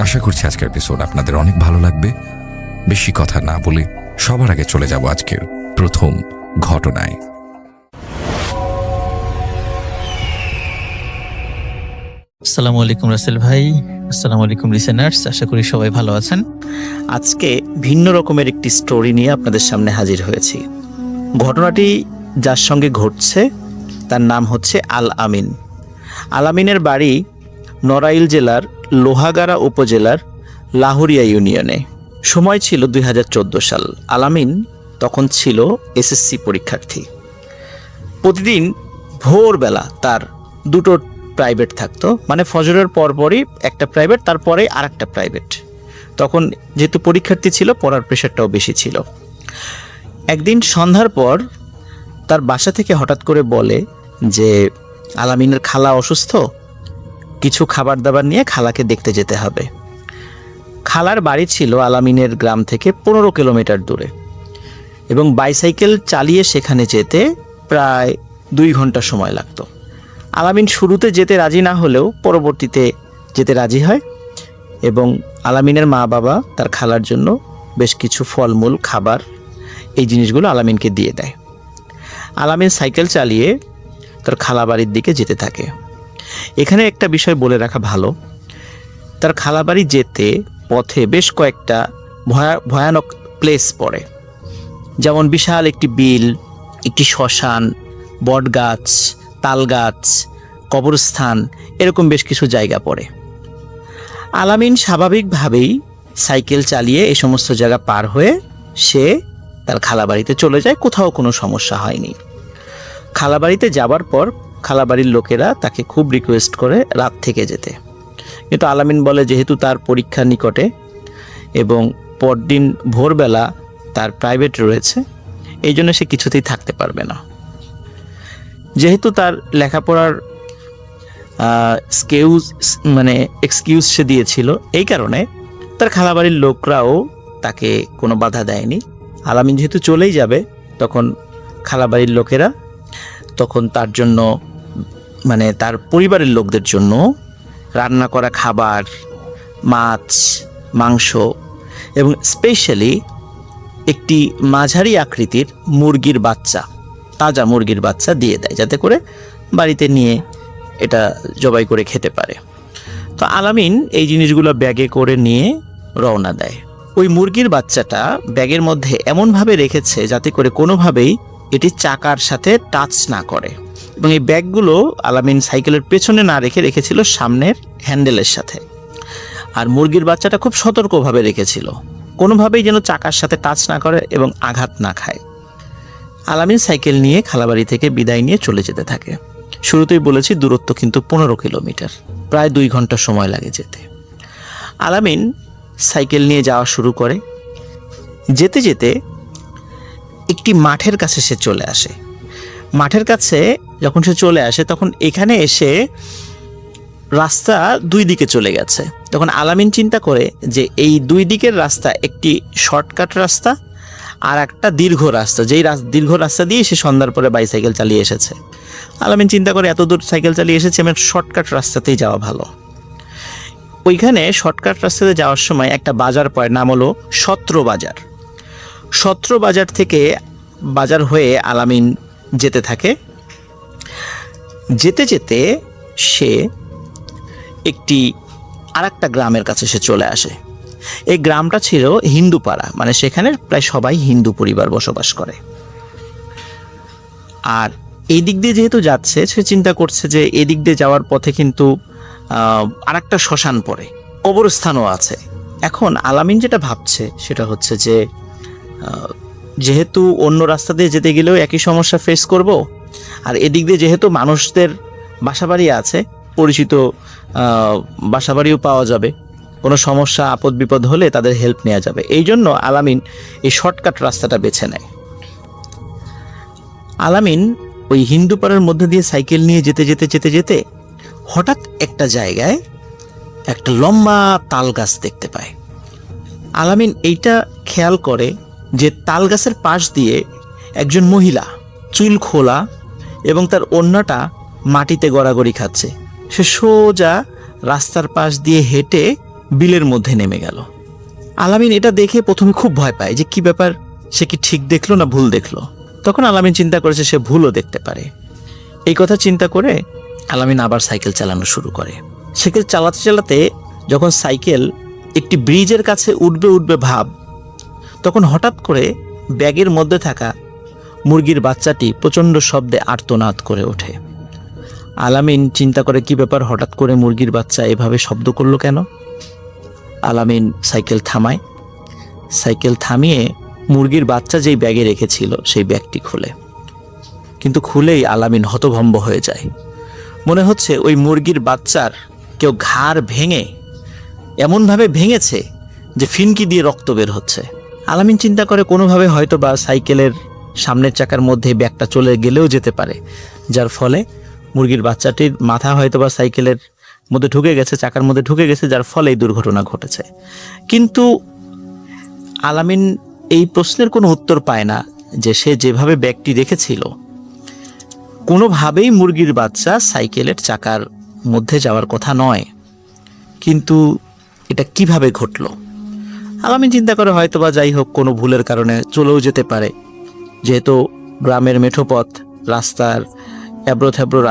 আশা করছি আজকের এপিসোড আপনাদের অনেক ভালো লাগবে। বেশি কথা না বলে সবার আগে চলে যাব আজকের প্রথম ঘটনায়। আসসালামু আলাইকুম রাসেল ভাই, আসসালামু আলাইকুম লিসেনার্স, আশা করি সবাই ভালো আছেন। আজকে ভিন্ন রকমের একটি স্টোরি নিয়ে আপনাদের সামনে হাজির হয়েছি। ঘটনাটি যার সঙ্গে ঘটছে তার নাম হচ্ছে আল আমিন। আল আমিনের বাড়ি নড়াইল জেলার লোহাগাড়া উপজেলার লাহুরিয়া ইউনিয়নে। সময় ছিল 2014 সাল। আল আমিন তখন ছিল এসএসসি পরীক্ষার্থী। প্রতিদিন ভোরবেলা তার দুটো প্রাইভেট থাকতো, মানে ফজরের পরপরই একটা প্রাইভেট, তারপরে আর একটা প্রাইভেট। তখন যেহেতু পরীক্ষার্থী ছিল, পড়ার প্রেশারটাও বেশি ছিল। একদিন সন্ধ্যার পর তার বাসা থেকে হঠাৎ করে বলে যে আল আমিনের খালা অসুস্থ, কিছু খাবার দাবার নিয়ে খালাকে দেখতে যেতে হবে। খালার বাড়ি ছিল আল আমিনের গ্রাম থেকে 15 কিলোমিটার দূরে, এবং বাইসাইকেল চালিয়ে সেখানে যেতে প্রায় 2 ঘন্টা সময় লাগতো। আল আমিন শুরুতে যেতে রাজি না হলেও পরবর্তীতে যেতে রাজি হয়, এবং আল আমিনের মা বাবা তার খালার জন্য বেশ কিছু ফলমূল, খাবার, এই জিনিসগুলো আল আমিনকে দিয়ে দেয়। আল আমিন সাইকেল চালিয়ে তার খালা বাড়ির দিকে যেতে থাকে। এখানে একটা বিষয় বলে রাখা ভালো, তার খালা বাড়ি যেতে পথে বেশ কয়েকটা ভয়ানক প্লেস পড়ে, যেমন বিশাল একটি বিল, একটি শ্মশান, বট গাছ, তাল গাছ, কবরস্থান, এরকম বেশ কিছু জায়গা পড়ে। আল আমিন স্বাভাবিকভাবেই সাইকেল চালিয়ে এই সমস্ত জায়গা পার হয়ে সে তার খালাবাড়িতে চলে যায়। কোথাও কোনো সমস্যা হয়নি। খালাবাড়িতে যাবার পর খালাবাড়ির লোকেরা তাকে খুব রিকোয়েস্ট করে রাত থেকে যেতে, কিন্তু আল আমিন বলে যেহেতু তার পরীক্ষা নিকটে এবং পরদিন ভোরবেলা তার প্রাইভেট রয়েছে, এই জন্য সে কিছুতেই থাকতে পারবে না। যেহেতু তার লেখাপড়ার এক্সকিউজ সে দিয়েছিল, এই কারণে তার খালাবাড়ির লোকরাও তাকে কোনো বাধা দেয়নি। আল আমিন যেহেতু চলেই যাবে, তখন খালাবাড়ির লোকেরা তখন তার জন্য, মানে তার পরিবারের লোকদের জন্য রান্না করা খাবার, মাছ, মাংস এবং স্পেশালি একটি মাঝারি আকৃতির মুরগির বাচ্চা, তাজা মুরগির বাচ্চা দিয়ে দেয়, যাতে করে বাড়িতে নিয়ে এটা জবাই করে খেতে পারে। তো আল আমিন এই জিনিসগুলো ব্যাগে করে নিয়ে রওনা দেয়। ওই মুরগির বাচ্চাটা ব্যাগের মধ্যে এমনভাবে রেখেছে যাতে করে কোনোভাবেই এটি চাকার সাথে টাচ না করে, এবং এই ব্যাগগুলো আল আমিন সাইকেলের পেছনে না রেখেছিল সামনের হ্যান্ডেলের সাথে। আর মুরগির বাচ্চাটা খুব সতর্কভাবে রেখেছিল, কোনোভাবেই যেন চাকার সাথে টাচ না করে এবং আঘাত না খায়। আল আমিন সাইকেল নিয়ে খালাবাড়ি থেকে বিদায় নিয়ে চলে যেতে থাকে। শুরুতেই বলেছি দূরত্ব কিন্তু 15 কিলোমিটার, প্রায় 2 ঘন্টা সময় লাগে যেতে। আল আমিন সাইকেল নিয়ে যাওয়া শুরু করে। যেতে যেতে একটি মাঠের কাছে সে চলে আসে। মাঠের কাছে যখন সে চলে আসে, তখন এখানে এসে রাস্তা 2 দিকে চলে গেছে। তখন আল আমিন চিন্তা করে যে এই 2 দিকের রাস্তা একটি শর্টকাট রাস্তা আর একটা দীর্ঘ রাস্তা, যেই দীর্ঘ রাস্তা দিয়ে সে সন্ধ্যার পরে বাইসাইকেল চালিয়ে এসেছে। আল আমিন চিন্তা করে এত দূর সাইকেল চালিয়ে এসেছে, আমার শর্টকাট রাস্তাতেই যাওয়া ভালো। ওইখানে শর্টকাট রাস্তাতে যাওয়ার সময় একটা বাজার পড়ে, নাম হলো সত্র বাজার। সত্র বাজার থেকে বাজার হয়ে আল আমিন যেতে থাকে। যেতে যেতে সে একটি আরেকটা গ্রামের কাছে সে চলে আসে। এই গ্রামটা ছিল হিন্দু পাড়া, মানে সেখানে প্রায় সবাই হিন্দু পরিবার বসবাস করে। আর এই দিক দিয়ে যেহেতু যাচ্ছে, সে চিন্তা করছে যে এদিক দিয়ে যাওয়ার পথে কিন্তু আরেকটা শ্মশান পড়ে, কবরস্থানও আছে। এখন আল আমিন যেটা ভাবছে সেটা হচ্ছে যে যেহেতু অন্য রাস্তা দিয়ে যেতে গেলেও একই সমস্যা ফেস করব, আর এদিক দিয়ে যেহেতু মানুষদের বাসাবাড়ি আছে, পরিচিত বাসাবাড়িও পাওয়া যাবে, কোনো সমস্যা আপদ বিপদ হলে তাদের হেল্প নেওয়া যাবে, এই জন্য আল আমিন এই শর্টকাট রাস্তাটা বেছে নেয়। আল আমিন ওই হিন্দু পাড়ার মধ্যে দিয়ে সাইকেল নিয়ে যেতে যেতে যেতে যেতে হঠাৎ একটা জায়গায় একটা লম্বা তাল গাছ দেখতে পায়। আল আমিন এইটা খেয়াল করে যে তাল গাছের পাশ দিয়ে একজন মহিলা, চুল খোলা এবং তার ওড়নাটা মাটিতে গড়াগড়ি খাচ্ছে। সে সোজা রাস্তার পাশ দিয়ে হেঁটে বিলের মধ্যে নেমে গেল। আলামিন এটা দেখে প্রথমে খুব ভয় পায় যে কি ব্যাপার, সে কি ঠিক দেখলো না ভুল দেখলো। তখন আলামিন চিন্তা করেছে সে ভুলও দেখতে পারে। এই কথা চিন্তা করে আলামিন আবার সাইকেল চালানো শুরু করে। সাইকেল চালাতে চালাতে যখন সাইকেল একটি ব্রিজের কাছে উঠবে ভাব, তখন হঠাৎ করে ব্যাগের মধ্যে থাকা মুরগির বাচ্চাটি প্রচণ্ড শব্দে আর্তনাদ করে ওঠে। আলামিন চিন্তা করে কি ব্যাপার, হঠাৎ করে মুরগির বাচ্চা এভাবে শব্দ করলো কেন। আলামিন সাইকেল থামায়। সাইকেল থামিয়ে মুরগির বাচ্চা যেই ব্যাগে রেখেছিল সেই ব্যাগটি খোলে। কিন্তু খুলেই আলামিন হতভম্ব হয়ে যায়। মনে হচ্ছে ওই মুরগির বাচ্চার কেউ ঘাড় ভেঙে এমনভাবে ভেঙেছে যে ফিনকি দিয়ে রক্ত বের হচ্ছে। আলামিন চিন্তা করে কোনোভাবে হয়তো বা সাইকেলের সামনের চাকার মধ্যে ব্যাগটা চলে গেলেও যেতে পারে, যার ফলে মুরগির বাচ্চাটির মাথা হয়তো বা সাইকেলের মধ্যে ঢুকে গেছে, চাকার মধ্যে ঢুকে গেছে, যার ফলে এই দুর্ঘটনা ঘটেছে। কিন্তু আলামিন এই প্রশ্নের কোনো উত্তর পায় না যে সে যেভাবে ব্যাগটি রেখেছিল কোনোভাবেই মুরগির বাচ্চা সাইকেলের চাকার মধ্যে যাওয়ার কথা নয়। কিন্তু এটা কিভাবে ঘটলো? আলামিন চিন্তা করে হয়তো বা যাই হোক কোনো ভুলের কারণে চলেও যেতে পারে, যেহেতু গ্রামের মেঠো পথ, রাস্তার এবড়ো থেবড়ো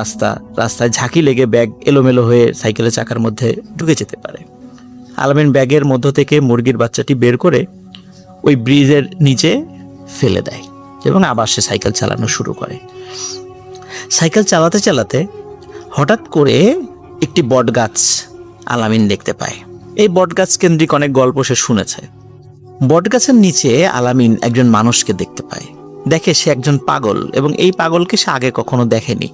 রাস্তায় ঝাঁকি লেগে ব্যাগ এলোমেলো হয়ে সাইকেলের চাকার মধ্যে ঢুকে যেতে পারে। আলামিন ব্যাগের মধ্য থেকে মুরগির বাচ্চাটি বের করে ওই ব্রিজের নিচে ফেলে দেয় এবং আবার সে সাইকেল চালানো শুরু করে। সাইকেল চালাতে চালাতে হঠাৎ করে একটি বটগাছ আলামিন দেখতে পায়। এই বটগাছ কেন্দ্রিক অনেক গল্প সে শুনেছে। বটগাছের নিচে আলামিন একজন মানুষকে দেখতে পায়। দেখে সে একজন পাগল এবং এই পাগলকে সে আগে কখনো দেখেনি।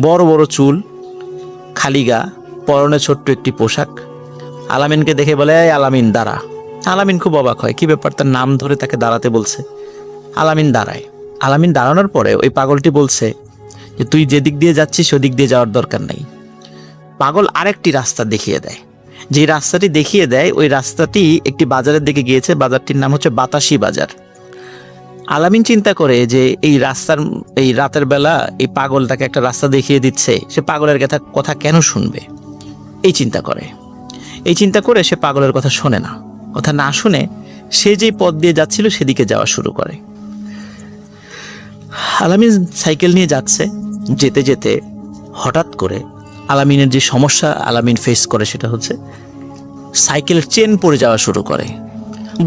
বড় বড় চুল, খালি গা, পরনে ছোট্ট একটি পোশাক। আলামিনকে দেখে বলে, এই আলামিন দাঁড়া। আলামিন খুব অবাক হয়, কি ব্যাপার, তার নাম ধরে তাকে দাঁড়াতে বলছে। আলামিন দাঁড়ায়। আলামিন দাঁড়ানোর পরে ওই পাগলটি বলছে যে তুই যেদিক দিয়ে যাচ্ছিস ওদিক দিয়ে যাওয়ার দরকার নেই। পাগল আরেকটি রাস্তা দেখিয়ে দেয়। যে রাস্তাটি দেখিয়ে দেয় ওই রাস্তাটি একটি বাজারের দিকে গিয়েছে। বাজারটির নাম হচ্ছে বাতাসি বাজার। আলামিন চিন্তা করে যে এই রাতের বেলা এই পাগল তাকে একটা রাস্তা দেখিয়ে দিচ্ছে, সে পাগলের কথা কেন শুনবে, এই চিন্তা করে সে পাগলের কথা শোনে না। কথা না শুনে সে যেই পথ দিয়ে যাচ্ছিল সেদিকে যাওয়া শুরু করে। আলামিন সাইকেল নিয়ে যাচ্ছে। যেতে যেতে হঠাৎ করে আলামিনের যে সমস্যা আলামিন ফেস করে সেটা হচ্ছে সাইকেলের চেন পড়ে যাওয়া শুরু করে।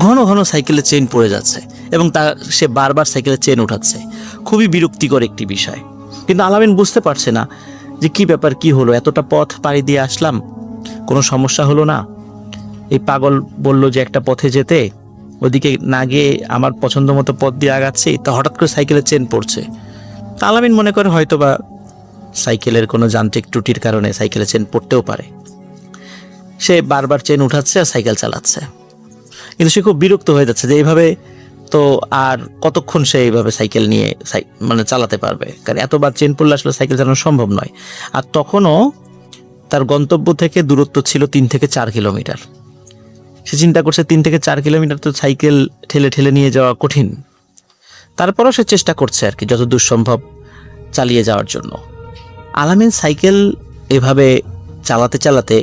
ঘন ঘন সাইকেলের চেন পড়ে যাচ্ছে এবং সে বারবার সাইকেলের চেন উঠাচ্ছে। খুবই বিরক্তিকর একটি বিষয়। কিন্তু আলামিন বুঝতে পারছে না যে কি ব্যাপার, কি হলো, এতটা পথ পাড়ি দিয়ে আসলাম, কোনো সমস্যা হলো না। এই পাগল বলল যে একটা পথে যেতে, ওদিকে না গিয়ে আমার পছন্দ মতো পথ দিয়ে আগাচ্ছি, তা হঠাৎ করে সাইকেলের চেন পড়ছে। তা আলামিন মনে করে হয়তো বা সাইকেলের কোনো যান্ত্রিক ত্রুটির কারণে সাইকেলের চেন পড়তেও পারে। সে বারবার চেন উঠাচ্ছে আর সাইকেল চালাচ্ছে। কিন্তু সে খুব বিরক্ত হয়ে যাচ্ছে যে এইভাবে তো আর কতক্ষণ সে এইভাবে সাইকেল নিয়ে চালাতে পারবে, কারণ এতবার চেন পড়লে আসলে সাইকেল চালানো সম্ভব নয়। আর তখনও তার গন্তব্য থেকে দূরত্ব ছিল 3 থেকে 4 কিলোমিটার। সে চিন্তা করছে 3 থেকে 4 কিলোমিটার তো সাইকেল ঠেলে ঠেলে নিয়ে যাওয়া কঠিন। তারপরও সে চেষ্টা করছে আর কি যতদূর সম্ভব চালিয়ে যাওয়ার জন্য। আলামিন সাইকেল এভাবে চালাতে চালাতে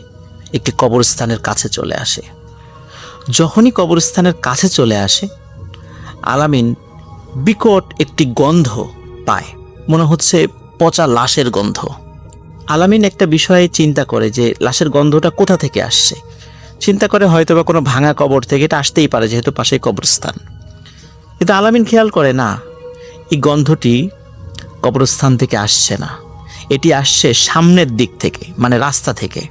একটি কবরস্থানের কাছে চলে আসে। যখনই কবরস্থানের কাছে চলে আসে আলামিন বিকট একটি গন্ধ পায়, মনে হচ্ছে পচা লাশের গন্ধ। আলামিন একটা বিষয়ে চিন্তা করে যে লাশের গন্ধটা কোথা থেকে আসছে। চিন্তা করে হয়তো বা কোনো ভাঙা কবর থেকে এটা আসতেই পারে, যেহেতু পাশেই কবরস্থান। কিন্তু আলামিন খেয়াল করে না, এই গন্ধটি কবরস্থান থেকে আসছে না, এটি আসছে সামনের দিক থেকে, মানে রাস্তা থেকে।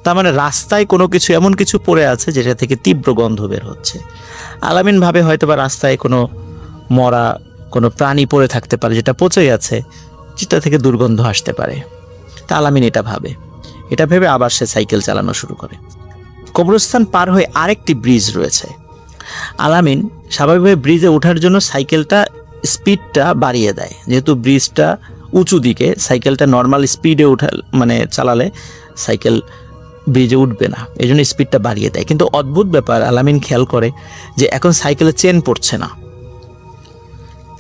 তার মানে রাস্তায় কোনো কিছু, এমন কিছু পড়ে আছে যেটা থেকে তীব্র গন্ধ বের হচ্ছে। আলামিন ভাবে হয়তো বা রাস্তায় কোনো মরা কোনো প্রাণী পড়ে থাকতে পারে যেটা পচে আছে, যেটা থেকে দুর্গন্ধ আসতে পারে। তা আলামিন এটা ভেবে আবার সে সাইকেল চালানো শুরু করে। কবরস্থান পার হয়ে আরেকটি ব্রিজ রয়েছে। আলামিন স্বাভাবিকভাবে ব্রিজে ওঠার জন্য সাইকেলটা স্পিডটা বাড়িয়ে দেয়। যেহেতু ব্রিজটা উঁচু দিকে, সাইকেলটা নর্মাল স্পিডে চালালে সাইকেল ব্রিজে উঠবে না, এই জন্য স্পিডটা বাড়িয়ে দেয়। কিন্তু অদ্ভুত ব্যাপার, আলামিন খেয়াল করে যে এখন সাইকেলের চেন পড়ছে না,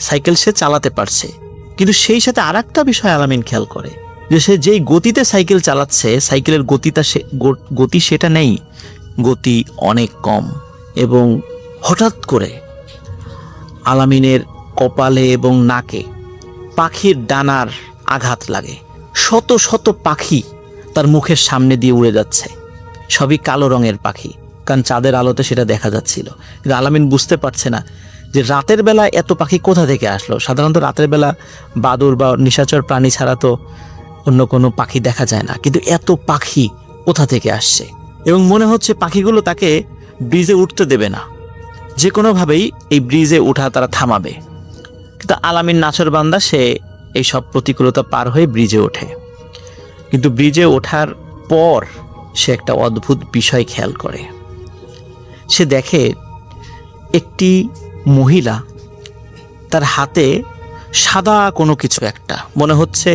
সাইকেল সে চালাতে পারছে। কিন্তু সেই সাথে আর একটা বিষয় আলামিন খেয়াল করে যে সে যেই গতিতে সাইকেল চালাচ্ছে, সাইকেলের গতি সেটা নেই। গতি অনেক কম এবং হঠাৎ করে আলামিনের কপালে এবং নাকে পাখির ডানার আঘাত লাগে। শত শত পাখি তার মুখের সামনে দিয়ে উড়ে যাচ্ছে, সবই কালো রঙের পাখি, কারণ চাঁদের আলোতে সেটা দেখা যাচ্ছিল। কিন্তু আলামিন বুঝতে পারছে না যে রাতের বেলা এত পাখি কোথা থেকে আসলো। সাধারণত রাতের বেলা বাদুর বা নিশাচর প্রাণী ছাড়া তো অন্য কোনো পাখি দেখা যায় না, কিন্তু এত পাখি কোথা থেকে আসছে। এবং মনে হচ্ছে পাখিগুলো তাকে ব্রিজে উঠতে দেবে না, যে কোনোভাবেই এই ব্রিজে ওঠা তারা থামাবে। কিন্তু আলামিন নাছোড়বান্দা, সে এই সব প্রতিকূলতা পার হয়ে ব্রিজে ওঠে। কিন্তু ব্রিজে ওঠার পর সে একটা অদ্ভুত বিষয় খেয়াল করে। সে দেখে একটি মহিলা, তার হাতে সাদা কোনো কিছু একটা, মনে হচ্ছে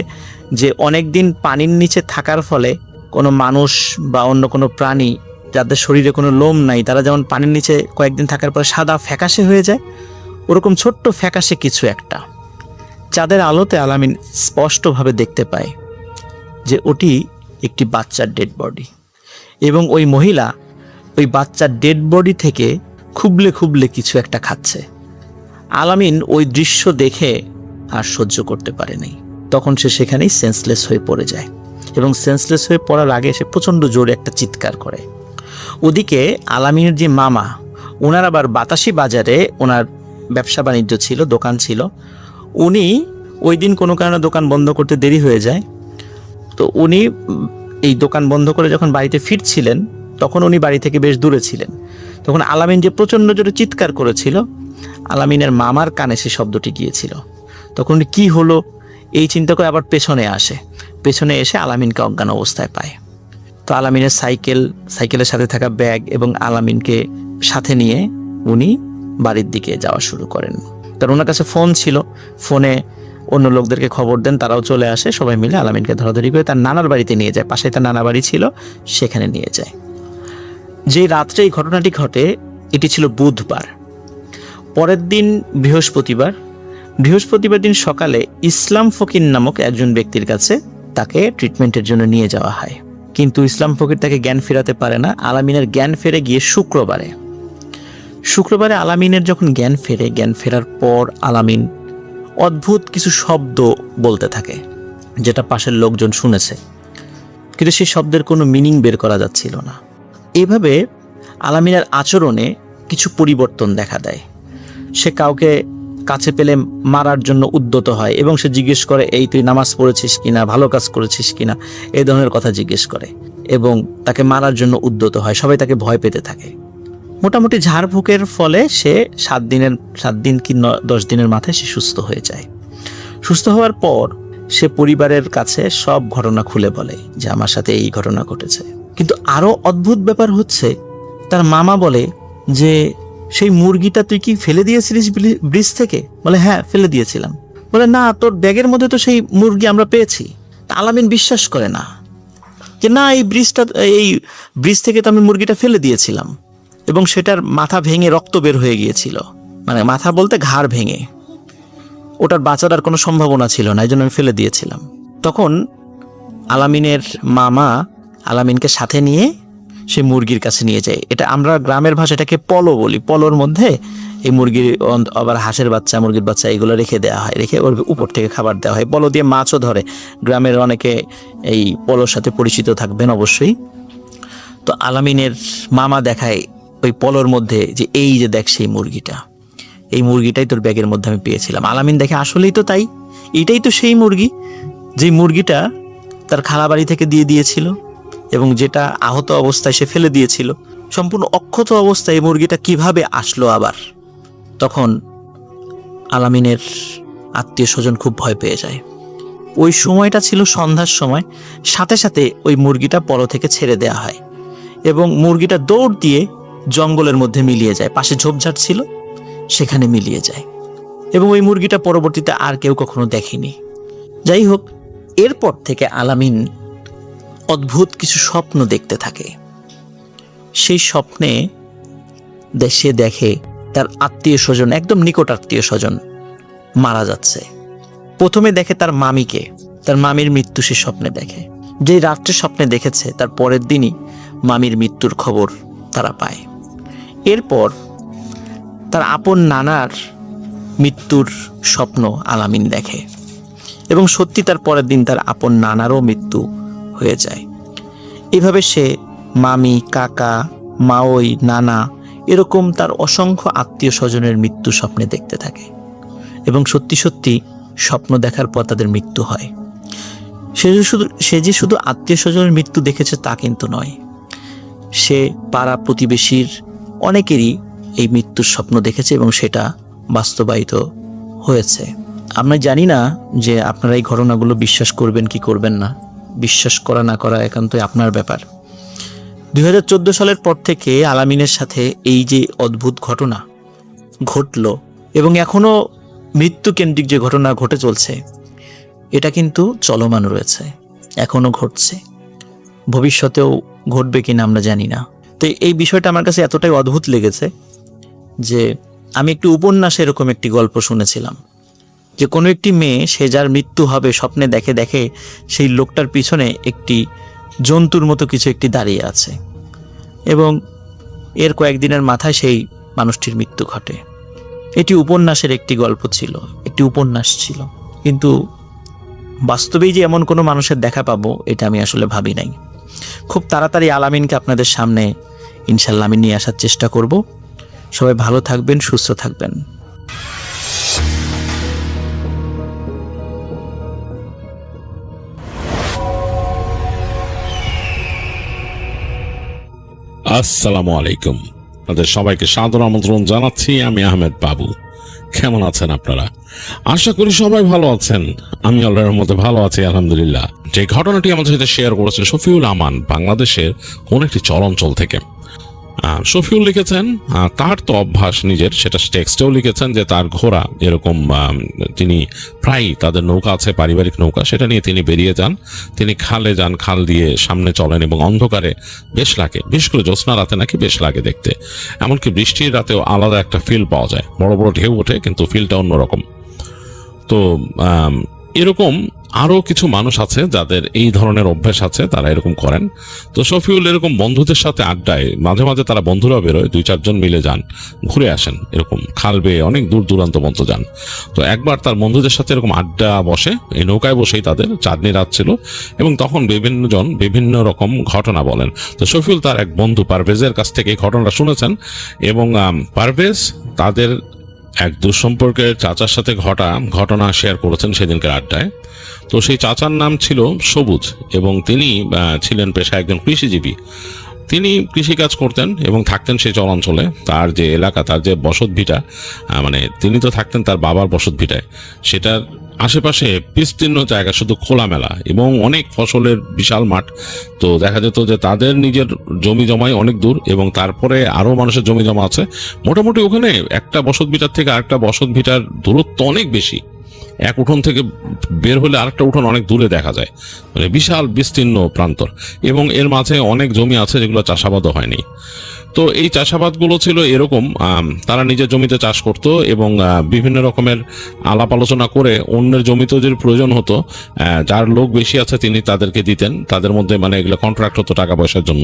যে অনেক দিন পানির নিচে থাকার ফলে কোনো মানুষ বা অন্য কোনো প্রাণী যাদের শরীরে কোনো লোম নাই, তারা যেমন পানির নিচে কয়েকদিন থাকার পর সাদা ফ্যাকাশে হয়ে যায়, ওরকম ছোট্ট ফ্যাকাশে কিছু একটা। চাঁদের আলোতে আলামিন স্পষ্টভাবে দেখতে পায় যে ওটি একটি বাচ্চার ডেড বডি, এবং ওই মহিলা ওই বাচ্চার ডেড বডি থেকে খুবলে খুবলে কিছু একটা খাচ্ছে। আলামিন ওই দৃশ্য দেখে আর সহ্য করতে পারেনি। তখন সে সেখানেই সেন্সলেস হয়ে পড়ে যায়, এবং সেন্সলেস হয়ে পড়ার আগে সে প্রচণ্ড জোরে একটা চিৎকার করে। ওদিকে আলামিনের যে মামা, ওনার আবার বাতাসি বাজারে ওনার ব্যবসা বাণিজ্য ছিল, দোকান ছিল। উনি ওই দিন কোনো কারণে দোকান বন্ধ করতে দেরি হয়ে যায়। তো উনি এই দোকান বন্ধ করে যখন বাড়িতে ফিরছিলেন, তখন উনি বাড়ি থেকে বেশ দূরে ছিলেন। তখন আলামিন যে প্রচণ্ড জোরে চিৎকার করেছিল, আলামিনের মামার কানে সে শব্দটি গিয়েছিল। তখন উনি কী হলো এই চিন্তা করে আবার পেছনে আসে। পেছনে এসে আলামিনকে অজ্ঞান অবস্থায় পায়। তো আলামিনের সাইকেলের সাথে থাকা ব্যাগ এবং আলামিনকে সাথে নিয়ে উনি বাড়ির দিকে যাওয়া শুরু করেন। কারণ ওনার কাছে ফোন ছিল, ফোনে অন্য লোকদেরকে খবর দেন, তারাও চলে আসে। সবাই মিলে আলামিনকে ধরাধরি করে তার নানার বাড়িতে নিয়ে যায়। পাশে তার নানা বাড়ি ছিল, সেখানে নিয়ে যায়। যে রাত্রে এই ঘটনাটি ঘটে এটি ছিল বুধবার। পরের দিন বৃহস্পতিবার দিন সকালে ইসলাম ফকির নামক একজন ব্যক্তির কাছে তাকে ট্রিটমেন্টের জন্য নিয়ে যাওয়া হয়। কিন্তু ইসলাম ফকির তাকে জ্ঞান ফেরাতে পারে না। আলামিনের জ্ঞান ফেরে গিয়ে শুক্রবারে আলামিনের যখন জ্ঞান ফেরার পর আলামিন অদ্ভুত কিছু শব্দ বলতে থাকে, যেটা পাশের লোকজন শুনেছে, কিন্তু সেই শব্দের কোনো মিনিং বের করা যাচ্ছিল না। এভাবে আলামিনের আচরণে কিছু পরিবর্তন দেখা দেয়। সে কাউকে কাছে পেলে মারার জন্য উদ্যত হয়, এবং সে জিজ্ঞেস করে, এই তুই নামাজ পড়েছিস কিনা, ভালো কাজ করেছিস কিনা, এই ধরনের কথা জিজ্ঞেস করে, এবং তাকে মারার জন্য উদ্যত হয়। সবাই তাকে ভয় পেতে থাকে। মোটামুটি ঝাড়ফুঁকের ফলে সে 7 দিন কি 10 দিনের মাথায় সে সুস্থ হয়ে যায়। সুস্থ হওয়ার পর সে পরিবারের কাছে সব ঘটনা খুলে বলে যে আমার সাথে এই ঘটনা ঘটেছে। কিন্তু আরো অদ্ভুত ব্যাপার হচ্ছে, তার মামা বলে যে সেই মুরগিটা তুই কি ফেলে দিয়েছিলিস ব্রিজ থেকে? বলে হ্যাঁ, ফেলে দিয়েছিলাম। বলে না, তোর ব্যাগের মধ্যে তো সেই মুরগি আমরা পেয়েছি। আলামিন বিশ্বাস করে না যে না, এই ব্রিজ থেকে তো আমি মুরগিটা ফেলে দিয়েছিলাম, এবং সেটার মাথা ভেঙে রক্ত বের হয়ে গিয়েছিল, মানে মাথা বলতে ঘাড় ভেঙে, ওটার বাঁচার আর কোনো সম্ভাবনা ছিল না, এই জন্য আমি ফেলে দিয়েছিলাম। তখন আলামিনের মামা আলামিনকে সাথে নিয়ে সে মুরগির কাছে নিয়ে যায়। এটা আমরা গ্রামের ভাষায় এটাকে পলো বলি। পলোর মধ্যে এই মুরগির, আবার হাঁসের বাচ্চা, মুরগির বাচ্চা, এগুলো রেখে দেওয়া হয়, রেখে ওর উপর থেকে খাবার দেওয়া হয়। পলো দিয়ে মাছও ধরে। গ্রামের অনেকে এই পলোর সাথে পরিচিত থাকবেন অবশ্যই। তো আলামিনের মামা দেখায় ওই পলোর মধ্যে যে এই যে দেখ সেই মুরগিটা, এই মুরগিটাই তোর ব্যাগের মধ্যে আমি পেয়েছিলাম। আলামিন দেখে আসলেই তো তাই, এটাই তো সেই মুরগি যে মুরগিটা তার খালা বাড়ি থেকে দিয়ে দিয়েছিল, এবং যেটা আহত অবস্থায় সে ফেলে দিয়েছিল। সম্পূর্ণ অক্ষত অবস্থায় এই মুরগিটা কিভাবে আসলো আবার? তখন আলামিনের আত্মীয় স্বজন খুব ভয় পেয়ে যায়। ওই সময়টা ছিল সন্ধ্যার সময়। সাথে সাথে ওই মুরগিটা পলো থেকে ছেড়ে দেওয়া হয়, এবং মুরগিটা দৌড় দিয়ে জঙ্গলের মধ্যে মিলিয়ে যায়। পাশে ঝোপঝাড় ছিল, সেখানে মিলিয়ে যায়, এবং ওই মুরগিটা পরবর্তীতে আর কেউ কখনো দেখেনি। যাই হোক, এরপর থেকে আলামিন অদ্ভুত কিছু স্বপ্ন দেখতে থাকে। সেই স্বপ্নে সে দেখে তার আত্মীয় স্বজন, একদম নিকট আত্মীয় স্বজন মারা যাচ্ছে। প্রথমে দেখে তার মামিকে, তার মামির মৃত্যু সে স্বপ্নে দেখে। যে রাত্রে স্বপ্নে দেখেছে তার পরের দিনই মামির মৃত্যুর খবর তারা পায়। এরপর তার আপন নানার মৃত্যুর স্বপ্ন আলামিন দেখে এবং সত্যি তার পরের দিন তার আপন নানারও মৃত্যু হয়ে যায়। এভাবে সে মামি, কাকা, মাওই, নানা এরকম তার অসংখ্য আত্মীয় স্বজনের মৃত্যু স্বপ্নে দেখতে থাকে এবং সত্যি সত্যি স্বপ্ন দেখার পর তাদের মৃত্যু হয়। সে যে শুধু আত্মীয় স্বজনের মৃত্যু দেখেছে তা কিন্তু নয়, সে পাড়া প্রতিবেশীর অনেকেরই এই মৃত্যুর স্বপ্ন দেখেছে এবং সেটা বাস্তবায়িত হয়েছে। আমরা জানি না যে আপনারা এই ঘটনাগুলো বিশ্বাস করবেন কি করবেন না। বিশ্বাস করা না করা একান্তই আপনার ব্যাপার। 2014 সালের পর থেকে আলামিনের সাথে এই যে অদ্ভুত ঘটনা ঘটল এবং এখনো মৃত্যুকেন্দ্রিক যে ঘটনা ঘটে চলছে এটা কিন্তু চলমান রয়েছে, এখনো ঘটছে, ভবিষ্যতেও ঘটবে কিনা আমরা জানি না। তো এই বিষয়টা আমার কাছে এতটাই অদ্ভুত লেগেছে যে আমি একটি উপন্যাসে এরকম একটি গল্প শুনেছিলাম যে কোনো একটি মেয়ে, সে যার মৃত্যু হবে স্বপ্নে দেখে দেখে সেই লোকটার পিছনে একটি জন্তুর মতো কিছু একটি দাঁড়িয়ে আছে এবং এর কয়েকদিনের মাথায় সেই মানুষটির মৃত্যু ঘটে। এটি উপন্যাসের একটি গল্প ছিল, একটি উপন্যাস ছিল, কিন্তু বাস্তবেই যে এমন কোনো মানুষের দেখা পাবো এটা আমি আসলে ভাবি নাই। খুব তাড়াতাড়ি আলামিনকে আপনাদের সামনে ইনশাল্লাহ আমি নিয়ে আসার চেষ্টা করব। সবাই ভালো থাকবেন, সুস্থ থাকবেন। আসসালামু আলাইকুম। আপনাদের সবাইকে সাদর আমন্ত্রণ জানাচ্ছি। আমি আহমেদ বাবু। কেমন আছেন আপনারা? আশা করি সবাই ভালো আছেন। আমি আল্লাহর রহমতে ভালো আছি, আলহামদুলিল্লাহ। যে ঘটনাটি আমাদের সাথে শেয়ার করেছেন শফিউল আমান, বাংলাদেশের কোন একটি চরাঞ্চল থেকে। শফিউল লিখেছেন তার তো অভ্যাস নিজের, সেটা টেক্সটেও লিখেছেন যে তার ঘোড়া এরকম, তিনি প্রায় তাদের নৌকা আছে, পারিবারিক নৌকা, সেটা নিয়ে তিনি বেরিয়ে যান। তিনি খালে যান, খাল দিয়ে সামনে চলেন এবং অন্ধকারে বেশ লাগে, বিশেষ করে জ্যোৎস্না রাতে নাকি বেশ লাগে দেখতে। এমনকি বৃষ্টির রাতেও আলাদা একটা ফিল পাওয়া যায়, বড় বড় ঢেউ ওঠে কিন্তু ফিলটা অন্যরকম। তো এরকম আরো কিছু মানুষ আছে যাদের এই ধরনের অভ্যাস আছে, তারা এরকম করেন। তো শফিউল এরকম বন্ধুদের সাথে আড্ডায় মাঝে মাঝে তারা বন্ধুরা বেরোয়, 2-4 জন মিলে যান, ঘুরে আসেন, এরকম খাল বেয়ে অনেক দূর দূরান্ত পর্যন্ত যান। তো একবার তার বন্ধুদের সাথে এরকম আড্ডা বসে, এই নৌকায় বসেই তাদের চাঁদনি রাত ছিল এবং তখন বিভিন্ন জন বিভিন্ন রকম ঘটনা বলেন। তো শফিউল তার এক বন্ধু পারভেজের কাছ থেকে এই ঘটনাটা শুনেছেন এবং পারভেজ তাদের এক দুঃসম্পর্কের চাচার সাথে ঘটনা শেয়ার করেছেন সেদিনকার আড্ডায়। তো সেই চাচার নাম ছিল সবুজ এবং তিনি ছিলেন পেশায় একজন কৃষিজীবী। তিনি কৃষিকাজ করতেন এবং থাকতেন সেই চরাঞ্চলে। তার যে এলাকা, তার যে বসতভিটা, মানে তিনি তো থাকতেন তার বাবার বসতভিটায়, সেটার আশেপাশে বিস্তীর্ণ জায়গা, শুধু খোলামেলা এবং অনেক ফসলের বিশাল মাঠ। তো দেখা যেত যে তাদের নিজের জমি জমাই অনেক দূর এবং তারপরে আরো মানুষের জমি জমা আছে। মোটামুটি ওখানে একটা বসতভিটার থেকে আরেকটা বসতভিটার দূরত্ব অনেক বেশি। এক উঠোন থেকে বের হলে আরেকটা উঠোন অনেক দূরে দেখা যায়, মানে বিশাল বিস্তীর্ণ প্রান্তর। এবং এর মাঝে অনেক জমি আছে যেগুলো চাষাবাদও হয়নি। তো এই চাষাবাদগুলো ছিল এরকম, তারা নিজের জমিতে চাষ করত এবং বিভিন্ন রকমের আলাপ আলোচনা করে অন্যের জমিতেও যদি প্রয়োজন হতো, যার লোক বেশি আছে তিনি তাদেরকে দিতেন। তাদের মধ্যে মানে এগুলো কন্ট্রাক্ট হতো টাকা পয়সার জন্য।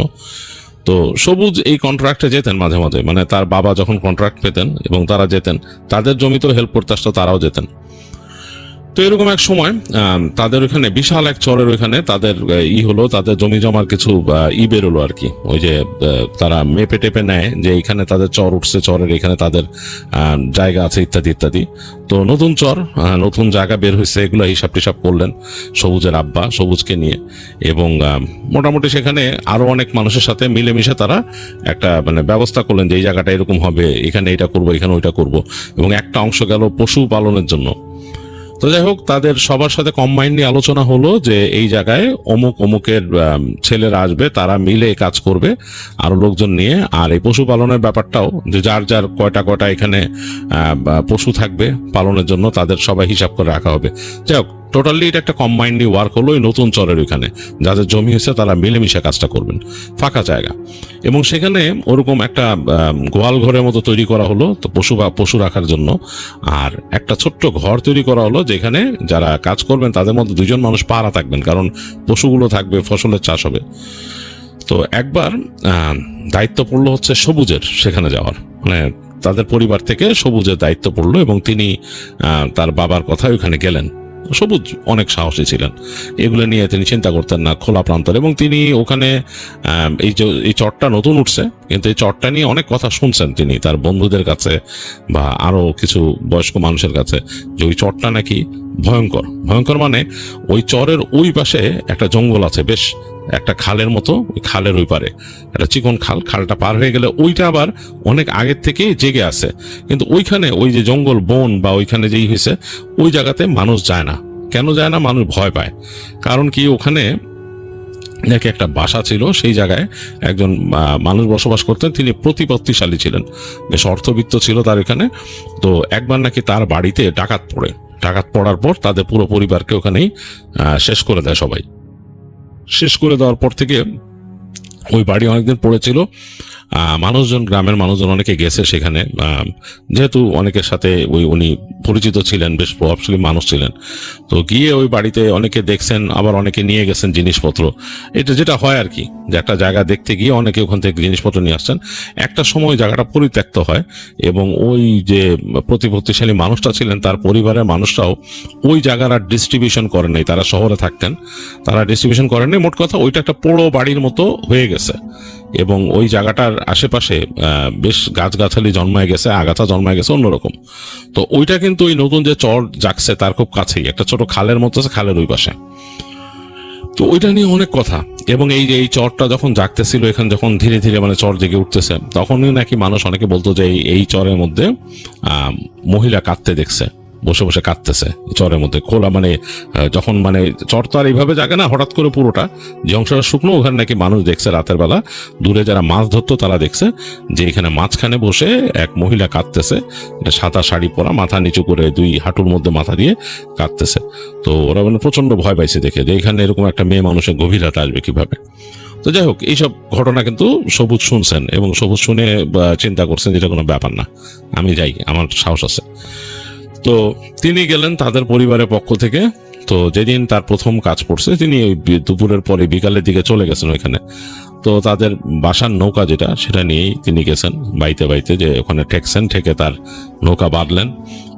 তো সবুজ এই কন্ট্রাক্টে যেতেন মাঝে মাঝে, মানে তার বাবা যখন কন্ট্রাক্ট পেতেন এবং তারা যেতেন, তাদের জমিতেও হেল্প করতে আসতো, তারাও যেতেন। তো এরকম এক সময় তাদের ওখানে বিশাল এক চরের ওখানে তাদের হলো, তাদের জমি জমার কিছু বেরোলো আর কি। ওই যে তারা মেপে টেপে নেয় যে এখানে তাদের চর উঠছে, চরের এখানে তাদের জায়গা আছে ইত্যাদি ইত্যাদি। তো নতুন চর, নতুন জায়গা বের হয়েছে, এগুলো হিসাব টিসাব করলেন সবুজের আব্বা সবুজকে নিয়ে এবং মোটামুটি সেখানে আরো অনেক মানুষের সাথে মিলেমিশে তারা একটা মানে ব্যবস্থা করলেন যে এই জায়গাটা এরকম হবে, এখানে এটা করবো, এখানে ওইটা করবো। এবং একটা অংশ গেল পশু পালনের জন্য। তো যাই হোক, তাদের সবার সাথে কম্বাইন্ডলি আলোচনা হলো যে এই জায়গায় অমুকের ছেলেরা আসবে, তারা মিলে কাজ করবে আরো লোকজন নিয়ে। আর এই পশুপালনের ব্যাপারটাও যে যার যার কয়টা এখানে পশু থাকবে পালনের জন্য, তাদের সবাই হিসাব করে রাখা হবে। যাই হোক, টোটালি এটা একটা কম্বাইন্ডলি ওয়ার্ক হলো এই নতুন চরের ওইখানে। যাদের জমি হয়েছে তারা মিলেমিশে কাজটা করবেন, ফাঁকা জায়গা। এবং সেখানে ওরকম একটা গোয়াল ঘরের মতো তৈরি করা হলো তো পশু রাখার জন্য। আর একটা ছোট্ট ঘর তৈরি করা হলো যেখানে যারা কাজ করবেন তাদের মধ্যে 2 জন মানুষ পাহারা থাকবেন, কারণ পশুগুলো থাকবে, ফসলের চাষ হবে। তো একবার দায়িত্ব পড়লো হচ্ছে সবুজের সেখানে যাওয়ার, মানে তাদের পরিবার থেকে সবুজের দায়িত্ব পড়লো এবং তিনি তার বাবার কথা ওখানে গেলেন। সবুজ অনেক সাহসী ছিলেন, এগুলো নিয়ে তিনি চিন্তা করতেন না, খোলা প্রান্তর। এবং তিনি ওখানে এই চরটা নতুন উঠছে, কিন্তু এই চরটা নিয়ে অনেক কথা শুনছেন তিনি তার বন্ধুদের কাছে বা আরো কিছু বয়স্ক মানুষের কাছে, যে ওই চরটা নাকি ভয়ঙ্কর। ভয়ঙ্কর মানে ওই চরের ওই পাশে একটা জঙ্গল আছে, বেশ একটা খালের মতো, ওই খালের ওই পারে একটা চিকন খাল, খালটা পার হয়ে গেলে ওইটা আবার অনেক আগের থেকেই জেগে আছে, কিন্তু ওইখানে ওই যে জঙ্গল বন বা ওইখানে যেই হয়েছে ওই জায়গাতে মানুষ যায় না। কেন যায় না? মানুষ ভয় পায়। কারণ কি, ওখানে নাকি একটা বাসা ছিল, সেই জায়গায় একজন মানুষ বসবাস করতেন, তিনি প্রতিপত্তিশালী ছিলেন, বেশ অর্থবিত্ত ছিল তার এখানে। তো একবার নাকি তার বাড়িতে ডাকাত পড়ার পর তাদের পুরো পরিবারকে ওখানেই শেষ করে দেয় সবাই। শেষ করে দেওয়ার পর থেকে ওই বাড়ি অনেকদিন পড়েছিল, মানুষজন, গ্রামের মানুষজন অনেকে গেছে সেখানে, যেহেতু অনেকের সাথে উনি পরিচিত ছিলেন, বেশ প্রভাবশালী মানুষ ছিলেন। তো গিয়ে ওই বাড়িতে অনেকে দেখছেন, আবার অনেকে নিয়ে গেছেন জিনিসপত্র। এটা যেটা হয় আর কি, যে একটা জায়গা দেখতে গিয়ে অনেকে ওখান থেকে জিনিসপত্র নিয়ে আসছেন। একটা সময় জায়গাটা পরিত্যক্ত হয় এবং ওই যে প্রতিপত্তিশালী মানুষটা ছিলেন তার পরিবারের মানুষরাও ওই জায়গার আর ডিস্ট্রিবিউশন করেন নাই, তারা শহরে থাকতেন, তারা ডিস্ট্রিবিউশন করেন নাই। মোট কথা ওইটা একটা পোড়ো বাড়ির মতো হয়ে গেছে এবং ওই জায়গাটার আশেপাশে বেশ গাছগাছালি জন্মায় গেছে, আগাছা জন্মায় গেছে অন্যরকম। তো ওইটা কিন্তু ওই নতুন যে চর জাগছে তার খুব কাছেই একটা ছোট খালের মতো আছে, খালের ওই পাশে। তো ওইটা নিয়ে অনেক কথা। এবং এই যে এই চরটা যখন জাগতেছিল, এখানে যখন ধীরে ধীরে মানে চর জেগে উঠতেছে, তখনই নাকি মানুষ অনেকে বলতো যে এই চরের মধ্যে মহিলা কাঁদতে দেখছে, বসে বসে কাঁদতেছে চরের মধ্যে খোলা, মানে যখন মানে চর তো আর এইভাবে জাগে না হঠাৎ করে পুরোটা, যে অংশটা শুকনো ওখানে নাকি মানুষ দেখছে রাতের বেলা, দূরে যারা মাছ ধরতো তারা দেখছে যে এখানে মাঝখানে বসে এক মহিলা কাঁদতেছে, সাদা শাড়ি পরা, মাথা নিচু করে দুই হাঁটুর মধ্যে মাথা দিয়ে কাঁদতেছে। তো ওরা মানে প্রচন্ড ভয় পাইছে দেখে, যে এখানে এরকম একটা মেয়ে মানুষের গভীর রাতে আসবে কিভাবে। তো যাই হোক, এইসব ঘটনা কিন্তু সবুজ শুনছেন এবং সবুজ শুনে চিন্তা করছেন যেটা কোনো ব্যাপার না, আমি যাই, আমার সাহস আছে। তো তিনি গেলেন তাদের পরিবারের পক্ষ থেকে। তো যেদিন তার প্রথম কাজ পড়ছে, তিনি ওই দুপুরের পরে বিকালের দিকে চলে গেছেন ওইখানে। তো তাদের বাসার নৌকা যেটা, সেটা নিয়েই তিনি গেছেন বাইতে বাইতে, যে ওখানে ঠেকছেন, ঠেকে তার নৌকা বাঁধলেন।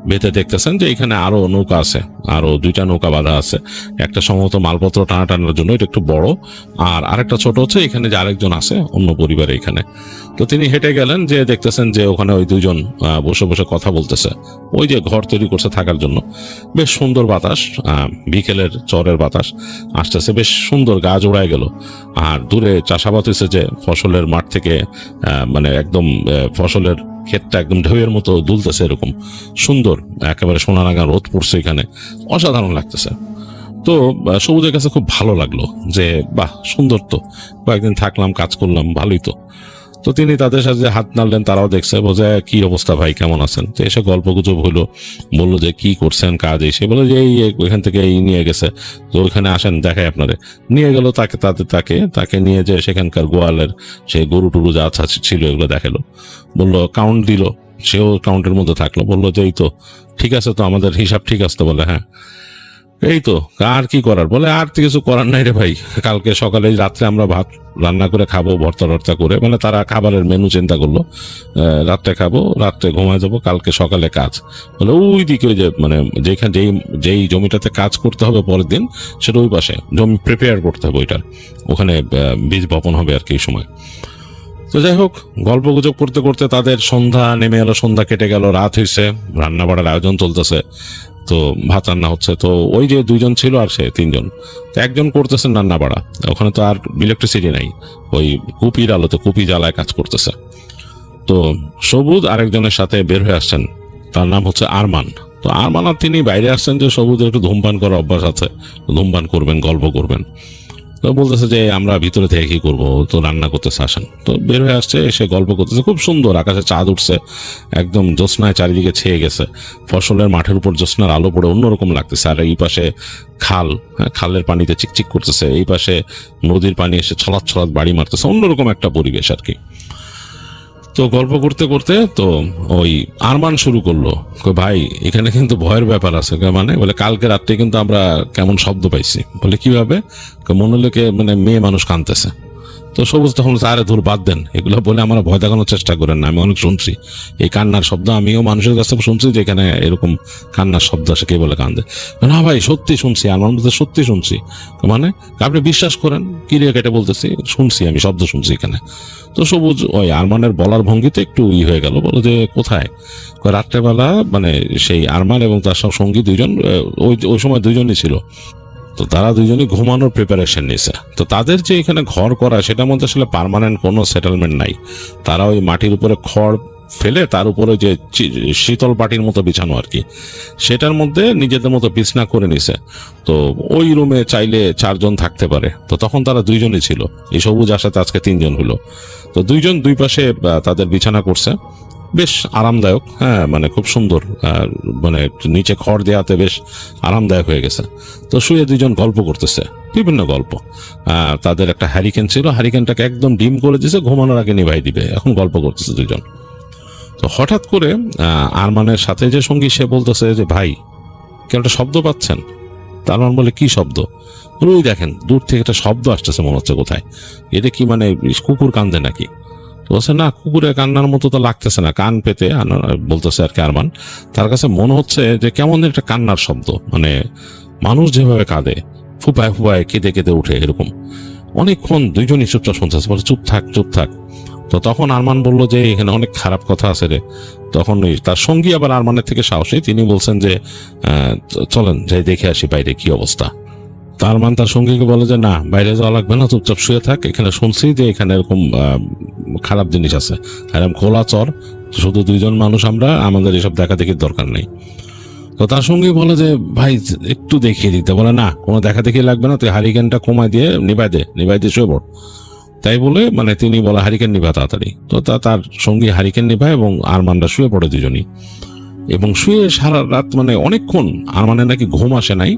বেঁধে দেখতেছেন যে এখানে আরো নৌকা আছে, আরো দুইটা নৌকা বাঁধা আছে। একটা সম্ভবত মালপত্র টানার জন্য, এটা একটু বড়, আর আরেকটা ছোট হচ্ছে এখানে যে আরেকজন আছে অন্য পরিবারে এখানে। তো তিনি হেঁটে গেলেন, যে দেখতেছেন যে ওখানে ওই দুইজন বসে বসে কথা বলতেছে, ওই যে ঘর তৈরি করছে থাকার জন্য। বেশ সুন্দর বাতাস, বিকেলের চরের বাতাস আসতেছে, বেশ সুন্দর, গা জোড়ায় গেল। আর দূরে চাষাবাদ হয়েছে, যে ফসলের মাঠ থেকে মানে একদম ফসলের ক্ষেতটা একদম ঢেউয়ের মতো দুলতেছে, এরকম সুন্দর, একেবারে সোনারাঙা রোদ পড়ছে এখানে, অসাধারণ লাগতেছে। তো সবুজের কাছে খুব ভালো লাগলো, যে বাহ সুন্দর, তো কয়েকদিন থাকলাম, কাজ করলাম, ভালোই তো। তো তিনি তাদের সাথে হাত নাড়লেন, তারাও দেখছে, বোঝে কি অবস্থা ভাই, কেমন আছেন। তো এসে গল্প গুজব হইলো, বললো যে কি করছেন কাজ, এসে বলে যে এই ওইখান থেকে এই নিয়ে গেছে, তো ওইখানে আসেন দেখাই আপনারে। নিয়ে গেল তাকে নিয়ে যে সেখানকার গোয়ালের সেই গরু টুরু যা ছিল এগুলো দেখালো, বললো কাউন্ট দিল, সেও কাউন্টের মধ্যে থাকলো, বললো যে এই তো ঠিক আছে, তো আমাদের হিসাব ঠিক আছে তো, বলে হ্যাঁ। এই তো আর কি করার, বলে আর তো কিছু করার নাই রে ভাই, কালকে সকালে রাত্রে আমরা ভাত রান্না করে খাবো, ভর্তা করে, মানে তারা খাবারের মেনু চিন্তা করলো, রাত্রে খাবো, রাত্রে ঘুমায় যাবো, কালকে সকালে কাজ। বলে ওই দিকে ওই যে মানে যেখানে যেই জমিটাতে কাজ করতে হবে পরের দিন, সেটা ওই পাশে জমি প্রিপেয়ার করতে হবে, ওইটার ওখানে বীজ বপন হবে আর কি এই সময়। তো যাই হোক, গল্প গুজব করতে করতে তাদের সন্ধ্যা নেমে এলো, সন্ধ্যা কেটে গেল, রাত হয়েছে, রান্না বাড়ার আয়োজন চলতেছে। তো ভাত রান্না হচ্ছে, তো ওই যে দুইজন ছিল আর সে তিনজন, তো একজন করতেছেন রান্না বাড়া, ওখানে তো আর ইলেকট্রিসিটি নাই, ওই কুপির আলোতে কুপি জ্বালায় কাজ করতেছে। তো সবুজ আরেকজনের সাথে বের হয়ে আসছেন, তার নাম হচ্ছে আরমান। তো আরমান আর তিনি বাইরে আসছেন, যে সবুজের একটু ধূমপান করার অভ্যাস আছে, ধূমপান করবেন, গল্প করবেন। তো বলতেছে যে আমরা ভিতরে থেকে কি করবো, তো রান্না করতেছে, আসেন। তো বের হয়ে আসছে, এসে গল্প করতেছে, খুব সুন্দর, আকাশে চাঁদ উঠছে, একদম জ্যোৎস্নায় চারিদিকে ছেয়ে গেছে, ফসলের মাঠের উপর জ্যোৎস্নার আলো পড়ে অন্যরকম লাগতেছে। আর এই পাশে খাল, খালের পানিতে চিকচিক করতেছে, এই পাশে নদীর পানি এসে ছলাৎ বাড়ি মারতেছে, অন্যরকম একটা পরিবেশ আর কি। তো গল্প করতে করতে তো ওই আরমান শুরু করলো, ভাই এখানে কিন্তু ভয়ের ব্যাপার আছে। মানে বলে কালকে রাত্রে কিন্তু আমরা কেমন শব্দ পাইছি। বলে কিভাবে? মনে হলো মানে মেয়ে মানুষ কাঁদতেছে। তো সবুজ তখন বলছে, আরে ধুর বাদ দেন, এগুলো বলে আমরা ভয় দেখানোর চেষ্টা করেন না, আমি অনেক শুনছি এই কান্নার শব্দ, আমিও মানুষের কাছ থেকে শুনছি যে এখানে এরকম কান্নার শব্দ আসে, কে বলে কান্দে। না ভাই সত্যি শুনছি, আমার মধ্যে সত্যি শুনছি। মানে আপনি বিশ্বাস করেন, কিরিয়া কেটে বলতেছি শুনছি, আমি শব্দ শুনছি এখানে। তো সবুজ ওই আরমানের বলার ভঙ্গিতে একটু হয়ে গেল, বলো যে কোথায়? রাত্রেবেলা মানে সেই আরমান এবং তার সব সঙ্গী দুইজন, ওই সময় দুইজনই ছিল, তো তারা দুইজনই ঘুমানোর প্রিপারেশন নিয়েছে। তো তাদের যে এখানে ঘর করা, সেটার মধ্যে আসলে পার্মানেন্ট কোনো সেটেলমেন্ট নাই। তারা ওই মাটির উপরে খড় ফেলে তার উপরে যে শীতল পাটির মতো বিছানো আর কি, সেটার মধ্যে নিজেদের মতো বিছনা করে নিছে। তো ওই রুমে চাইলে 4 জন থাকতে পারে। তো তখন তারা দুইজনই ছিল, এই সবুজ আসাতে আজকে 3 জন হলো। তো দুইজন দুই পাশে তাদের বিছানা করছে, বেশ আরামদায়ক। হ্যাঁ, মানে খুব সুন্দর, মানে নিচে খড় দেওয়াতে বেশ আরামদায়ক হয়ে গেছে। তো শুয়ে দুইজন গল্প করতেছে, বিভিন্ন গল্প। তাদের একটা হ্যারিকেন ছিল, হ্যারিকেনটাকে একদম ডিম করে দিয়েছে, ঘুমানোর আগে নিভাই দিবে, এখন গল্প করতেছে দুইজন। তো হঠাৎ করে আরমানের সাথে যে সঙ্গী, সে বলতেছে যে ভাই কেউ একটা শব্দ পাচ্ছেন? আরমান বলে কি শব্দ? ওই দেখেন দূর থেকে একটা শব্দ আসতেছে, মনে হচ্ছে কোথায়, এটা কি মানে কুকুর কান্দে নাকি? বলছে না, কুকুরের কান্নার মতো তো লাগতেছে না, কান পেতে বলতেছে আর কি আরমান। তার কাছে মনে হচ্ছে যে কেমন একটা কান্নার শব্দ, মানে মানুষ যেভাবে কাঁদে, ফুপায় ফুপায় কেঁদে কেঁদে উঠে এরকম। অনেকক্ষণ দুইজনই চুপচাপ শুনতেছে, বলে চুপ থাক চুপ থাক। তো তখন আরমান বলল যে এখানে অনেক খারাপ কথা আছে রে। তখন তার সঙ্গী আবার আরমানের থেকে সাহসী, তিনি বলছেন যে চলেন যাই দেখে আসি বাইরে কি অবস্থা। আরমান তার সঙ্গীকে বলে যে না, বাইরে যাওয়া লাগবে না, চুপচাপ শুয়ে থাক, এখানে শুনছি যে এখানে এরকম খারাপ জিনিস আছে, এরকম খোলা চর, শুধু 2 জন মানুষ আমরা, আমাদের এসব দেখা দেখির দরকার নেই। তো তার সঙ্গে বলে যে ভাই একটু দেখিয়ে দিতে। বলে না, কোনো দেখা দেখি লাগবে না, তুই হারিকেনটা কমায় দিয়ে নিভাই দিয়ে শুয়ে পড়। তাই বলে মানে তিনি বলে হারিকেন নিভা তাড়াতাড়ি। তো তার সঙ্গী হারিকেন নিভায় এবং আরমানরা শুয়ে পড়ে দুজনই। এবং শুয়ে সারা রাত মানে অনেকক্ষণ আরমানের নাকি ঘুম আসে নাই,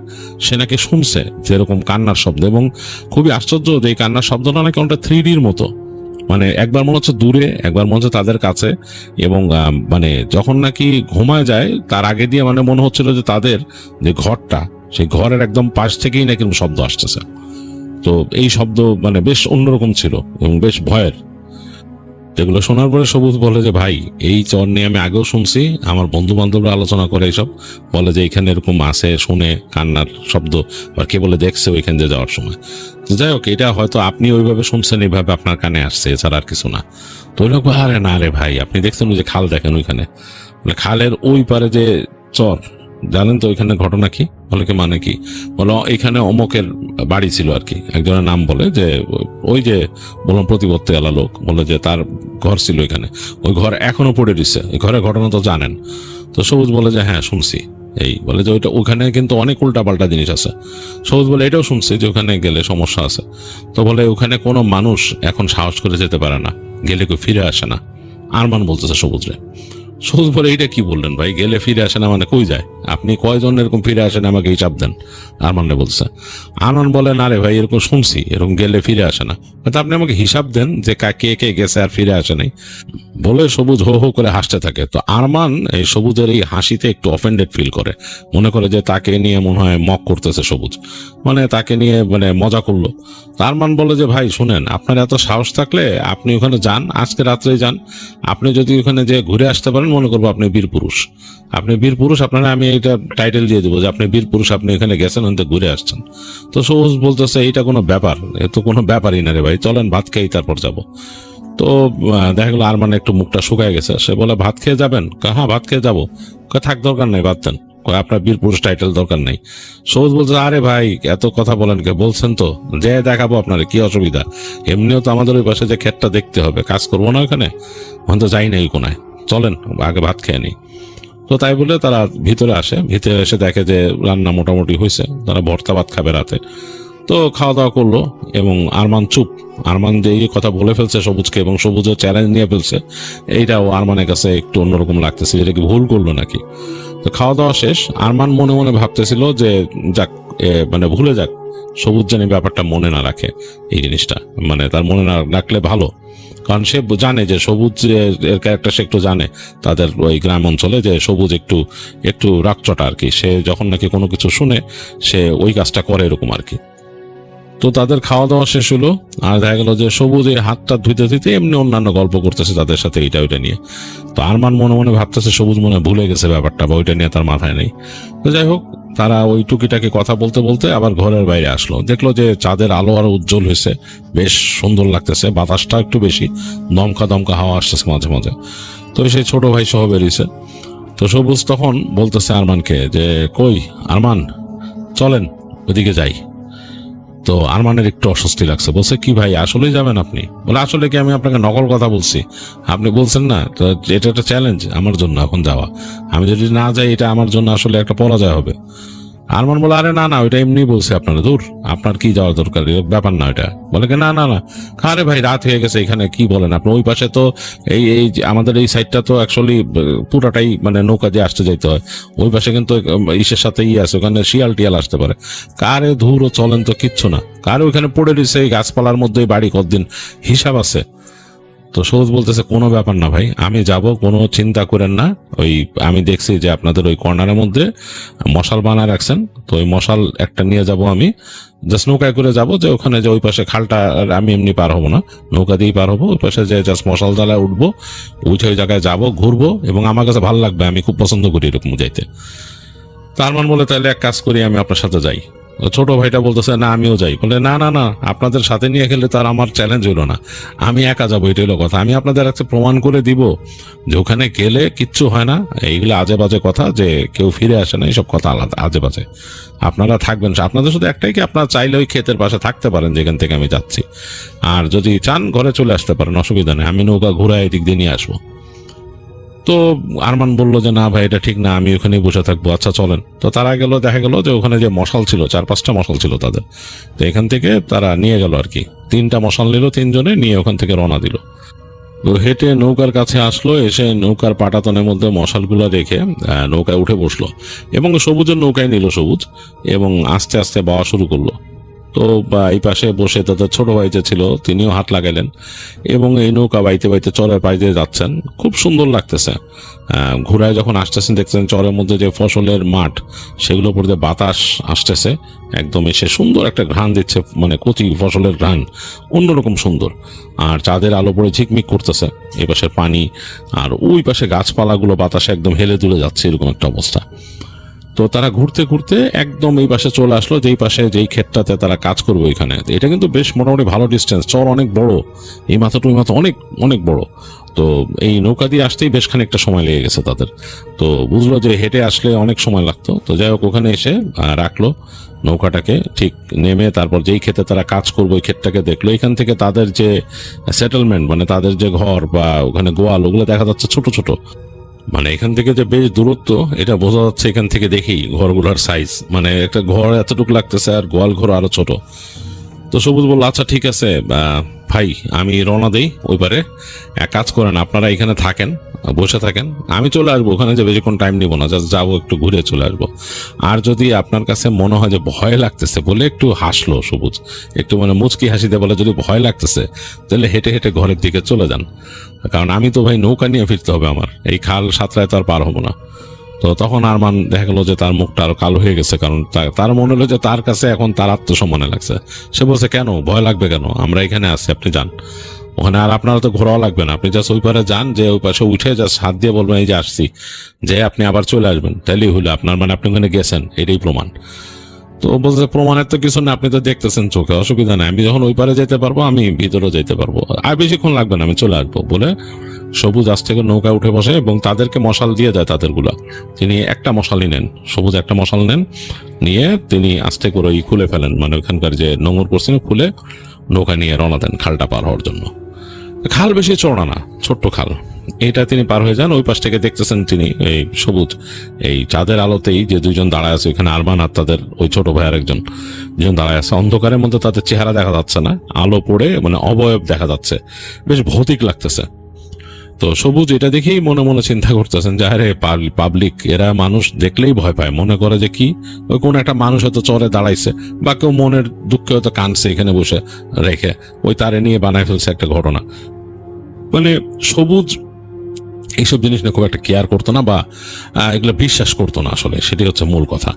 সে নাকি শুনছে যেরকম কান্নার শব্দ, এবং খুবই আশ্চর্য যে এই কান্নার শব্দটা নাকি অনেকটা 3Dর মতো, মানে একবার মনে হচ্ছে দূরে, একবার মনে হচ্ছে তাদের কাছে। এবং মানে যখন নাকি ঘুমায় যায় তার আগে দিয়ে মানে মনে হচ্ছিল যে তাদের যে ঘরটা, সেই ঘরের একদম পাশ থেকেই নাকি শব্দ আসতেছে। তো এই শব্দ মানে বেশ অন্যরকম ছিল এবং বেশ ভয়ের। এগুলো শোনার পরে সবুজ বলে যে ভাই এই চর নিয়ে আমি আগেও শুনছি, আমার বন্ধু বান্ধবরা আলোচনা করে এইসব, বলে যে এখানে এরকম আসে, শুনে কান্নার শব্দ, আর কে বলে দেখছে ওইখান দিয়ে যাওয়ার সময়। তো যাই হোক, এটা হয়তো আপনি ওইভাবে শুনছেন, এইভাবে আপনার কানে আসছে, এছাড়া আর কিছু না। তো ওই লোক আরে না রে ভাই, আপনি দেখছেন ওই যে খাল দেখেন ওইখানে, খালের ওই পারে যে চর, জানেন তো ওইখানে ঘটনা কি? বলে কি মানে কি? বলো এখানে অমকের বাড়ি ছিল আর কি, একজনের নাম বলে যে ওই যে বললাম প্রতিপত্তি আলা লোক, বলে যে তার ঘর ছিল এখানে, ওই ঘর এখনো পড়ে দিচ্ছে, ওই ঘরের ঘটনা তো জানেন। তো সবুজ বলে যে হ্যাঁ শুনছি। এই বলে যে ওইটা ওখানে কিন্তু অনেক উল্টা পাল্টা জিনিস আছে। সবুজ বলে এটাও শুনছি যে ওখানে গেলে সমস্যা আছে। তো বলে ওখানে কোনো মানুষ এখন সাহস করে যেতে পারে না, গেলে কেউ ফিরে আসে না। আরমান বলতেছে সবুজরে। সবুজ বলে এইটা কি বললেন ভাই, গেলে ফিরে আসে না মানে কই যায়? আপনি কয়জন এরকম ফিরে আসেন আমাকে হিসাব দেন। আরমানে বলছে। আরমান বলে না রে ভাই, এরকম শুনছি এরকম গেলে ফিরে আসে না, আপনি আমাকে হিসাব দেন যে কে কে গেছে আর ফিরে আসে নাই। বলে সবুজ হো হো করে হাসতে থাকে। তো আরমান এই সবুজের এই হাসিতে একটু অফেন্ডেড ফিল করে, মনে করে যে তাকে নিয়ে মনে হয় মক করতেছে সবুজ, মানে তাকে নিয়ে মানে মজা করলো। আরমান বলে যে ভাই শুনেন, আপনার এত সাহস থাকলে আপনি ওখানে যান, আজকে রাত্রে যান। আপনি যদি ওখানে যে ঘুরে আসতে পারেন, মনে করবো আপনি বীর পুরুষ, আপনি বীর পুরুষ, আপনারা আমি এটা টাইটেল দিয়ে দেবো যে আপনি বীর পুরুষ, আপনি এখানে গেছেন, ওখানে ঘুরে আসছেন। তো সবুজ বলতেছে এইটা কোনো ব্যাপার? এ তো কোনো ব্যাপারই না রে ভাই, চলেন ভাত খেয়েই তারপর যাবো। তো দেখা গেলো আরমান একটু মুখটা শুকায় গেছে, সে বলে ভাত খেয়ে যাবেন? হ্যাঁ ভাত খেয়ে যাবো। থাক দরকার নেই বাদ দেন, আপনার বীর পুরুষ টাইটেল দরকার নেই। সবুজ বলছে আরে ভাই এত কথা বলেন কে, বলছেন তো যে দেখাবো আপনার, কি অসুবিধা? এমনিও তো আমাদের ওই পাশে যে ক্ষেতটা দেখতে হবে, কাজ করবো না ওখানে, ওখানে তো যাই না এই কোনায়, চলেন আগে ভাত খেয়ে নিই। তো তাই বলে তারা ভিতরে আসে, ভিতরে এসে দেখে যে রান্না মোটামুটি হয়েছে, তারা ভর্তা ভাত খাবে রাতে। তো খাওয়া দাওয়া করলো এবং আরমান চুপ। আরমান যে এই কথা বলে ফেলছে সবুজকে এবং সবুজের চ্যালেঞ্জ নিয়ে ফেলছে, এইটাও আরমানের কাছে একটু অন্যরকম লাগতেছে, এটা কি ভুল করলো নাকি? তো খাওয়া দাওয়া শেষ, আরমান মনে মনে ভাবতেছিল যে যাক মানে ভুলে যাক, সবুজ জানি ব্যাপারটা মনে না রাখে, এই জিনিসটা মানে তার মনে না রাখলে ভালো। কারণ সে জানে যে সবুজ এর ক্যারেক্টার, সে একটু জানে তাদের ওই গ্রাম অঞ্চলে যে সবুজ একটু রাগচটা আর কি, সে যখন নাকি কোনো কিছু শুনে সে ওই কাজটা করে এরকম আর কি। তো তাদের খাওয়া দাওয়া শেষ হলো, আর দেখা গেল যে সবুজ এই হাতটা ধুইতে ধুইতে এমনি অন্যান্য গল্প করতেছে তাদের সাথে এটা ওইটা নিয়ে। তো আরমান মনে মনে ভাবতেছে সবুজ মনে হয় ভুলে গেছে ব্যাপারটা, বা ওইটা নিয়ে তার মাথায় নেই। তো যাই হোক, তারা ওই টুকিটাকি কথা বলতে বলতে আবার ঘরের বাইরে আসলো, দেখলো যে চাঁদের আলো আরো উজ্জ্বল হয়েছে, বেশ সুন্দর লাগতেছে, বাতাসটা একটু বেশি, দমকা দমকা হাওয়া আসতেছে মাঝে মাঝে। তো সেই ছোট ভাই সহ বেরিয়েছে। তো সবুজ তখন বলতেছে আরমানকে যে, কই আরমান, চলেন ওদিকে যাই। তো আরমানের একটু অস্বস্তি লাগছে, বলছে কি ভাই আসলেই যাবেন আপনি? বলে আসলে কি আমি আপনাকে নকল কথা বলছি? আপনি বলছেন না, তো এটা একটা চ্যালেঞ্জ আমার জন্য এখন যাওয়া, আমি যদি না যাই এটা আমার জন্য আসলে একটা পরাজয় হবে। আরমান বলে, আরে না না, ওইটা এমনি বলছে আপনারা, দূর আপনার কি যাওয়ার দরকার, ব্যাপার না ওইটা। বলে কি না না না, আরে ভাই রাত হয়ে গেছে, এখানে কি বলেন আপনি? ওই পাশে তো এই এই যে আমাদের এই সাইডটা তো অ্যাকচুয়ালি পুরাটাই মানে নৌকা দিয়ে আসতে যাইতে হয়, ওই পাশে কিন্তু ইসের সাথে আছে, ওখানে শিয়াল টিয়াল আসতে পারে। কারে ধুর ও চলেন তো কিচ্ছু না, কারে ওইখানে পড়ে রয়েছে এই গাছপালার মধ্যে বাড়ি কতদিন হিসাব আছে। তো সবুজ বলতেছে কোনো ব্যাপার না ভাই, আমি যাব, কোনো চিন্তা করেন না। ওই আমি দেখছি যে আপনাদের ওই কর্নারের মধ্যে মশাল বানায় রাখছেন, তো ওই মশাল একটা নিয়ে যাব, আমি জাস্ট নৌকায় করে যাব, যে ওখানে যে ওই পাশে খালটা আমি এমনি পার হবো না, নৌকা দিয়েই পার হবো, ওই পাশে যে জাস্ট মশাল জ্বালায় উঠবো, উঠে ওই জায়গায় যাবো, ঘুরবো, এবং আমার কাছে ভালো লাগবে, আমি খুব পছন্দ করি এরকম যাইতে। তার মান বলে, তাহলে এক কাজ করি, আমি আপনার সাথে যাই। ছোট ভাইটা বলতেছে না আমিও যাই। বলে না না না, আপনাদের সাথে নিয়ে গেলে তার আমার চ্যালেঞ্জ হলো না, আমি একা যাবো, এটা হলো কথা। আমি আপনাদের একটা প্রমাণ করে দিব যে ওখানে গেলে কিচ্ছু হয় না, এইগুলো আজে বাজে কথা, যে কেউ ফিরে আসে না, এইসব কথা আলাদা আজে বাজে। আপনারা থাকবেন, আপনাদের শুধু একটাই কি, আপনারা চাইলে ওই ক্ষেতের পাশে থাকতে পারেন যেখান থেকে আমি যাচ্ছি, আর যদি চান ঘরে চলে আসতে পারেন, অসুবিধা নেই, আমি নৌকা ঘুরায় এদিক দিয়ে নিয়ে আসবো। তো আরমান বলল যে না ভাই এটা ঠিক না, আমি ওখানে বসে থাকবো, আচ্ছা চলেন। তো তারা গেল, দেখা গেল যে ওখানে যে মশাল ছিল, 4-5টা মশাল ছিল তাদের, তো এখান থেকে তারা নিয়ে গেল আর কি, 3টা মশাল নিল, 3জনে নিয়ে ওখান থেকে রওনা দিল। তো হেঁটে নৌকার কাছে আসলো, এসে নৌকার পাটাতনের মধ্যে মশালগুলো রেখে নৌকায় উঠে বসলো, এবং সবুজের নৌকায় নিল সবুজ, এবং আস্তে আস্তে বাওয়া শুরু করলো। তো এই পাশে বসে তাদের ছোট ভাই যে ছিল তিনিও হাত লাগাইলেন, এবং এই নৌকা বাইতে বাইতে চরের পাশ দিয়ে যাচ্ছেন, খুব সুন্দর লাগতেছে। ঘোড়ায় যখন আসতেছেন দেখছেন চরের মধ্যে যে ফসলের মাঠ, সেগুলোর উপর দিয়ে বাতাস আসতেছে, একদম এসে সুন্দর একটা ঘ্রাণ দিচ্ছে, মানে কচি ফসলের ঘ্রাণ অন্যরকম সুন্দর। আর চাঁদের আলো পড়ে ঝিকমিক করতেছে, এই পাশের পানি আর ওই পাশে গাছপালাগুলো বাতাসে একদম হেলে দুলে যাচ্ছে, এরকম একটা অবস্থা। তো তারা ঘুরতে ঘুরতে একদম এই পাশে চলে আসলো, যেই পাশে যেই ক্ষেতটাতে তারা কাজ করবে ওইখানে। এটা কিন্তু বেশ মোটামুটি ভালো ডিস্টেন্স, চর অনেক বড়, এই মাথা টু মাথা অনেক অনেক বড়। তো এই নৌকা দিয়ে আসতেই বেশ খানিকটা সময় লেগে গেছে তাদের। তো বুঝলো যে হেঁটে আসলে অনেক সময় লাগতো। তো যাই হোক, ওখানে এসে রাখলো নৌকাটাকে, ঠিক নেমে তারপর যেই ক্ষেতে তারা কাজ করবো ওই ক্ষেতটাকে দেখলো। এখান থেকে তাদের যে সেটেলমেন্ট, মানে তাদের যে ঘর বা ওখানে গোয়াল, ওগুলো দেখা যাচ্ছে ছোট ছোট, মানে এখান থেকে যে বেশ দূরত্ব এটা বোঝা যাচ্ছে এখান থেকে দেখেই ঘরগুলোর সাইজ, মানে একটা ঘর এতটুকু লাগতেছে আর গোয়াল ঘর আরো ছোট। তো সবুজ বলল আচ্ছা ঠিক আছে ভাই, আমি রওনা দেই ওই পারে, এক কাজ করেন আপনারা এখানে থাকেন, বসে থাকেন, আমি চলে আসবো, ওখানে যে বেশিক্ষণ টাইম নিব না, জাস্ট যাবো, একটু ঘুরে চলে আসবো। আর যদি আপনার কাছে মনে হয় যে ভয় লাগতেছে, বলে একটু হাসলো সবুজ, একটু মানে মুচকি হাসিতে বলে, যদি ভয় লাগতেছে তাহলে হেঁটে হেঁটে ঘরের দিকে চলে যান, কারণ আমি তো ভাই নৌকা নিয়ে ফিরতে হবে, আমার এই খাল সাঁতরায় তো আর পার হবো না। তো তখন আরমান দেখা গেলো যে তার মুখটা আরো কালো হয়ে গেছে, কারণ তার মনে হলো যে তার কাছে এখন তার আত্মসম্মানে লাগছে। সে বলছে কেন ভয় লাগবে কেন, আমরা এখানে আছি, আপনি যান ওখানে, আর আপনারা তো ঘোরাও লাগবে না, আপনি জাস্ট ওই পারে যান, যে ওই পাশে উঠে জাস্ট হাত দিয়ে বলবেন এই যে আসছি, যে আপনি আবার চলে আসবেন, তাইলেই হলো আপনার, মানে আপনি ওখানে গেছেন এটাই প্রমাণ। তো বলছে প্রমাণের তো কিছু না, আপনি তো দেখতেছেন চোখে, অসুবিধা নেই, আমি যখন ওই পারে যেতে পারবো আমি ভিতরেও যেতে পারবো, আর বেশিক্ষণ লাগবে না, আমি চলে আসবো। বলে সবুজ আজ থেকে নৌকা উঠে বসে এবং তাদেরকে মশাল দিয়ে দেয় তাদেরগুলা। তিনি একটা মশালই নেন, সবুজ একটা মশাল নেন, নিয়ে তিনি আস্তে করে খুলে ফেলেন, মানে ওখানকার যে নোঙর করছেন খুলে নৌকা নিয়ে রওনা দেন খালটা পার হওয়ার জন্য। খাল বেশি চড়া না, ছোট্ট খাল, এটা তিনি পার হয়ে যান। ওই পাশ থেকে দেখতেছেন তিনি এই সবুজ এই চাঁদের আলোতেই যে দুইজন দাঁড়ায় আছে, এখানে আরমান আর তাদের ওই ছোট ভাইয়ের একজন, দুজন দাঁড়ায় আছে, অন্ধকারের মধ্যে তাদের চেহারা দেখা যাচ্ছে না, আলো পড়ে মানে অবয়ব দেখা যাচ্ছে, বেশ ভৌতিক লাগতেছে। তো সবুজ এটা দেখেই মনে মনে চিন্তা করতেছেন যে আরে পাবলিক, এরা মানুষ দেখলেই ভয় পায়, মনে করে যে কি ওই কোন একটা মানুষ হয়তো চরে দাঁড়াইছে, বা কেউ মনের দুঃখে হয়তো কাঁদছে এখানে বসে রেখে, ওই তারে নিয়ে বানায় ফেলছে একটা ঘটনা। মানে সবুজ এইসব জিনিস নিয়ে খুব একটা কেয়ার করতো না, বা এগুলো বিশ্বাস করতো না আসলে, সেটাই হচ্ছে মূল কথা।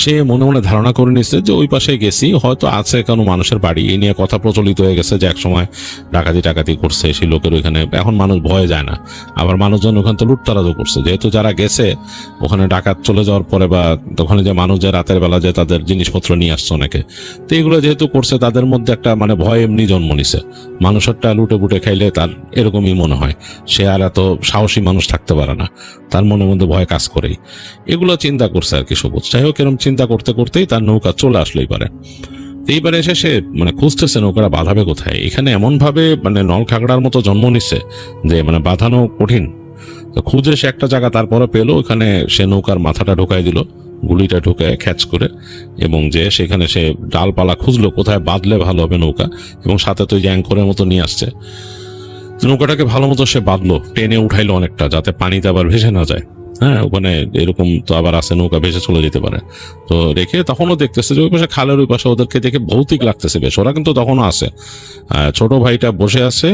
সে মনে মনে ধারণা করে নিচ্ছে যে ওই পাশে গেছি, হয়তো আছে কোনো মানুষের বাড়ি। এই নিয়ে কথা প্রচলিত হয়ে গেছে যে একসময় ডাকাতি করছে সেই লোকের ওইখানে, এখন মানুষ ভয়ে যায় না। আবার মানুষজন ওখানে তো লুটতারাজও করছে, যেহেতু যারা গেছে ওখানে ডাকাত চলে যাওয়ার পরে বা ওখানে যে মানুষ যে রাতের বেলা যে তাদের জিনিসপত্র নিয়ে আসছে অনেকে, তো এগুলো যেহেতু করছে তাদের মধ্যে একটা মানে ভয় এমনি জন্ম নিছে। মানুষেরটা লুটে বুটে খাইলে তার এরকমই মনে হয়, সে আর এত সাহসী মানুষ থাকতে পারে না, তার মনের মধ্যে ভয় কাজ করেই। এগুলো চিন্তা করছে আর কি সবুজ। যাই হোক, এরকম চিন্তা করতে করতেই তার নৌকা চলে আসলো এবারে। এইবারে এসে সে মানে খুঁজতেছে নৌকাটা বাঁধাবে কোথায়। এখানে এমন ভাবে মানে নল খাগড়ার মতো জন্ম নিচ্ছে যে মানে বাঁধানো কঠিন। তো খুঁজে সে একটা জায়গা তারপরে পেলো, ওখানে সে নৌকার মাথাটা ঢোকাই দিল, গুলিটা ঢুকে খ্যাচ করে, এবং যে সেখানে সে ডালপালা খুঁজলো কোথায় বাঁধলে ভালো হবে নৌকা, এবং সাথে তো যে অ্যাঙ্করের মতো নিয়ে আসছে। নৌকাটাকে ভালো মতো সে বাঁধলো, টেনে উঠাইলো অনেকটা, যাতে পানিতে আবার ভেসে না যায়। হ্যাঁ, ওখানে এরকম তো আবার আছে নৌকা ভেসে চলে যেতে পারে। তো রেখে তখনও দেখতেছে যে ওই পাশে খালের ওই পাশে ওদেরকে দেখে ভৌতিক লাগতেছে বেশ। ওরা কিন্তু তখনও আছে, ছোট ভাইটা বসে আছে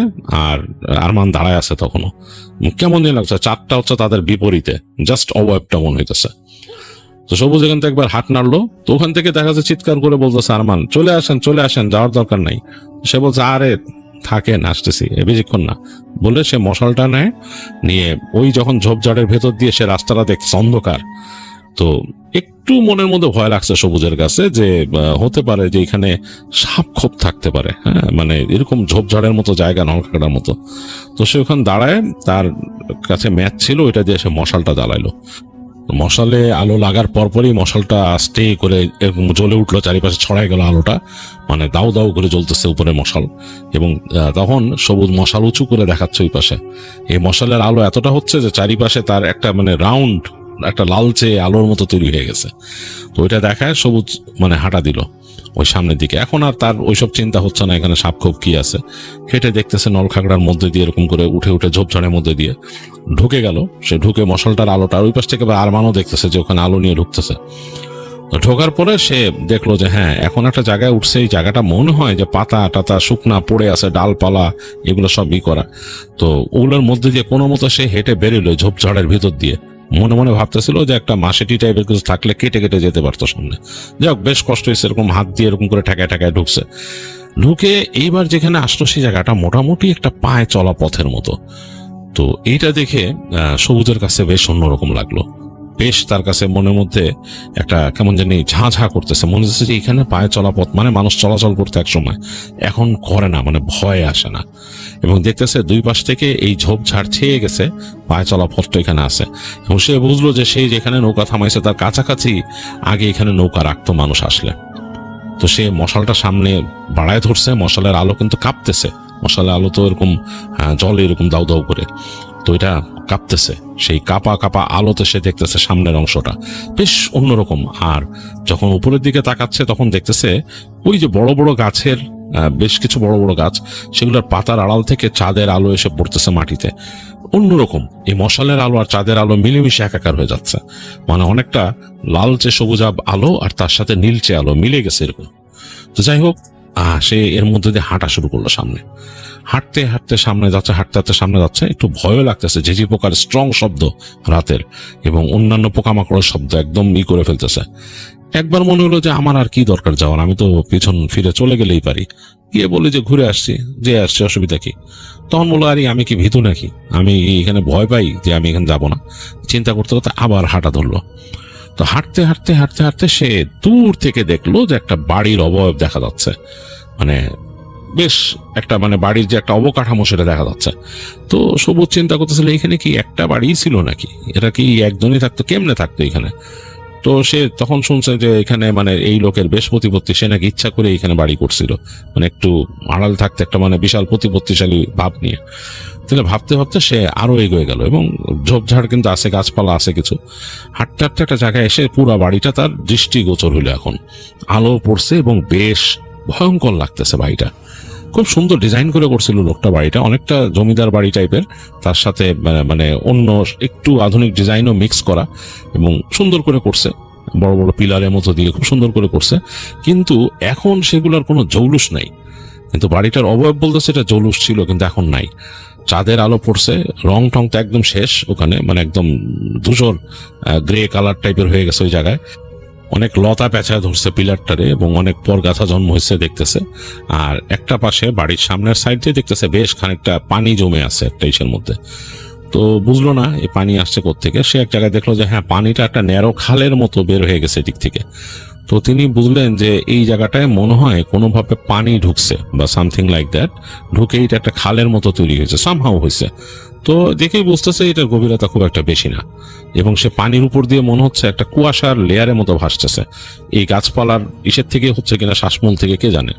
আর আরমান দাঁড়ায় আছে তখনও। কেমন যেন লাগছে, চারটা হচ্ছে তাদের বিপরীতে, জাস্ট অবয়বটা মনে হইতেছে। তো সবুজ এখান থেকে একবার হাত নাড়লো, তো ওখান থেকে দেখা যাচ্ছে চিৎকার করে বলতেছে আরমান, চলে আসেন, যাওয়ার দরকার নাই। সে বলছে আরে থাকেন, আসতেছি, বেশিক্ষণ না বলে সে মশালটা নেয়, নিয়ে ওই যখন ঝোপঝাড়ের ভেতর দিয়ে সে রাস্তাটা দেখছে অন্ধকার। তো একটু মনের মধ্যে ভয় লাগছে সবুজের কাছে যে হতে পারে যে এখানে সাপ খোপ থাকতে পারে। হ্যাঁ, মানে এরকম ঝোপঝাড়ের মতো জায়গা, নলকাটার মতো। তো সে ওখানে দাঁড়ায়, তার কাছে ম্যাচ ছিল, ওইটা দিয়ে সে মশালটা জ্বালাইলো। মশালে আলো লাগার পরপরই মশালটা আস্তে করে এরকম জ্বলে উঠলো, চারিপাশে ছড়াই গেল আলোটা, মানে দাউ দাউ করে জ্বলতেছে উপরে মশাল। এবং তখন সবুজ মশাল উঁচু করে দেখাচ্ছে ওই পাশে। এই মশালের আলো এতটা হচ্ছে যে চারিপাশে তার একটা মানে রাউন্ড একটা লালচে আলোর মতো তৈরি হয়ে গেছে। তো ওইটা দেখায় সবুজ মানে হাঁটা দিল ওই সামনের দিকে। এখন আর তার ওইসব চিন্তা হচ্ছে না এখানে সাপ খোপ কি আছে। হেঁটে দেখতেছে নলখাগড়ার মধ্যে দিয়ে এরকম করে উঠে ঝোপঝাড়ের মধ্যে দিয়ে ঢুকে গেল। সে ঢুকে মশালটার আলোটা ওই পাশ থেকে আরমানও দেখতেছে যে ওখানে আলো নিয়ে ঢুকতেছে। ঢোকার পরে সে দেখলো যে হ্যাঁ, এখন একটা জায়গায় উঠছে, এই জায়গাটা মনে হয় যে পাতা টাতা শুকনা পড়ে আছে, ডালপালা এগুলো সব করা। তো ওগুলোর মধ্যে দিয়ে কোনো মতো সে হেঁটে বেরোলো ঝোপঝাড়ের ভিতর দিয়ে। মনে মনে ভাবতেছিল যে একটা মাসেটি টাইপের কিছু থাকলে কেটে কেটে যেতে পারতো সামনে। যাই হোক, বেশ কষ্ট হয়েছে, এরকম হাত দিয়ে এরকম করে ঠেকায় ঢুকছে। ঢুকে এইবার যেখানে আসলো সেই জায়গাটা মোটামুটি একটা পায়ে চলা পথের মতো। তো এইটা দেখে সবুজের কাছে বেশ অন্যরকম লাগলো। বেশ তার কাছে মনের মধ্যে একটা কেমন জানি ঝাঁ করতেছে, মনে হচ্ছে যে এখানে পায়ে চলা পথ, মানে মানুষ চলাচল করতে এক সময়, এখন করে না, মানে ভয় আসে না। এবং দেখতেছে দুই পাশ থেকে এই ঝোপঝাড় ছেয়ে গেছে, পায়ে চলা পথটা এখানে আছে। এবং সে বুঝলো যে সেই যেখানে নৌকা থামাইছে তার কাছাকাছি আগে এখানে নৌকা রাখতো মানুষ আসলে। তো সে মশালটা সামনে বাড়ায় ধরছে, মশালের আলো কিন্তু কাঁপতেছে। মশালের আলো তো এরকম জলে এরকম দাউ দাউ করে, তো এটা কাঁপতেছে। সেই কাঁপা আলোতে সে দেখতেছে সামনের অংশটা বেশ অন্যরকম। আর যখন উপরের দিকে তাকাচ্ছে তখন দেখতেছে ওই যে বড় বড় গাছের বেশ কিছু বড় বড় গাছ, সেগুলোর পাতার আড়াল থেকে চাঁদের আলো এসে পড়তেছে মাটিতে। অন্যরকম এই মশালের আলো আর চাঁদের আলো মিলেমিশে একাকার হয়ে যাচ্ছে, মানে অনেকটা লালচে সবুজাব আলো আর তার সাথে নীলচে আলো মিলে গেছে এরকম। তো যাই হোক, সে এর মধ্যে দিয়ে হাঁটা শুরু করলো সামনে। হাঁটতে সামনে যাচ্ছে, একটু ভয়ও লাগতেছে। ঝিঝি পোকার স্ট্রং শব্দ রাতের এবং অন্যান্য পোকামাকড়ের শব্দ একদম করে ফেলতেছে। একবার মনে হলো যে আমার আর কি দরকার যাওয়ার, আমি তো পিছন ফিরে চলে গেলেই পারি। গিয়ে বলি যে ঘুরে আসছি, অসুবিধা কি? তখন বললো আরে আমি কি ভীতু নাকি, আমি এখানে ভয় পাই যে আমি এখানে যাবো না। চিন্তা করতে করতে আবার হাঁটা ধরলো। তো হাঁটতে সে দূর থেকে দেখলো যে একটা বাড়ির অবয়ব দেখা যাচ্ছে, মানে বেশ একটা মানে বাড়ির যে একটা অবকাঠামো সেটা দেখা যাচ্ছে। তো সবুজ চিন্তা করতেছিল এখানে কি একটা বাড়ি ছিল নাকি, এরা কি একজনই থাকতো, কেমনে থাকতো এখানে? তো সে তখন শুনছে যে এখানে মানে এই লোকের বেশ প্রতিপত্তি, সে নাকি ইচ্ছা করে এখানে বাড়ি করছিল, মানে একটু আড়াল থাকতে একটা মানে বিশাল প্রতিপত্তিশালী ভাব নিয়ে। তাহলে ভাবতে সে আরো এগিয়ে গেল এবং ঝোপঝাড় কিন্তু আছে, গাছপালা আছে কিছু। হাঁটতে একটা জায়গায় এসে পুরো বাড়িটা তার দৃষ্টিগোচর হইলো। এখন আলো পড়ছে এবং বেশ ভয়ঙ্কর লাগতেছে। বাড়িটা খুব সুন্দর ডিজাইন করে করছিল লোকটা, বাড়িটা অনেকটা জমিদার বাড়ি টাইপের, তার সাথে মানে অন্য একটু আধুনিক ডিজাইনও মিক্স করা এবং সুন্দর করে করছে। বড় বড় পিলারের মতো দিয়ে খুব সুন্দর করে করছে, কিন্তু এখন সেগুলোর কোনো জৌলুস নাই। কিন্তু বাড়িটার অবয়ব বলতে সেটা জৌলুস ছিল, কিন্তু এখন নাই। চাঁদের আলো পড়ছে, রং টং তো একদম শেষ ওখানে, মানে একদম ধূসর গ্রে কালার টাইপের হয়ে গেছে ওই জায়গায়। অনেক লতা পেঁচায় ধরছে পিলারটারে এবং অনেক পরগাছা জন্ম হয়েছে দেখতেছে। আর একটা পাশে বাড়ির সামনের সাইড দিয়ে দেখতেছে বেশ খানিকটা পানি জমে আছে একটা ইসের মধ্যে। তো বুঝলো না এই পানি আসছে কোত্থেকে। সে এক জায়গায় দেখলো যে হ্যাঁ, পানিটা একটা ন্যারো খালের মতো বের হয়ে গেছে এদিক থেকে। তো তিনি বুঝলেন যে এই জায়গাটায় মনে হয় কোনোভাবে পানি ঢুকছে বা সামথিং লাইক দ্যাট, ঢুকে এটা একটা খালের মতো তৈরি হয়েছে, সামহাও হয়েছে। তো দেখেই বুঝতেছে এটার গভীরতা খুব একটা বেশি না, এবং সে পানির উপর দিয়ে মনে হচ্ছে একটা কুয়াশার লেয়ারের মতো ভাসতেছে। এই গাছপালার ইসের থেকে হচ্ছে কিনা শ্বাসমূল থেকে কে জানে।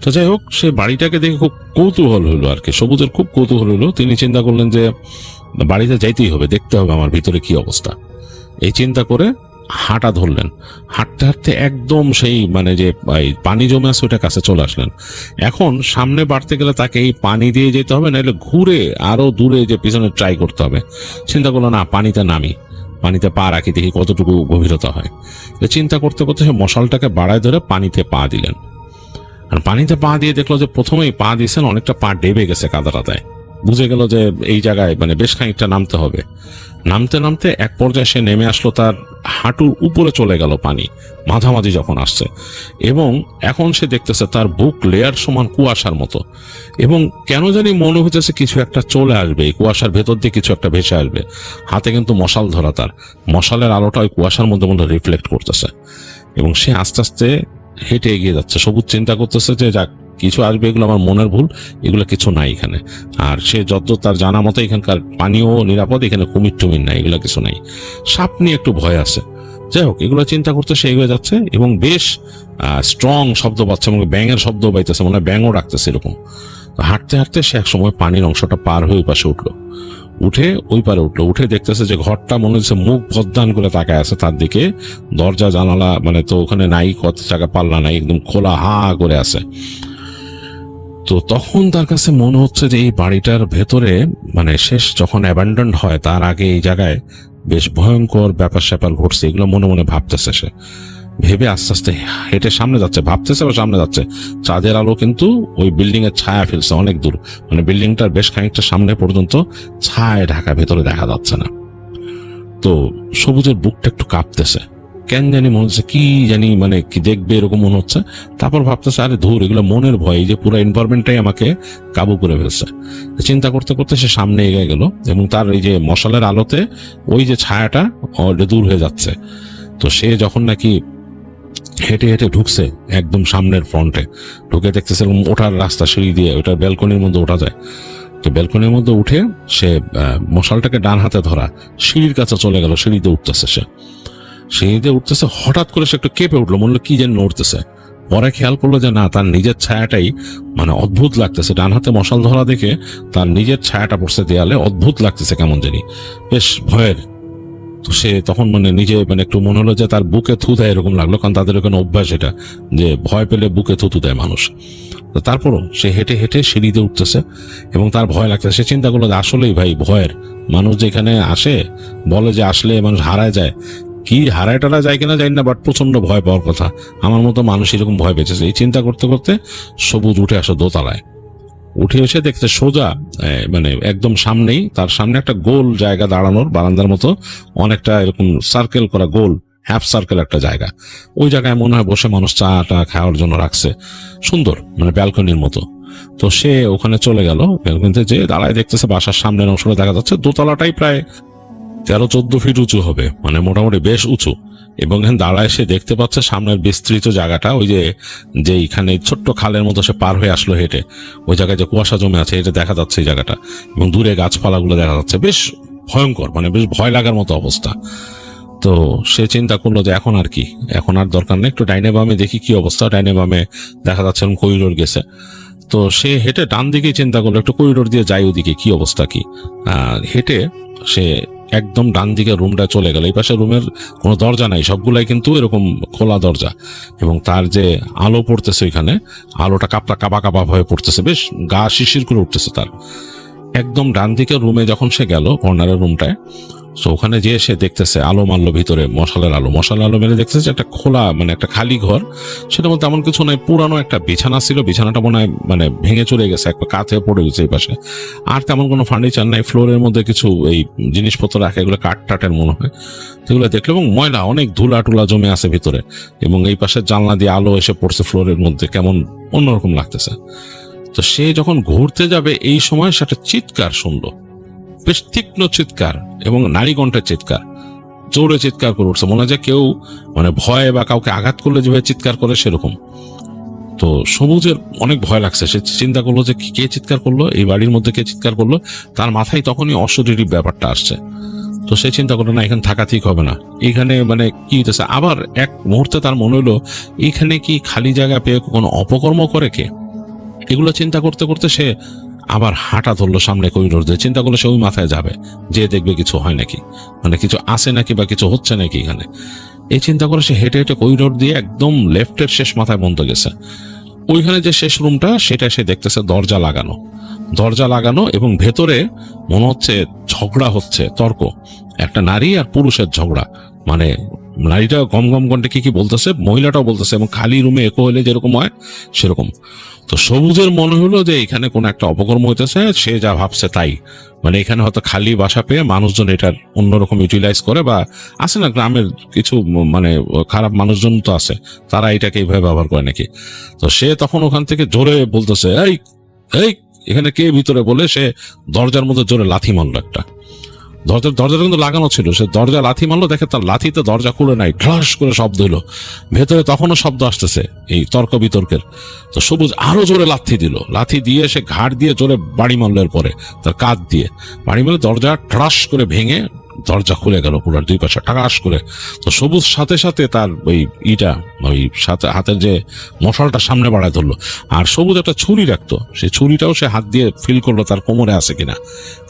তো যাই হোক, সে বাড়িটাকে দেখে খুব কৌতূহল হলো আর কি, সবুজের খুব কৌতূহল হলো। তিনি চিন্তা করলেন যে বাড়িতে যাইতেই হবে, দেখতে হবে আমার ভিতরে কি অবস্থা। এই চিন্তা করে হাঁটা ধরলেন। হাঁটতে হাঁটতে একদম সেই মানে যে পানি জমে আছে ওইটা কাছে চলে আসলেন। এখন সামনে বাড়তে গেলে তাকে এই পানি দিয়ে যেতে হবে, নাহলে ঘুরে আরো দূরে যে পিছনে ট্রাই করতে হবে। চিন্তা করলো না, পানিতে নামি, পানিতে পা রাখি, দেখি কতটুকু গভীরতা হয়। চিন্তা করতে করতে সে মশালটাকে বাড়ায় ধরে পানিতে পা দিলেন। আর পানিতে পা দিয়ে দেখলো যে প্রথমেই পা দিয়েছেন, অনেকটা পা ডেবে গেছে কাদাটায়। বুঝে গেল যে এই জায়গায় মানে বেশ খানিকটা নামতে হবে। নামতে নামতে এক পর্যায়ে সে নেমে আসলো, তার হাঁটুর উপরে চলে গেল পানি, মাঝামাঝি যখন আসছে। এবং এখন সে দেখতেছে তার বুক লেয়ার সমান কুয়াশার মতো, এবং কেন জানি মনে হইতেছে কিছু একটা চলে আসবে, এই কুয়াশার ভেতর দিয়ে কিছু একটা ভেসে আসবে। হাতে কিন্তু মশাল ধরা, তার মশালের আলোটা ওই কুয়াশার মধ্যে মধ্যে রিফ্লেক্ট করতেছে, এবং সে আস্তে আস্তে হেঁটে এগিয়ে যাচ্ছে। সবুজ চিন্তা করতেছে যে যাক, কিছু আসবে, এগুলো আমার মনের ভুল, এগুলো কিছু নাই এখানে। আর সে যত তার জানা মতো এখানকার পানিও নিরাপদ, এখানে কুমির টুমির নাই, এগুলো কিছু নাই। সাপ নিয়ে একটু ভয় আছে। যাই হোক, এগুলো চিন্তা করতে সে এগিয়ে যাচ্ছে, এবং বেশ স্ট্রং শব্দ পাচ্ছে, এবং ব্যাঙের শব্দ পাইতেছে, মানে ব্যাঙও রাখতেছে এরকম। হাঁটতে হাঁটতে সে এক সময় পানির অংশটা পার হয়ে ওই পাশে উঠলো। ওই পারে উঠলো, উঠে দেখতেছে যে ঘরটা মনে হচ্ছে মুখ ভদ্দান করে তাকায় আছে তার দিকে। দরজা জানালা মানে তো ওখানে নাই, কত জায়গা পাল্লা নাই, একদম খোলা হা করে আছে। তো তখন তার কাছে মনে হচ্ছে যে এই বাড়িটার ভেতরে মানে শেষ যখন অ্যাবান্ডন্ড হয় তার আগে এই জায়গায় বেশ ভয়ঙ্কর ব্যাপার স্যাপার ঘটছে। এগুলো মনে মনে ভাবতেছে সে। ভেবে আস্তে আস্তে হেঁটে সামনে যাচ্ছে, ভাবতেছে আবার সামনে যাচ্ছে। চাঁদের আলো কিন্তু ওই বিল্ডিং এর ছায়া ফেলছে অনেক দূর, মানে বিল্ডিংটার বেশ খানিকটা সামনে পর্যন্ত ছায়া ঢাকা, ভেতরে দেখা যাচ্ছে না। তো সবুজের বুকটা একটু কাঁপতেছে, কেন জানি মনে হচ্ছে কি জানি মানে কি দেখবে এরকম মনে হচ্ছে। তারপর ভাবতেছে আরে ধুর, এগুলো মনের ভয়, এই যে পুরো এনভায়রনমেন্টটাই আমাকে কাবু করে ফেলছে। চিন্তা করতে করতে সে সামনে এগিয়ে গেল, এবং তার এই যে মশালের আলোতে ওই যে ছায়াটা দূর হয়ে যাচ্ছে। তো সে যখন নাকি হেঁটে হেঁটে ঢুকছে একদম সামনের ফ্রন্টে, ঢুকে দেখতেছে ওঠার রাস্তা সিঁড়ি দিয়ে, ওটার ব্যালকনির মধ্যে ওঠা যায়। তো ব্যালকনির মধ্যে উঠে সে মশালটাকে ডান হাতে ধরা সিঁড়ির কাছে চলে গেল। সিঁড়িতে উঠতেছে সে, সিঁড়িতে উঠতেছে, হঠাৎ করে সে একটু কেঁপে উঠলো, মনে হলো কি যেন নড়তেছে। পরে খেয়াল করলো যে না, তার নিজের ছায়াটাই মানে অদ্ভুত লাগতেছে। ডান হাতে মশাল ধরা দেখে তার নিজের ছায়াটা পড়ছে দেয়ালে, অদ্ভুত লাগতেছে কেমন জানি, বেশ ভয়ের। তো সে তখন মানে নিজে মানে একটু মনে হলো যে তার বুকে থু দেয় এরকম লাগলো, কারণ তাদের ওখানে অভ্যাস এটা যে ভয় পেলে বুকে থুতু দেয় মানুষ। তো তারপরও সে হেঁটে হেঁটে সিঁড়িতে উঠতেছে, এবং তার ভয় লাগতেছে। সে চিন্তা করলো যে আসলেই ভাই ভয়ের মানুষ যেখানে আসে, বলে যে আসলে মানুষ হারায় যায়, কি হারায় টারা যায় কিনা জানি না, বাট প্রচন্ড ভয় পাওয়ার কথা। আমার মতো মানুষ এরকম ভয় পেয়েছে। এই চিন্তা করতে করতে সবুজ উঠে আসে দোতলায়। উঠে এসে দেখতে সোজা মানে একদম সামনেই, তার সামনে একটা গোল জায়গা দাঁড়ানোর, বারান্দার মতো অনেকটা এরকম সার্কেল করা গোল হাফ সার্কেল একটা জায়গা। ওই জায়গায় মনে হয় বসে মানুষ চা টা খাওয়ার জন্য রাখছে, সুন্দর মানে ব্যালকনির মতো। তো সে ওখানে চলে গেল, ব্যালকনিতে যে দাঁড়ায় দেখতেছে বাসার সামনের অংশটা দেখা যাচ্ছে। দোতলাটাই প্রায় 13-14 ফিট উঁচু হবে, মানে মোটামুটি বেশ উঁচু। এবং এখানে দাঁড়ায় সে দেখতে পাচ্ছে সামনের বিস্তৃত জায়গাটা, ওই যে এইখানে ছোট্ট খালের মতো সে পার হয়ে আসলো হেঁটে, ওই জায়গায় যে কুয়াশা জমে আছে এটা দেখা যাচ্ছে এই জায়গাটা, এবং দূরে গাছপালাগুলো দেখা যাচ্ছে। বেশ ভয়ঙ্কর, মানে বেশ ভয় লাগার মতো অবস্থা। তো সে চিন্তা করলো যে এখন আর কি, এখন আর দরকার নেই, একটু ডাইনে বামে দেখি কি অবস্থা। ডাইনে বামে দেখা যাচ্ছে করিডোর গেছে। তো সে হেঁটে ডান দিকে চিন্তা করলো একটু করিডোর দিয়ে যাই, ওদিকে কি অবস্থা কি। হেঁটে সে একদম ডান দিকে রুমটা চলে গেল। এই পাশে রুমের কোনো দরজা নাই, সবগুলাই কিন্তু এরকম খোলা দরজা, এবং তার যে আলো পড়তেছে ওইখানে, আলোটা কাপা কাপা হয়ে পড়তেছে, বেশ গা শিশির করে উঠতেছে তার। একদম ডান দিকের রুমে যখন সে গেল, কর্নারের রুমটায়, তো ওখানে যেয়ে সে দেখতেছে আলো মারলো ভিতরে, মশালের আলো মেরে দেখতেছে একটা খোলা, মানে একটা খালি ঘর, সেটার মধ্যে তেমন কিছু নাই। পুরানো একটা বিছানা ছিল, বিছানাটা মনে হয় মানে ভেঙে চলে গেছে, একটা কাঁথে পড়ে গেছে এই পাশে। আর তেমন কোনো ফার্নিচার নাই। ফ্লোরের মধ্যে কিছু এই জিনিসপত্র রাখা, এগুলো কাঠ টাটের মনে হয়, সেগুলো দেখলো। এবং ময়লা, অনেক ধুলা টুলা জমে আছে ভিতরে, এবং এই পাশে জানলা দিয়ে আলো এসে পড়ছে ফ্লোরের মধ্যে, কেমন অন্যরকম লাগতেছে। তো সে যখন ঘুরতে যাবে এই সময় সেটা চিৎকার শুনলো, বেশ তীক্ষ্ণ চিৎকার এবং নারী কণ্ঠের চিৎকার, জোরে চিৎকার করে উঠছে, মনে হয় যে কেউ মানে ভয় বা কাউকে আঘাত করলে যেভাবে চিৎকার করে সেরকম। তো সবুজের অনেক ভয় লাগছে। সে চিন্তা করলো যে কে চিৎকার করলো, এই বাড়ির মধ্যে কে চিৎকার করলো। তার মাথায় তখনই অশরীরী ব্যাপারটা আসছে। তো সে চিন্তা করলো না, এখানে থাকা ঠিক হবে না, এখানে মানে কি হইতেছে। আবার এক মুহূর্তে তার মনে হলো এখানে কি খালি জায়গা পেয়ে কোনো অপকর্ম করে কে। এগুলো চিন্তা করতে করতে সে আবার হাঁটা ধরলো সামনে করিডোর দিয়ে। চিন্তা করলো সে ওই মাথায় যাবে, যে দেখবে কিছু হয় নাকি, মানে কিছু আসে নাকি বা কিছু হচ্ছে নাকি এখানে। এই চিন্তা করে সে হেঁটে হেঁটে করিডোর দিয়ে একদম লেফটের শেষ মাথায় বন্ধ গেছে। ওইখানে যে শেষ রুমটা, সেটা সে দেখতেছে দরজা লাগানো এবং ভেতরে মনে হচ্ছে ঝগড়া হচ্ছে, তর্ক, একটা নারী আর পুরুষের ঝগড়া। মানে নারীটা গম গম কণ্ঠে কি বলতেছে, মহিলাটাও বলতেছে, এবং খালি রুমে একো হইলে যেরকম হয় সেরকম। তো সবুজের মনে হলো যে এখানে কোনো একটা অপকর্ম হইতেছে। সে যা ভাবছে তাই, মানে এখানে হয়তো খালি বাসা পেয়ে মানুষজন এটার অন্যরকম ইউটিলাইজ করে, বা আছে না গ্রামের কিছু মানে খারাপ মানুষজন তো আছে, তারা এটাকে এইভাবে ব্যবহার করে নাকি। তো সে তখন ওখান থেকে জোরে বলতেছে, এই এই এখানে কে ভিতরে, বলে সে দরজার মধ্যে জোরে লাথি মারলো একটা। দরজাটা কিন্তু লাগানো ছিল, সে দরজা লাথি মারলো, দেখে তার লাথিতে দরজা খুলে নাই, ঢ্লাস করে শব্দ হলো। ভেতরে তখনও শব্দ আসতেছে এই তর্ক বিতর্কের। তো সবুজ আরো জোরে লাথি দিয়ে সে ঘাট দিয়ে জোরে বাড়ি মারলো, এর পরে তার কাঁধ দিয়ে বাড়ি মারলে দরজা ঠাস করে ভেঙে দরজা খুলে গেল পুরো দুই পাশে ঠাস করে। তো সবুজ সাথে সাথে তার ওই সাথে হাতের যে মশালটা সামনে বাড়ায় ধরলো। আর সবুজ একটা ছুরি রাখতো, সেই ছুরিটাও সে হাত দিয়ে ফিল করলো তার কোমরে আছে কিনা,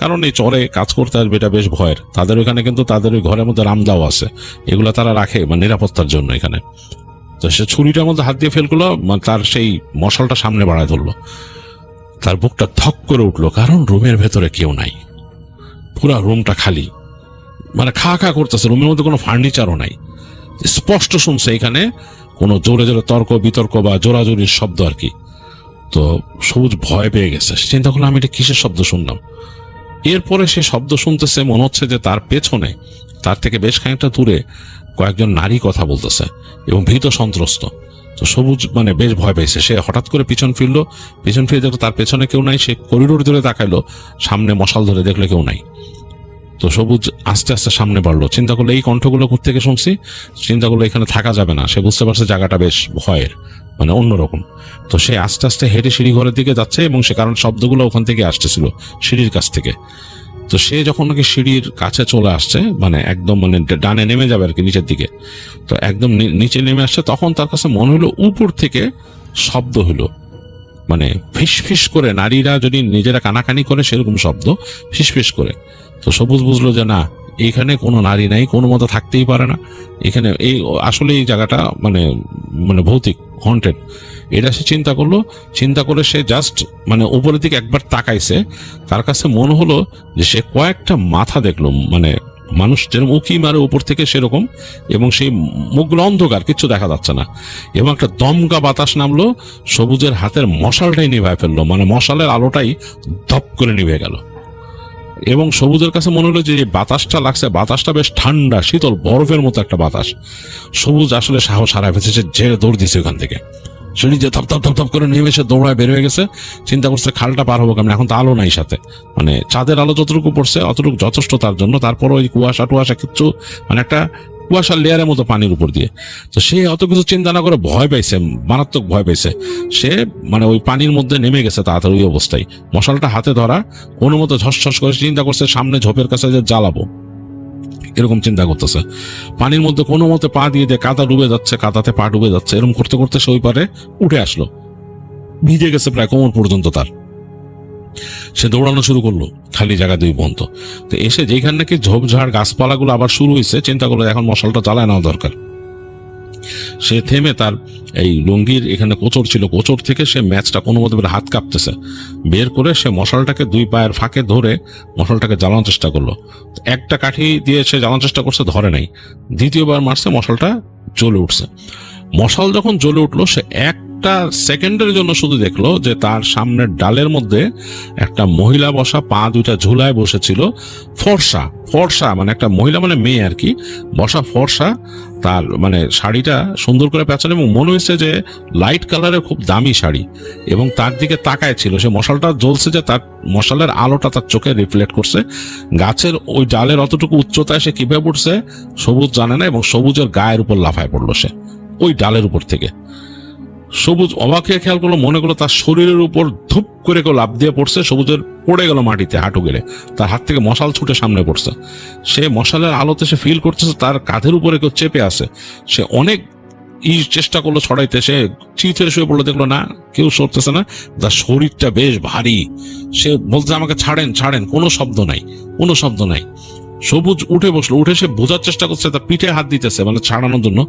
কারণ এই চরে কাজ করতে আসবে এটা বেশ ভয়ের। তাদের ওইখানে কিন্তু তাদের ওই ঘরের মধ্যে রামদাও আছে, এগুলো তারা রাখে মানে নিরাপত্তার জন্য এখানে। তো সে ছুরিটার মধ্যে হাত দিয়ে ফেল করলো, তার সেই মশালটা সামনে বাড়ায় ধরলো। তার বুকটা ধক করে উঠলো, কারণ রুমের ভেতরে কেউ নাই, পুরা রুমটা খালি, মানে খা করতেছে, রুমের মধ্যে কোনো ফার্নিচারও নাই। স্পষ্ট শুনছে এখানে কোনো জোরে জোরে তর্ক বিতর্ক বা জোরাজোরির শব্দ আর কি। তো সবুজ ভয় পেয়ে গেছে, চিন্তা করলো আমি এটা কিসের শব্দ শুনলাম। এরপরে সে শব্দ শুনতেছে, মনে হচ্ছে যে তার পেছনে, তার থেকে বেশ খানিকটা দূরে কয়েকজন নারী কথা বলতেছে এবং ভীত সন্ত্রস্ত। তো সবুজ মানে বেশ ভয় পেয়েছে। সে হঠাৎ করে পিছন ফিরে দেখলো তার পেছনে কেউ নাই। সে করিডোর ধরে তাকাইলো, সামনে মশাল ধরে দেখলো কেউ নাই। তো সবুজ আস্তে আস্তে সামনে বাড়লো, চিন্তা করলো এই কণ্ঠগুলো কোত্থেকে শুনছি, চিন্তা করলো এখানে থাকা যাবে না। সে বুঝতে পারছে জায়গাটা বেশ ভয়ের, মানে অন্যরকম। তো সে আস্তে আস্তে হেঁটে সিঁড়ি ঘরের দিকে যাচ্ছে, এবং সে কারণ শব্দগুলো ওখান থেকে আসতেছিল সিঁড়ির কাছ থেকে। তো সে যখন নাকি সিঁড়ির কাছে চলে আসছে, মানে একদম মানে ডানে নেমে যাবে আর কি নিচের দিকে, তো একদম নিচে নেমে আসছে, তখন তার কাছে মনে হলো উপর থেকে শব্দ হলো, মানে ফিস করে, নারীরা যদি নিজেরা কানাকানি করে সেরকম শব্দ, ফিস করে। তো সবুজ বুঝলো যে না, এখানে কোনো নারী নাই, কোনো মতো থাকতেই পারে না এখানে, এই আসলে এই জায়গাটা মানে মানে ভৌতিক, হন্টেড। এটা সে চিন্তা করে সে জাস্ট মানে উপরের দিকে একবার তাকাইছে। তার কাছে মনে হলো যে সে কয়েকটা মাথা দেখলো, মানে মানুষ যেরকম উকি মারে উপর থেকে সেরকম, এবং সেই মুখগুলো অন্ধকার, কিচ্ছু দেখা যাচ্ছে না। এবং একটা দমকা বাতাস নামলো, সবুজের হাতের মশালটাই নিভায় ফেললো, মানে মশালের আলোটাই ধপ করে নিভে গেল। এবং সবুজের কাছে মনে হলো যে বাতাসটা লাগছে, বাতাসটা বেশ ঠান্ডা শীতল বরফের মতো একটা বাতাস। সবুজ আসলে সাহস হারায় ফেলেছে, যে দৌড় দিছে ওখান থেকে, সিঁড়ি যে থপ থপ থপ থপ করে নেমে এসে দৌড়ায় বের হয়ে গেছে। চিন্তা করছে খালটা পার হবো কেমন, এখন তো আলো নাই সাথে, মানে চাঁদের আলো যতটুকু পড়ছে অতটুকু যথেষ্ট তার জন্য। তারপর ওই কুয়াশা কিচ্ছু, মানে একটা কুয়াশার লেয়ারের মতো পানির উপর দিয়ে। তো সে অত কিছু চিন্তা না করে ভয় পাইছে, মারাত্মক ভয় পাইছে। সে মানে ওই পানির মধ্যে নেমে গেছে তাড়াতাড়ি ওই অবস্থায়, মশালটা হাতে ধরা, কোনো মতো ঝসঝস করে চিন্তা করছে সামনে ঝোপের কাছে যে জ্বালাবো, এরকম চিন্তা করতেছে। পানির মধ্যে কোনো মতে পা দিয়ে কাদা ডুবে যাচ্ছে, কাদাতে পা ডুবে যাচ্ছে, এরকম করতে করতে সে ওই পারে উঠে আসলো। ভিজে গেছে প্রায় কোমর পর্যন্ত তার। সে দৌড়ানো শুরু করলো, খালি জায়গা দুই বন্ধ। তো এসে যেখানে নাকি ঝোপঝাড় গাছপালাগুলো আবার শুরু হয়েছে, চিন্তা করলো এখন মশালটা জ্বালায় নেওয়া দরকার। সে থেমে তার এই লুঙ্গির এখানে কোচর ছিল, কোচর থেকে সে ম্যাচটা কোনো মতে হাত কাঁপতেছে বের করে সে মশালটাকে দুই পায়ের ফাঁকে ধরে মশালটাকে জ্বালানোর চেষ্টা করলো। একটা কাঠি দিয়ে সে জ্বালানোর চেষ্টা করছে, ধরে নাই। দ্বিতীয়বার মারছে, মশালটা জ্বলে উঠছে। মশাল যখন জ্বলে উঠলো, সে একটা সেকেন্ডের জন্য শুধু দেখলো যে তার সামনের ডালের মধ্যে একটা মহিলা বসা, পা দুইটা ঝুলায় বসেছিল, ফর্সা ফর্সা, মানে একটা মহিলা মানে মেয়ে আর কি, বসা ফর্সা। তার মানে শাড়িটা সুন্দর করে পেঁচানো এবং মনে হয়েছে যে লাইট কালারের খুব দামি শাড়ি, এবং তার দিকে তাকায় ছিল। সে মশালটা জ্বলছে যে তার মশালের আলোটা তার চোখে রিফ্লেক্ট করছে। গাছের ওই ডালের অতটুকু উচ্চতায় সে কিভাবে উঠছে সবুজ জানে না, এবং সবুজের গায়ের উপর লাফায় পড়লো সে ওই ডালের উপর থেকে। সবুজ অবাক হয়ে খেয়াল করলো, মনে করলো তার শরীরের উপর ধূপ করে কেউ লাফ দিয়ে পড়ছে। সবুজের পড়ে গেল মাটিতে হাঁটু গেড়ে, তার হাত থেকে মশাল ছুটে সামনে পড়ছে। সে মশালের আলোতে সে ফিল করতেছে তার কাঁধের উপরে কেউ চেপে আছে। সে অনেক চেষ্টা করলো ছড়াইতে, সে চিথে শুয়ে পড়লো, দেখলো না কেউ সরতেছে না, তার শরীরটা বেশ ভারী। সে বলতে আমাকে ছাড়েন ছাড়েন, কোনো শব্দ নাই, কোনো শব্দ নাই। সবুজ উঠে বসলো, উঠে সে বোঝার চেষ্টা করছে, তার পিঠে হাত দিতেছে মানে ছাড়ানোর জন্য।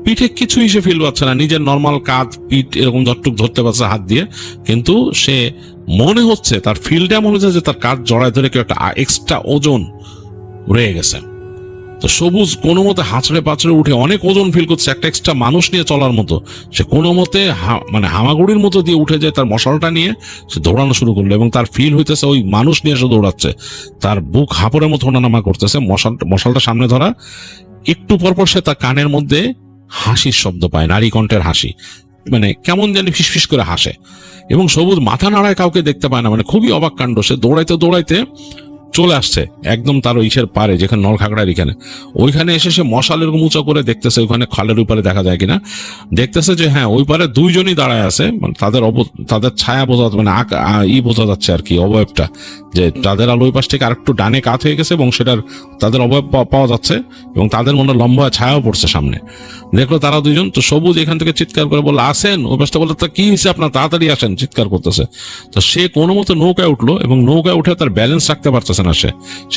পিঠে কিছুই সে ফিল পাচ্ছে না, নিজের নর্মাল কাঁধ পিঠ এরকম যতটুক ধরতে পারছে হাত দিয়ে, কিন্তু সে মনে হচ্ছে তার ফিলটা মনে হচ্ছে যে তার কাঁধ জড়ায় ধরে কেউ একটা এক্সট্রা ওজন রয়ে গেছে। তো সবুজ কোনো মতে হাঁচড়ে পাচড়ে উঠে, অনেক ওজন ফিল করছে, একটা এক্সট্রা মানুষ নিয়ে চলার মতো। সে কোনো মতে মানে হামাগুড়ির মতো দিয়ে উঠে যায়, তার মশালটা নিয়ে সে দৌড়ানো শুরু করলো, এবং তার ফিল হইতেছে ওই মানুষ নিয়ে সে দৌড়াচ্ছে। তার বুক হাঁপড়ের মতো ওঠানামা করতেছে, মশালটা সামনে ধরা। একটু পরপর সে তার কানের মধ্যে হাসির শব্দ পায়, নারী কণ্ঠের হাসি, মানে কেমন জানি ফিসফিস করে হাসে। এবং সবুজ মাথা নাড়ায়, কাউকে দেখতে পায় না, মানে খুবই অবাক কাণ্ড। সে দৌড়াইতে দৌড়াইতে চলে আসছে একদম তার ইসের পারে, যেখানে নলখাগড়ার এখানে, ওইখানে এসে সে মশাল এরকম উঁচা করে দেখতেছে ওইখানে খালের উপরে দেখা যায় কিনা। দেখতেছে যে হ্যাঁ, ওই পারে দুইজনই দাঁড়ায় আছে, মানে তাদের ছায়া বোঝা, মানে বোঝা যাচ্ছে আর কি, অবয়বটা, যে তাদের আলো ওই পাশ থেকে আরেকটু ডানে কাত হয়ে গেছে, এবং সেটার তাদের অবয়ব পাওয়া যাচ্ছে, এবং তাদের মনে লম্বা ছায়াও পড়ছে সামনে। দেখলো তারা দুইজন। তো সবুজ এখান থেকে চিৎকার করে বললো, আসেন। ওই পাশটা বললো, তা কি হয়েছে আপনার, তাড়াতাড়ি আসেন, চিৎকার করতেছে। তো সে কোনো মতো নৌকায় উঠলো, এবং নৌকায় উঠে তার ব্যালেন্স রাখতে পারতেছে না। সে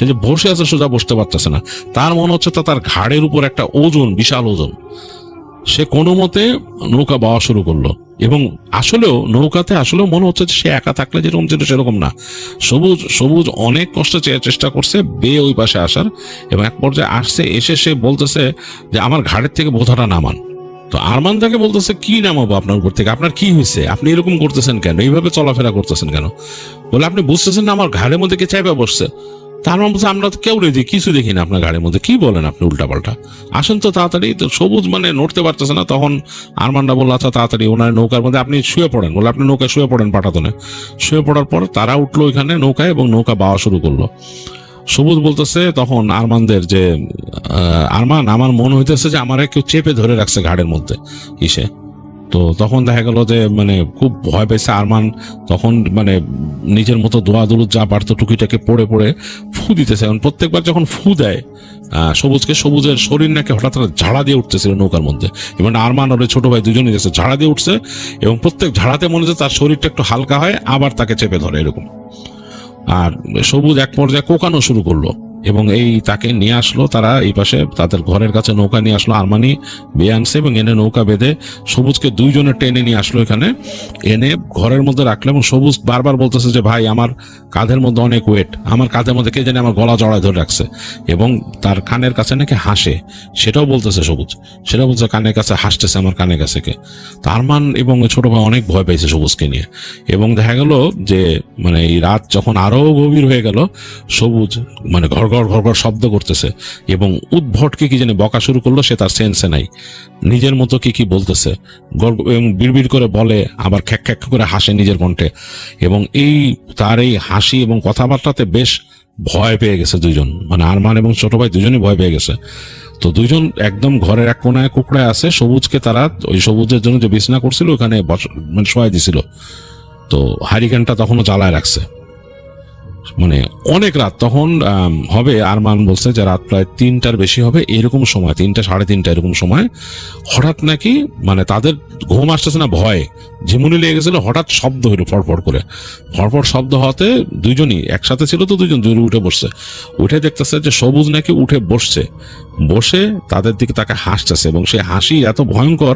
যে বসে আছে সোজা বসতে পারতেছে না। তার মনে হচ্ছে তার ঘাড়ের উপর একটা ওজন, বিশাল ওজন। সে কোনো মতে নৌকা বাওয়া শুরু করলো, এবং আসলেও নৌকাতে আসলেও মনে হচ্ছে সে একা থাকলে যেরকম ছিল সেরকম না। সবুজ অনেক কষ্টে চেষ্টা করছে বেয়ে ওই পাশে আসার, এবং এক পর্যায়ে আসছে, এসে সে বলতেছে যে আমার ঘাড়ের থেকে বোঝাটা নামান। তো আরমান তাকে বলতেছে, কি নামাবো আপনার উপর থেকে, আপনার কি হয়েছে, আপনি এরকম করতেছেন কেন, এইভাবে চলাফেরা করতেছেন কেন? বলে, আপনি বুঝতেছেন না আমার ঘাড়ের মধ্যে কে চাইপা বসছে? তার মানে বলছে, আমরা তো কেউ রেডি, কিছু দেখি না আপনার গাড়ির মধ্যে, কি বলেন আপনি উল্টাপাল্টা, আসেন তো তাড়াতাড়ি। তো সবুজ মানে নড়তে পারতেছে না। তখন আরমানটা বললো, আচ্ছা তাড়াতাড়ি ওনার নৌকার মধ্যে আপনি শুয়ে পড়েন। বলে, আপনি নৌকায় শুয়ে পড়েন পাটাতনে। শুয়ে পড়ার পর তারা উঠলো ওইখানে নৌকায়, এবং নৌকা বাওয়া শুরু করলো। সবুজ বলতেছে তখন আরমানদের যে, আরমান, আমার মনে হইতেছে যে আমার কেউ চেপে ধরে রাখছে ঘাড়ের মধ্যে ইসে। তো তখন দেখা গেল যে মানে খুব ভয় পেয়েছে আরমান। তখন মানে নিজের মতো দোয়া দুলুদ যা পারতো টুকিটাকে পড়ে পড়ে ফু দিতেছে। এখন প্রত্যেকবার যখন ফু দেয় সবুজের শরীর নাকি হঠাৎ ঝাড়া দিয়ে উঠতেছিল নৌকার মধ্যে, এবং আরমান আর ছোট ভাই দুজনই গেছে, ঝাড়া দিয়ে উঠছে, এবং প্রত্যেক ঝাড়াতে মনে হচ্ছে তার শরীরটা একটু হালকা হয়, আবার তাকে চেপে ধরে এরকম। আর সবুজ এক পর্যায়ে কোকানো শুরু করলো, এবং এই তাকে নিয়ে আসলো তারা এই পাশে তাদের ঘরের কাছে নৌকা নিয়ে আসলো। আরমানি বেয়ে আনছে, এবং এনে নৌকা বেঁধে সবুজকে দুইজনে টেনে নিয়ে আসলো এখানে, এনে ঘরের মধ্যে রাখলো। এবং সবুজ বারবার বলতেছে যে, ভাই আমার কাঁধের মধ্যে অনেক ওয়েট, আমার কাঁধের মধ্যে কে জানে আমার গলা জড়ায় ধরে রাখছে, এবং তার কানের কাছে নাকি হাসে, সেটাও বলতেছে সবুজ, সেটা বলছে কানের কাছে হাসতেছে আমার কানের কাছে কে। তো আরমান এবং ছোট ভাই অনেক ভয় পেয়েছে সবুজকে নিয়ে। এবং দেখা গেল যে মানে এই রাত যখন আরো গভীর হয়ে গেল, সবুজ মানে ঘর ঘর শব্দ করতেছে, এবং উদ্ভটকে কি জানি বকা শুরু করলো। সে তার সেন্সে নাই, নিজের মতো কি বলতেছে, বিড়বিড় করে বলে, আবার খ্যাক খ্যাক করে হাসে নিজের কণ্ঠে। এবং তার এই হাসি এবং কথাবার্তাতে বেশ ভয় পেয়ে গেছে দুইজন, মানে আরমান এবং ছোট ভাই দুজনই ভয় পেয়ে গেছে। তো দুইজন একদম ঘরের এক কোনায় কুকড়ায় আছে। সবুজকে তারা ওই সবুজের জন্য যে বিছনা করছিল ওখানে মানে শোয়াই দিছিল। তো হারিকেনটা তখনও জ্বালায় রাখছে। মানে অনেক রাত তখন হবে। আরমান বলছে যে রাত প্রায় 3টার বেশি হবে, এরকম সময় 3টা 3:30 এরকম সময় হঠাৎ নাকি মানে তাদের ঘুম আসতেছে না, ভয়ে ঝিমুনি লেগে গেছিল, হঠাৎ শব্দ হইলো ফড়ফড় করে। ফড়ফড় শব্দ হতে দুইজনই একসাথে ছিল, তো দুইজন উঠে বসছে। উঠে দেখতেছে যে সবুজ নাকি উঠে বসছে, বসে তাদের দিকে তাকে হাসতেছে, এবং সেই হাসি এত ভয়ঙ্কর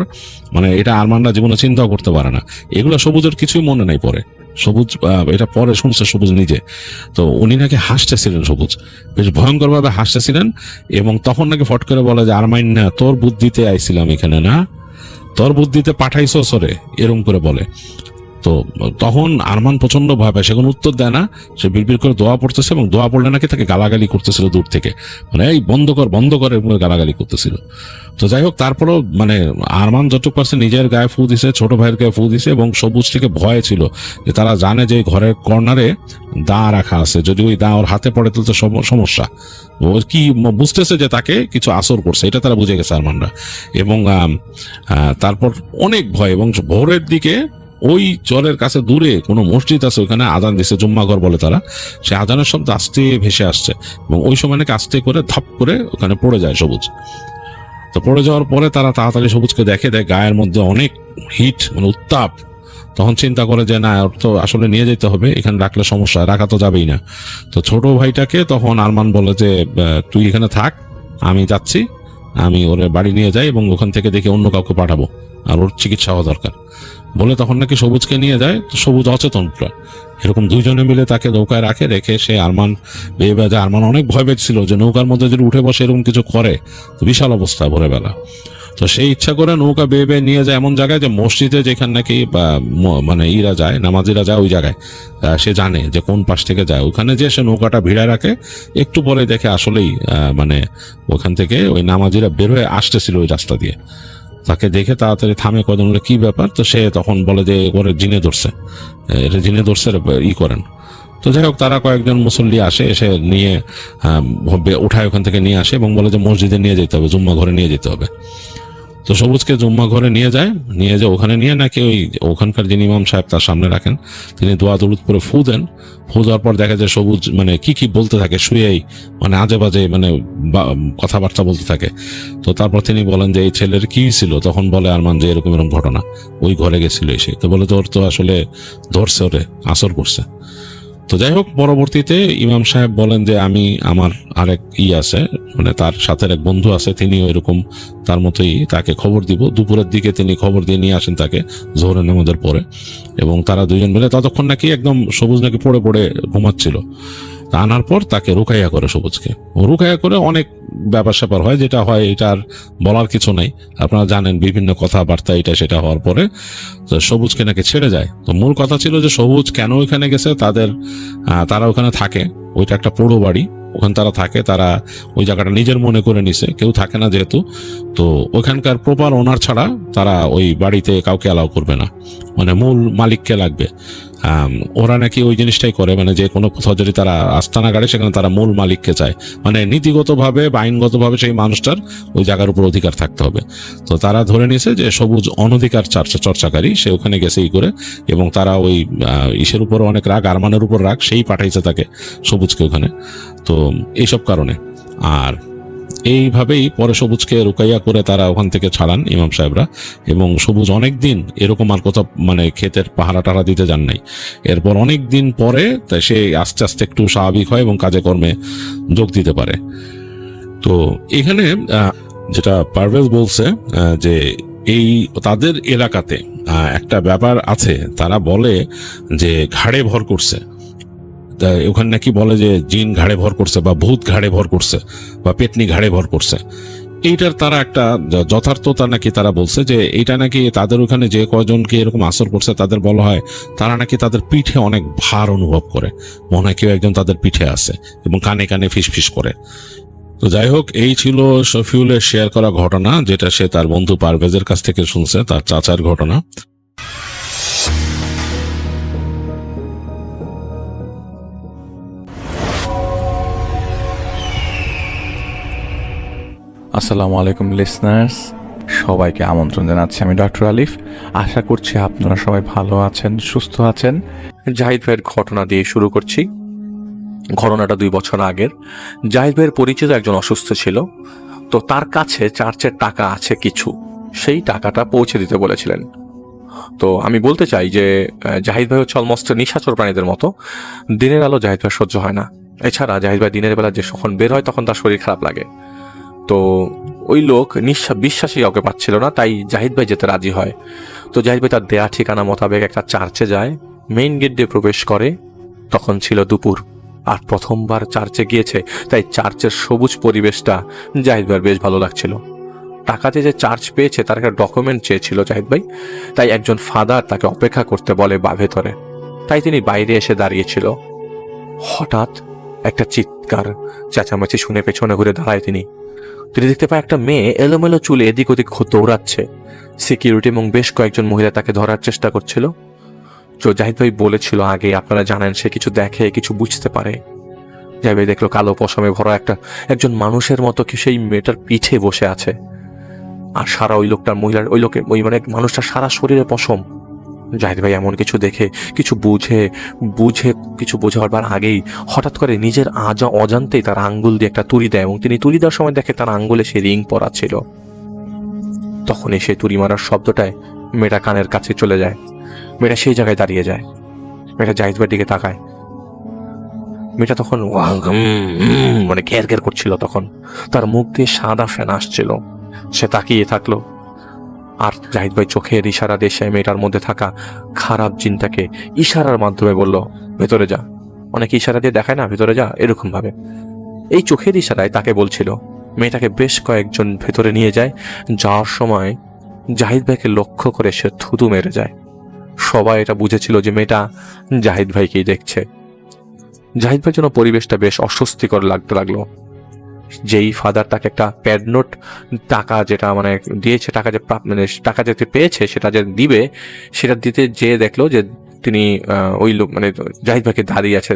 মানে এটা আরমানরা জীবনে চিন্তাও করতে পারে না। এগুলো সবুজের কিছুই মনে নাই পরে। সবুজ এটা পরে শুনছে সবুজ নিজে। তো উনি নাকি হাসতেছিলেন, সবুজ বেশ ভয়ঙ্কর ভাবে হাসতেছিলেন, এবং তখন নাকি ফট করে বলে যে আরমাইন না, তোর বুদ্ধিতে আইছিলাম এখানে, না তোর বুদ্ধিতে পাঠাইছো সরে, এরকম করে বলে। তো তখন আরমান প্রচন্ড ভয় পায়, সে কোনো উত্তর দেয় না, সে বিড়বিড় করে দোয়া পড়তেছে, এবং দোয়া পড়লে নাকি তাকে গালাগালি করতেছিল দূর থেকে, মানে এই বন্ধ কর এরকম করে গালাগালি করতেছিল। তো যাই হোক, তারপরেও মানে আরমান যতটুকু পারছে নিজের গায়ে ফু দিছে, ছোট ভাইয়ের গায়ে ফু দিছে, এবং সবুজ থেকে ভয় ছিল যে তারা জানে যে ঘরের কর্নারে দা রাখা আছে, যদি ওই দা ওর হাতে পড়ে তুলতে সমস্যা, ও কি বুঝতেছে যে তাকে কিছু আসর করছে, এটা তারা বুঝে গেছে আরমানরা। এবং তারপর অনেক ভয়, এবং ভোরের দিকে ওই চরের কাছে দূরে কোনো মসজিদ আছে, ওখানে আজান দিছে, জুম্মাঘর বলে তারা, সে আজানের শব্দ আস্তে ভেসে আসছে, এবং ওই সময় নাকি আস্তে করে ধপ করে ওখানে পড়ে যায় সবুজ। তো পড়ে যাওয়ার পরে তারা তাড়াতাড়ি সবুজকে দেখে, গায়ের মধ্যে অনেক হিট, মানে উত্তাপ। তখন চিন্তা করে যে না, ওর তো আসলে নিয়ে যেতে হবে, এখানে রাখলে সমস্যা, রাখা তো যাবেই না। তো ছোট ভাইটাকে তখন আরমান বলে যে তুই এখানে থাক, আমি যাচ্ছি, আমি ওর বাড়ি নিয়ে যাই, এবং ওখান থেকে দেখে অন্য কাউকে পাঠাবো, আর ওর চিকিৎসা হওয়া দরকার বলে তখন নাকি সবুজকে নিয়ে যায়। তো সবুজ অচেতন প্রায়, এরকম দুইজনে মিলে তাকে নৌকায় রেখে সে আরমান বেয়ে বেজে, আরমান অনেক ভয় পেয়েছিল যে নৌকার মধ্যে যদি উঠে বসে এরকম কিছু করে তো বিশাল অবস্থা ভোরবেলা। তো সেই ইচ্ছা করে নৌকা বেয়ে বেয়ে নিয়ে যায় এমন জায়গায় যে মসজিদে যেখানে নাকি মানে ইরা যায়, নামাজিরা যায়, ওই জায়গায় সে জানে যে কোন পাশ থেকে যায়, ওখানে যে সে নৌকাটা ভিড়ায় রাখে। একটু পরে দেখে আসলেই মানে ওখান থেকে ওই নামাজিরা বের হয়ে আসতেছিল ওই রাস্তা দিয়ে। তাকে দেখে তাড়াতাড়ি থামে, কজন বলে কি ব্যাপার, তো সে তখন বলে যে ওরে জিনে ধরছে, এটা জিনে ধরছে, ই করেন। তো যাই হোক, তারা কয়েকজন মুসল্লি আসে, এসে নিয়ে উঠায় ওখান থেকে নিয়ে আসে, এবং বলে যে মসজিদে নিয়ে যেতে হবে, জুম্মা ঘরে নিয়ে যেতে হবে। তো সবুজকে জুম্মা ঘরে নিয়ে যায়, ওখানে নিয়ে নাকি ওই ওখানকার যিনি ইমাম সাহেব তার সামনে রাখেন, তিনি দোয়া দরুদ করে ফু দেন। ফু দেওয়ার পর দেখা যায় সবুজ মানে কি বলতে থাকে, শুয়েই মানে আজে বাজে মানে কথাবার্তা বলতে থাকে। তো তারপর তিনি বলেন যে এই ছেলের কি ছিল, তখন বলে আরমান যে এরকম ঘটনা, ওই ঘরে গেছিল এসে। তো বলে তোর তো আসলে ধরছে, ওরে আসর করছে। তো যাই হোক, পরবর্তীতে ইমাম সাহেব বলেন যে আমি আমার আরেক আছে, মানে তার সাথে এক বন্ধু আছে, তিনি এরকম তার মতোই, তাকে খবর দিব। দুপুরের দিকে তিনি খবর দিয়ে নিয়ে আসেন তাকে জোহরের নামাজের পরে, এবং তারা দুইজন মিলে ততক্ষণ নাকি একদম সবুজ নাকি পড়ে পড়ে ঘুমাচ্ছিল। আনার পর তাকে রুকাইয়া করে, সবুজকে রুকাইয়া করে অনেক ব্যাপার স্যাপার হয়, যেটা হয় এটার বলার কিছু নাই, আপনারা জানেন, বিভিন্ন কথাবার্তা এটা সেটা হওয়ার পরে সবুজকে নাকি ছেড়ে যায়। তো মূল কথা ছিল যে সবুজ কেন ওইখানে গেছে, তারা ওখানে থাকে, ওইটা একটা পোড়ো বাড়ি, ওখানে তারা থাকে, তারা ওই জায়গাটা নিজের মনে করে নিছে, কেউ থাকে না যেহেতু। তো ওখানকার প্রপার ওনার ছাড়া তারা ওই বাড়িতে কাউকে অ্যালাউ করবে না, মানে মূল মালিককে লাগবে। ওরা নাকি ওই জিনিসটাই করে, মানে যে কোনো কোথাও যদি তারা আস্তানা গাড়ে সেখানে তারা মূল মালিককে চায়, মানে নীতিগতভাবে বা আইনগতভাবে সেই মানুষটার ওই জায়গার উপর অধিকার থাকতে হবে। তো তারা ধরে নিয়েছে যে সবুজ অনধিকার চর্চাকারী, সে ওখানে গেছে ই করে, এবং তারা ওই ইসের উপর অনেক রাগ, আরমানের উপর রাগ, সেই পাঠাইছে তাকে সবুজকে ওখানে। তো এইসব কারণে আর এইভাবেই পরে সবুজকে রুকাইয়া করে তারা ওখান থেকে ছাড়ান ইমাম সাহেবরা, এবং সবুজ অনেক দিন এরকম আর কোথাও মানে ক্ষেতের পাহারা টাহারা দিতে যান নাই। এরপর অনেক দিন পরে সে আস্তে আস্তে একটু স্বাভাবিক হয় এবং কাজে কর্মে যোগ দিতে পারে। তো এখানে যেটা পারভেজ বলছে যে এই তাদের এলাকাতে একটা ব্যাপার আছে, তারা বলে যে ঘাড়ে ভর করছে, ওখানে নাকি বলে যে জিন ঘাড়ে ভর করছে, বা ভূত ঘাড়ে ভর করছে, বা পেতনি ঘাড়ে ভর করছে। এইটার তারা একটা যথার্থতা নাকি তারা বলছে যে এইটা নাকি তাদের ওখানে যে কয়জনকে এরকম আসর করছে তাদের বলা হয় তারা নাকি তাদের পিঠে অনেক ভার অনুভব করে, মনে হয় কেউ একজন তাদের পিঠে আছে, এবং কানে কানে ফিসফিস করে। তো যাই হোক, এই ছিল শফিউলের শেয়ার করা ঘটনা, যেটা সে তার বন্ধু পারভেজের কাছ থেকে শুনছে, তার চাচার ঘটনা। আসসালামু আলাইকুম লিসনার্স, সবাইকে আমন্ত্রণ জানাচ্ছি আমি ডক্টর আলিফ। আশা করছি আপনারা সবাই ভালো আছেন, সুস্থ আছেন। জাহিদ ভাইয়ের ঘটনা দিয়ে শুরু করছি। ঘটনাটা 2 বছর আগের। জাহিদ ভাইয়ের পরিচিত একজন অসুস্থ ছিল, তো তার কাছে চার্চের টাকা আছে কিছু, সেই টাকাটা পৌঁছে দিতে বলেছিলেন। তো আমি বলতে চাই যে জাহিদ ভাই হচ্ছে অলমোস্ট নিশাচর প্রাণীদের মতো। দিনের আলো জাহিদ ভাই সহ্য হয় না। এছাড়া জাহিদ ভাই দিনের বেলা যে যখন বের হয় তখন তার শরীর খারাপ লাগে। তো ওই লোক বিশ্বাসই কাউকে পাচ্ছিল না, তাই জাহিদ ভাই যেতে রাজি হয়। তো জাহিদ ভাই তার দেয়া ঠিকানা মোতাবেক একটা চার্চে যায়, মেইন গেট দিয়ে প্রবেশ করে। তখন ছিল দুপুর, আর প্রথমবার চার্চে গিয়েছে, তাই চার্চের সবুজ পরিবেশটা জাহিদ ভাইয়ের বেশ ভালো লাগছিল। টাকাতে যে চার্চ পেয়েছে তার একটা ডকুমেন্ট চেয়েছিল জাহিদ ভাই, তাই একজন ফাদার তাকে অপেক্ষা করতে বলে ভেতরে। তাই তিনি বাইরে এসে দাঁড়িয়েছিল। হঠাৎ একটা চিৎকার চেঁচামেচি শুনে পেছনে ঘুরে দাঁড়ায় তিনি দেখতে পায় একটা মেয়ে এলোমেলো চুলে এদিক ওদিক দৌড়াচ্ছে। সিকিউরিটি এবং বেশ কয়েকজন মহিলা তাকে ধরার চেষ্টা করছিল। তো জাহিদ ভাই বলেছিল আগে, আপনারা জানেন, সে কিছু দেখে, কিছু বুঝতে পারে। জাহিদ ভাই দেখলো কালো পশমে ভরা একজন মানুষের মতো কি সেই মেয়েটার পিঠে বসে আছে, আর সারা ওই লোকটার মহিলার ওই মানে মানুষটার সারা শরীরে পশম। জাহিদ ভাই এমন কিছু দেখে কিছু বুঝে কিছু বোঝাবার আগেই হঠাৎ করে নিজের অজান্তেই তার আঙ্গুল দিয়ে একটা তুড়ি দেয়, এবং তিনি তুড়ি দেওয়ার সময় দেখে তার আঙ্গুলে সে রিং পরা ছিল। তখনই সেই তুড়ি মারার শব্দটায় মেয়েটা কানের কাছে চলে যায়। মেয়েটা সেই জায়গায় দাঁড়িয়ে যায়। মেয়েটা জাহিদ ভাইয়ের দিকে তাকায়। মেয়েটা তখন মানে ঘের ঘের করছিল। তখন তার মুখ দিয়ে সাদা ফেনা আসছিল। সে তাকিয়ে থাকলো, আর জাহিদ ভাই চোখের ইশারা দিয়ে সে মেয়েটার মধ্যে থাকা খারাপ জিনটাকে ইশারার মাধ্যমে বলল, ভেতরে যা। অনেকে ইশারা দিয়ে দেখায় না, ভেতরে যা, এরকম ভাবে। এই চোখের ইশারায় তাকে বলছিল। মেয়েটাকে বেশ কয়েকজন ভেতরে নিয়ে যায়। যাওয়ার সময় জাহিদ ভাইকে লক্ষ্য করে সে থুতু মেরে যায়। সবাই এটা বুঝেছিল যে মেয়েটা জাহিদ ভাইকেই দেখছে। জাহিদ ভাইয়ের জন্য পরিবেশটা বেশ অস্বস্তিকর লাগতে লাগলো। যেই ফাদার তাকে একটা প্যাড নোট টাকা যেটা মানে দিয়েছে, টাকা যে মানে টাকা যেতে পেয়েছে সেটা যে দিবে, সেটা দিতে যেয়ে দেখলো যে তিনি ওই লোক মানে জাহিদ ভাইকে দাঁড়িয়ে আছে।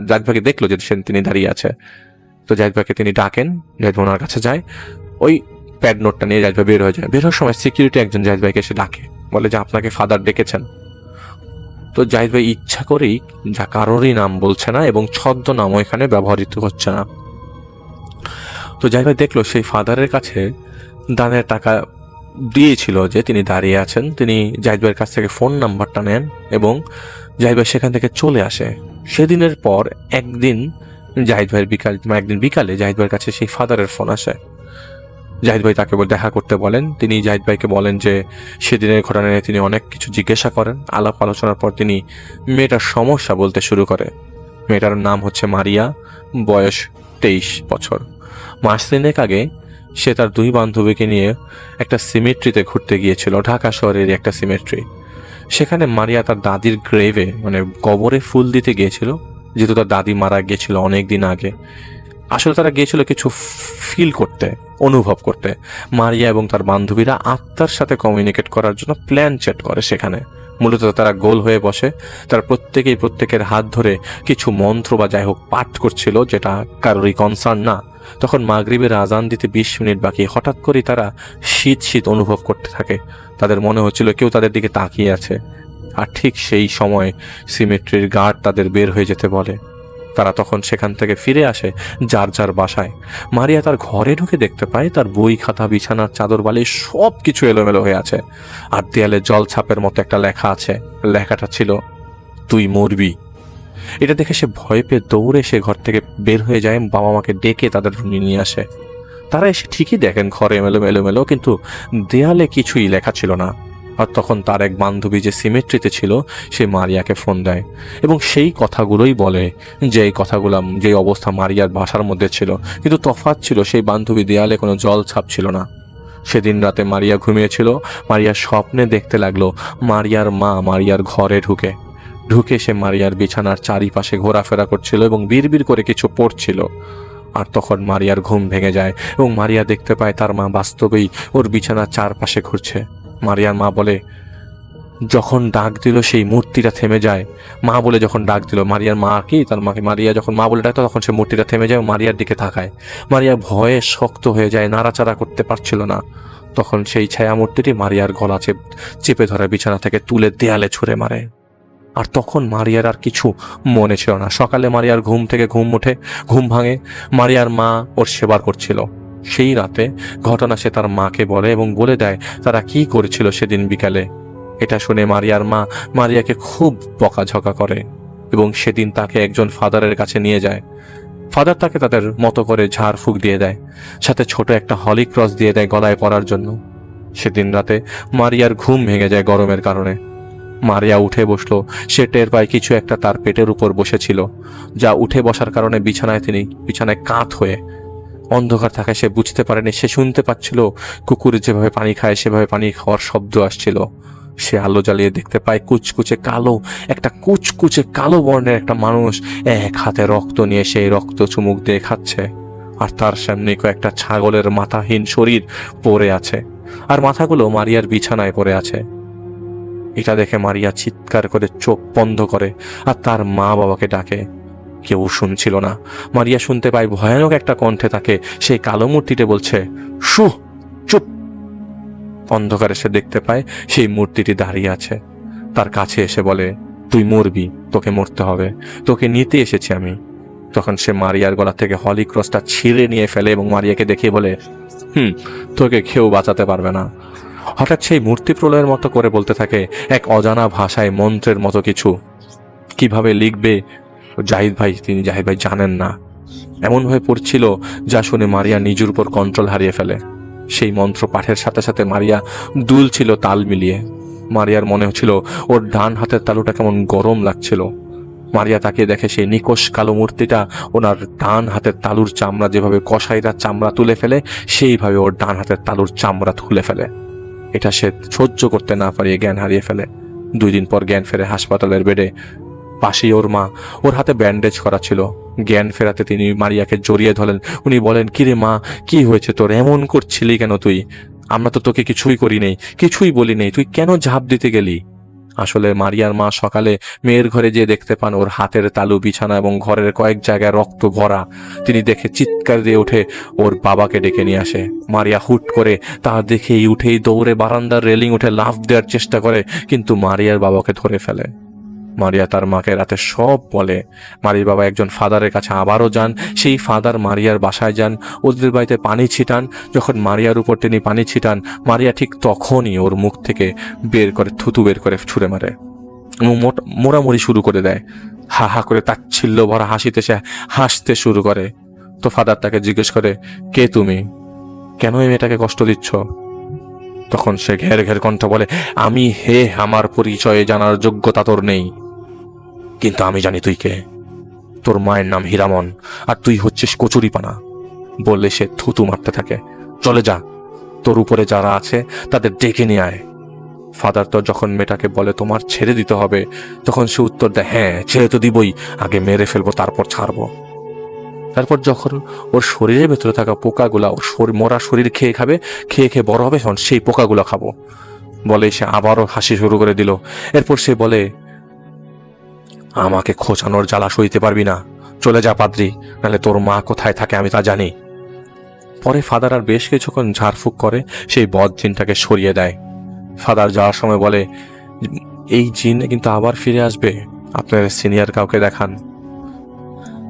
জাহিদ ভাইকে দেখলো যে তিনি দাঁড়িয়ে আছে। তো জাহিদ ভাইকে তিনি ডাকেন, জাহিদ ভাই ওনার কাছে যায়। ওই প্যাড নোটটা নিয়ে জাহিদ ভাই বের হয়ে যায়। বের হওয়ার সময় সিকিউরিটি একজন জাহিদ ভাইকে এসে ডাকে, বলে যে আপনাকে ফাদার ডেকেছেন। তো জাহিদ ভাই ইচ্ছা করেই যা কারোরই নাম বলছে না, এবং ছদ্মনামও এখানে ব্যবহৃত হচ্ছে না। তো জাহিদ ভাই দেখলো সেই ফাদারের কাছে দানের টাকা দিয়েছিল যে তিনি দাঁড়িয়ে আছেন। তিনি জাহিদ ভাইয়ের কাছ থেকে ফোন নাম্বারটা নেন, এবং জাহিদ ভাই সেখান থেকে চলে আসে। সেদিনের পর একদিন বিকালে জাহিদ ভাইয়ের কাছে সেই ফাদারের ফোন আসে। জাহিদ ভাই তাকে দেখা করতে বলেন। তিনি জাহিদ ভাইকে বলেন যে সেদিনের ঘটনা নিয়ে তিনি অনেক কিছু জিজ্ঞাসা করেন। আলাপ আলোচনার পর তিনি মেয়েটার সমস্যা বলতে শুরু করে। মেয়েটার নাম হচ্ছে মারিয়া, বয়স 23 বছর। মাস 3 আগে সে তার 2 বান্ধবীকে নিয়ে একটা সিমেট্রিতে ঘুরতে গিয়েছিল, ঢাকা শহরের একটা সিমেট্রি। সেখানে মারিয়া তার দাদির গ্রেভে মানে কবরে ফুল দিতে গিয়েছিল, যেহেতু তার দাদি মারা গিয়েছিল অনেক দিন আগে। আসলে তারা গিয়েছিল কিছু ফিল করতে, অনুভব করতে। মারিয়া এবং তার বান্ধবীরা আত্মার সাথে কমিউনিকেট করার জন্য প্ল্যান চেট করে সেখানে। মূলত তারা গোল হয়ে বসে, তারা প্রত্যেকের হাত ধরে কিছু মন্ত্র বা যাই হোক পাঠ করছিল, যেটা কারোরই কনসার্ন না। তখন মাগরিবের আজান দিতে 20 মিনিট বাকি। হঠাৎ করেই তারা শীত অনুভব করতে থাকে। তাদের মনে হচ্ছিল কেউ তাদের দিকে তাকিয়ে আছে। আর ঠিক সেই সময় সিমেট্রির গার্ড তাদের বের হয়ে যেতে বলে। তারা তখন সেখান থেকে ফিরে আসে যার যার বাসায়। মারিয়া তার ঘরে ঢুকে দেখতে পায় তার বই খাতা, বিছানার চাদর, বালিশ সব কিছু এলোমেলো হয়ে আছে। আর দেয়ালে জল ছাপের মতো একটা লেখা আছে। লেখাটা ছিল, তুই মরবি। এটা দেখে সে ভয় পেয়ে দৌড়ে সে ঘর থেকে বের হয়ে যায়। বাবা মাকে ডেকে তাদের রুমে নিয়ে আসে। তারা এসে ঠিকই দেখেন ঘরে এলোমেলো, কিন্তু দেয়ালে কিছুই লেখা ছিল না। আর তখন তার এক বান্ধবী যে সিমেট্রিতে ছিল সে মারিয়াকে ফোন দেয়, এবং সেই কথাগুলোই বলে যে অবস্থা মারিয়ার বাসার মধ্যে ছিল। কিন্তু তফাৎ ছিল, সেই বান্ধবী দেয়ালে কোনো জল ছাপ ছিল না। সেদিন রাতে মারিয়া ঘুমিয়েছিল। মারিয়া স্বপ্নে দেখতে লাগলো মারিয়ার মা মারিয়ার ঘরে ঢুকে সে মারিয়ার বিছানার চারিপাশে ঘোরাফেরা করছিল এবং বিড়বিড় করে কিছু পড়ছিল। আর তখন মারিয়ার ঘুম ভেঙে যায়, এবং মারিয়া দেখতে পায় তার মা বাস্তবেই ওর বিছানার চারপাশে ঘুরছে। মারিয়ার মা বলে, যখন ডাক দিল সেই মূর্তিটা থেমে যায়। মা বলে যখন ডাক দিল, মারিয়ার মা কি তার মাকে মারিয়া যখন মা বলে ডাকতো, তখন সে মূর্তিটা থেমে যায়, মারিয়ার দিকে তাকায়। মারিয়া ভয়ে শক্ত হয়ে যায়, নাড়াচাড়া করতে পারছিল না। তখন সেই ছায়া মূর্তিটি মারিয়ার গলা চেপে ধরে বিছানা থেকে তুলে দেয়ালে ছুঁড়ে মারে। আর তখন মারিয়ার আর কিছু মনে ছিল না। সকালে মারিয়ার ঘুম ভাঙে, মারিয়ার মা ওর সেবা করছিল। সেই রাতে ঘটনা সে তার মাকে বলে এবং বলে দেয় তারা কি করেছিল সেদিন বিকালে। এটা শুনে মারিয়ার মা মারিয়াকে খুব বকাঝকা করে এবং সেদিন তাকে একজন ফাদারের কাছে নিয়ে যায়। ফাদার তাকে তাদের মতো করে ঝাড়ফুঁক দিয়ে দেয়, সাথে ছোট একটা হলি ক্রস দিয়ে দেয় গলায় পরার জন্য। সেদিন রাতে মারিয়ার ঘুম ভেঙে যায় গরমের কারণে। মারিয়া উঠে বসলো। সে টের পায় কিছু একটা তার পেটের উপর বসেছিল, যা উঠে বসার কারণে বিছানায় কাত হয়ে অন্ধকার থাকায় সে বুঝতে পারেনি। সে শুনতে পাচ্ছিল কুকুর যেভাবে পানি খায় সেভাবে পানি খাওয়ার শব্দ আসছিল। সে আলো জ্বালিয়ে দেখতে পায় কুচকুচে কালো বর্ণের একটা মানুষ এক হাতে রক্ত নিয়ে সেই রক্ত চুমুক দিয়ে খাচ্ছে, আর তার সামনে কয়েকটা ছাগলের মাথাহীন শরীর পড়ে আছে, আর মাথাগুলো মারিয়ার বিছানায় পড়ে আছে। এটা দেখে মারিয়া চিৎকার করে চোখ বন্ধ করে আর তার মা বাবাকে ডাকে। কেউ শুনছিল না। মারিয়া শুনতে পায় ভয়ানক একটা কণ্ঠে তাকে সেই কালো মূর্তিতে বলছে, চুপ। অন্ধকারে সে দেখতে পায় সেই মূর্তিটি দাঁড়িয়ে আছে। তার কাছে এসে বলে, তুই মরবি, তোকে মরতে হবে, তোকে নিতে এসেছি আমি। তখন সে মারিয়ার গলা থেকে হলি ক্রসটা ছিঁড়ে নিয়ে ফেলে এবং মারিয়াকে দেখিয়ে বলে, তোকে কেউ বাঁচাতে পারবে না। হঠাৎ সেই মূর্তি প্রলয়ের মতো করে বলতে থাকে এক অজানা ভাষায় মন্ত্রের মতো কিছু। কিভাবে লিখবে জাহিদ ভাই জানেন না। এমন হয়ে পড়ছিল যা শুনে মারিয়া নিজের উপর কন্ট্রোল হারিয়ে ফেলে। সেই মন্ত্র পাঠের সাথে সাথে মারিয়া দুলছিল তাল মিলিয়ে। মারিয়ার মনে হচ্ছিল ওর ডান হাতের তালুটা কেমন গরম লাগছিল। মারিয়া তাকিয়ে দেখে সেই নিকোষ কালো মূর্তিটা ওনার ডান হাতের তালুর চামড়া যেভাবে কসাইরা চামড়া তুলে ফেলে সেইভাবে ওর ডান হাতের তালুর চামড়া তুলে ফেলে। এটা সে সহ্য করতে না পারিয়ে জ্ঞান হারিয়ে ফেলে। 2 দিন পর জ্ঞান ফেরে হাসপাতালের বেডে। পাশেই ওর মা, ওর হাতে ব্যান্ডেজ করা ছিল। জ্ঞান ফেরাতে তিনি মারিয়াকে জড়িয়ে ধরেন। উনি বলেন, কিরে মা, কি হয়েছে তোর? এমন করছিলি কেন তুই? আমরা তো তোকে কিছুই করি নেই, কিছুই বলি নেই, তুই কেন ঝাঁপ দিতে গেলি? আসলে মারিয়ার মা সকালে মেয়ের ঘরে যেয়ে দেখতে পান ওর হাতের তালু, বিছানা এবং ঘরের কয়েক জায়গায় রক্ত ভরা। তিনি দেখে চিৎকার দিয়ে উঠে ওর বাবাকে ডেকে নিয়ে আসে। মারিয়া হুট করে তা দেখেই উঠেই দৌড়ে বারান্দার রেলিং উঠে লাফ দেওয়ার চেষ্টা করে, কিন্তু মারিয়ার বাবাকে ধরে ফেলে। মারিয়া তার মাকে রাতে সব বলে। মারিয়ার বাবা একজন ফাদারের কাছে আবারও যান। সেই ফাদার মারিয়ার বাসায় যান, ওদের বাড়িতে পানি ছিটান। যখন মারিয়ার উপর তিনি পানি ছিটান, মারিয়া ঠিক তখনই ওর মুখ থেকে থুতু বের করে ছুঁড়ে মারে এবং মোড়ামুড়ি শুরু করে দেয়। হা হা করে তাচ্ছিল্য ভরা হাসিতে সে হাসতে শুরু করে। তো ফাদার তাকে জিজ্ঞেস করে, কে তুমি? কেন এই মেয়েটাকে কষ্ট দিচ্ছ? তখন সে ঘের কণ্ঠ বলে, আমার পরিচয়ে জানার যোগ্যতা তোর নেই, কিন্তু আমি জানি তুই কে। তোর মায়ের নাম হীরামন, আর তুই হচ্ছিস কচুরিপানা। বললে সে থুতু মারতে থাকে। চলে যা, তোর উপরে যারা আছে তাদের ডেকে নিয়ে আয়। ফাদার তো যখন মেয়েটাকে বলে তোমার ছেড়ে দিতে হবে, তখন সে উত্তর দেয়, হ্যাঁ ছেড়ে তো দিবই, আগে মেরে ফেলবো তারপর ছাড়বো। তারপর যখন ওর শরীরের ভেতরে থাকা পোকাগুলা ওর মরা শরীর খেয়ে বড় হবে, তখন সেই পোকাগুলো খাবো বলে সে আবারও হাসি শুরু করে দিল। এরপর সে বলে, আমাকে খোঁচানোর জ্বালা সইতে পারবি না, চলে যা পাদ্রি, নাহলে তোর মা কোথায় থাকে আমি তা জানি। পরে ফাদার আর বেশ কিছুক্ষণ ঝাড়ফুঁক করে সেই বদ জিনটাকে সরিয়ে দেয়। ফাদার যাওয়ার সময় বলে, এই জিন কিন্তু আবার ফিরে আসবে, আপনার সিনিয়র কাউকে দেখান।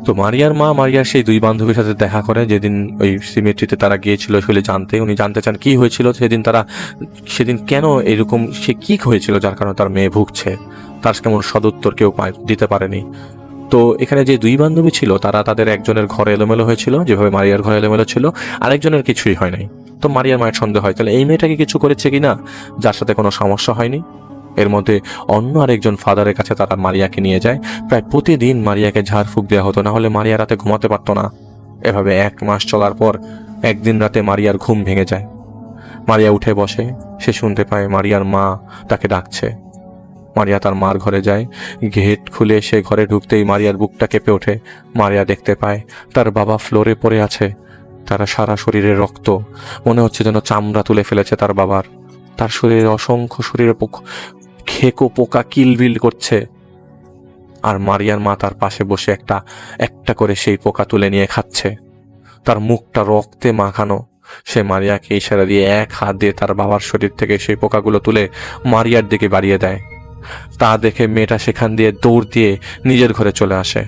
তো মারিয়ার মা মারিয়ার সেই 2 বান্ধবীর সাথে দেখা করে যেদিন ওই সিমেট্রিতে তারা গিয়েছিল আসলে উনি জানতে চান কি হয়েছিল সেদিন কেন এরকম, সে কি হয়েছিল যার কারণে তার মেয়ে ভুগছে। তার কেমন সদুত্তর কেউ দিতে পারেনি। তো এখানে যে 2 বান্ধবী ছিল তারা তাদের একজনের ঘরে এলোমেলো হয়েছিল, যেভাবে মারিয়ার ঘরে এলোমেলো ছিল, আরেকজনের কিছুই হয় নাই। তো মারিয়ার মায়ের সন্দেহ হয়, তাহলে এই মেয়েটাকে কিছু করেছে কিনা যার সাথে কোনো সমস্যা হয়নি। এর মধ্যে অন্য আরেকজন ফাদারের কাছে তারা মারিয়াকে নিয়ে যায়। প্রায় প্রতিদিন মারিয়াকে ঝাড়ফুঁক দেওয়া হতো, না হলে মারিয়া রাতে ঘুমাতে পারতো না। এভাবে 1 মাস চলার পর একদিন রাতে মারিয়ার ঘুম ভেঙে যায়। মারিয়া উঠে বসে, সে শুনতে পায় মারিয়ার মা তাকে ডাকছে। মারিয়া তার মার ঘরে যায়। গেট খুলে সে ঘরে ঢুকতেই মারিয়ার বুকটা কেঁপে ওঠে। মারিয়া দেখতে পায় তার বাবা ফ্লোরে পড়ে আছে, তারা সারা শরীরে রক্ত, মনে হচ্ছে যেন চামড়া তুলে ফেলেছে তার বাবার। তার শরীরে অসংখ্য খেকো পোকা কিলবিল করছে, আর মারিয়ার মা তার পাশে বসে একটা করে সেই পোকা তুলে নিয়ে খাচ্ছে। তার মুখটা রক্তে মাখানো। সে মারিয়াকে ইশারা দিয়ে 1 হাত দিয়ে তার বাবার শরীর থেকে সেই পোকাগুলো তুলে মারিয়ার দিকে বাড়িয়ে দেয়। তা দেখে মেয়েটা সেখান দিয়ে দৌড় দিয়ে নিজের ঘরে চলে আসে।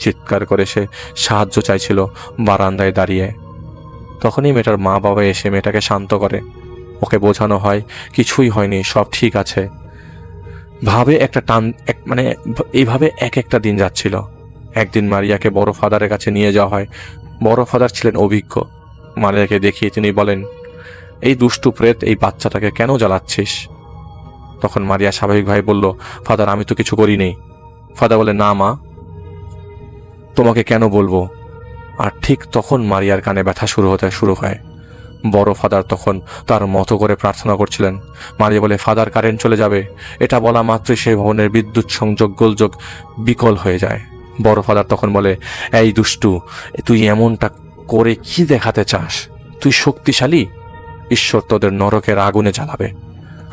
চিৎকার করে সে সাহায্য চাইছিল বারান্দায় দাঁড়িয়ে। তখনই মেয়েটার মা বাবা এসে মেয়েটাকে শান্ত করে, ওকে বোঝানো হয় কিছুই হয়নি, সব ঠিক আছে। এইভাবে এক একটা দিন যাচ্ছিল। একদিন মারিয়াকে বড় ফাদারের কাছে নিয়ে যাওয়া হয়। বড় ফাদার ছিলেন অভিজ্ঞ। মারিয়াকে দেখিয়ে তিনি বলেন, এই দুষ্টু প্রেত এই বাচ্চাটাকে কেন জ্বালাচ্ছিস? তখন মারিয়া স্বাভাবিকভাবে বলল, ফাদার আমি তো কিছু করিনি। ফাদার বলে, না মা, তোমাকে কেন বলবো? আর ঠিক তখন মারিয়ার কানে ব্যথা শুরু হয়। বড় ফাদার তখন তার মতো করে প্রার্থনা করছিলেন। মারিয়া বলে, ফাদার কারেন্ট চলে যাবে। এটা বলা মাত্রই সেই ভবনের বিদ্যুৎ সংযোগ গোলযোগ বিকল হয়ে যায়। বড় ফাদার তখন বলে, এই দুষ্টু, তুই এমনটা করে কি দেখাতে চাস? তুই শক্তিশালী? ঈশ্বর তোদের নরকের আগুনে জ্বালাবে।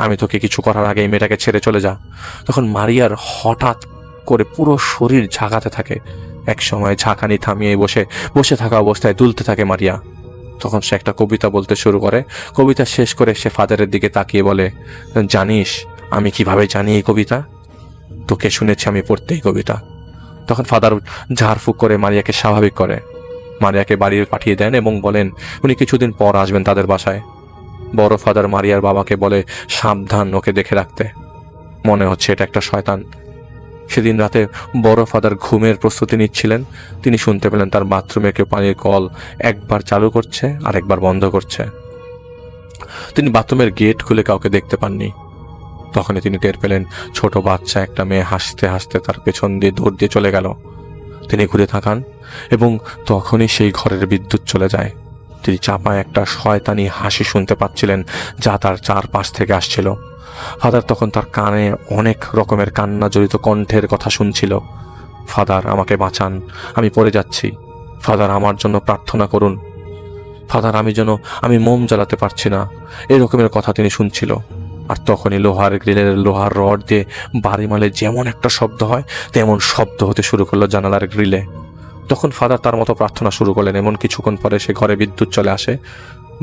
আমি তোকে কিছু করার আগে এই মেয়েটাকে ছেড়ে চলে যা। তখন মারিয়ার হঠাৎ করে পুরো শরীর ঝাঁকাতে থাকে। এক সময় ঝাঁকানি থামিয়ে বসে থাকা অবস্থায় দুলতে থাকে মারিয়া। তখন সে একটা কবিতা বলতে শুরু করে। কবিতা শেষ করে সে ফাদারের দিকে তাকিয়ে বলে, জানিস আমি কিভাবে জানি এই কবিতা? তোকে শুনেছি আমি পড়তে এই কবিতা। তখন ফাদার ঝাড়ফুঁক করে মারিয়াকে স্বাভাবিক করে। মারিয়াকে বাড়ি পাঠিয়ে দেন এবং বলেন উনি কিছুদিন পর আসবেন তাদের বাসায়। বড় ফাদার মারিয়ার বাবাকে বলে, সাবধান, ওকে দেখে রাখতে। মনে হচ্ছে এটা একটা শয়তান। সেদিন রাতে বড় ফাদার ঘুমের প্রস্তুতি নিচ্ছিলেন। তিনি শুনতে পেলেন তার বাথরুমে কেউ পানির কল একবার চালু করছে আর একবার বন্ধ করছে। তিনি বাথরুমের গেট খুলে কাউকে দেখতে পাননি। তখনই তিনি টের পেলেন ছোট বাচ্চা একটা মেয়ে হাসতে হাসতে তার পেছন দিয়ে দৌড় দিয়ে চলে গেল। তিনি ঘুরে তাকান এবং তখনই সেই ঘরের বিদ্যুৎ চলে যায়। তিনি চাপায় একটা শয়তানি হাসি শুনতে পাচ্ছিলেন যা তার চারপাশ থেকে আসছিল। ফাদার তখন তার কানে অনেক রকমের কান্না জড়িত কণ্ঠের কথা শুনছিল। ফাদার আমাকে বাঁচান, আমি পড়ে যাচ্ছি। ফাদার আমার জন্য প্রার্থনা করুন। ফাদার আমি মোম জ্বালাতে পারছি না। এরকমের কথা তিনি শুনছিল। আর তখনই লোহার গ্রিলের লোহার রড দিয়ে বাড়ি মারলে যেমন একটা শব্দ হয় তেমন শব্দ হতে শুরু করলো জানালার গ্রিলে। তখন ফাদার তার মতো প্রার্থনা শুরু করলেন। এমন কিছুক্ষণ পরে সে ঘরে বিদ্যুৎ চলে আসে।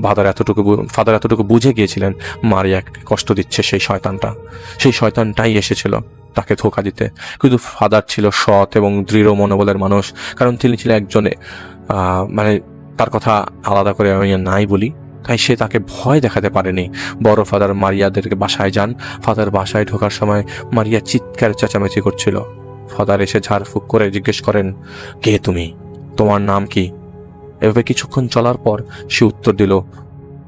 ফাদার এতটুকু বুঝে গিয়েছিলেন মারিয়াকে কষ্ট দিচ্ছে সেই শয়তানটাই এসেছিল তাকে ধোঁকা দিতে। কিন্তু ফাদার ছিল সৎ এবং দৃঢ় মনোবলের মানুষ, কারণ তিনি ছিলেন একজনে তার কথা আলাদা করে আমি নাই বলি, তাই সে তাকে ভয় দেখাতে পারেনি। বড় ফাদার মারিয়াদেরকে বাসায় যান। ফাদার বাসায় ঢোকার সময় মারিয়া চিৎকার চেঁচামেচি করছিল। ফাদার এসে ঝাড়ফুঁক করে জিজ্ঞেস করেন, কে তুমি? তোমার নাম কি? এভাবে কিছুক্ষণ চলার পর সে উত্তর দিল,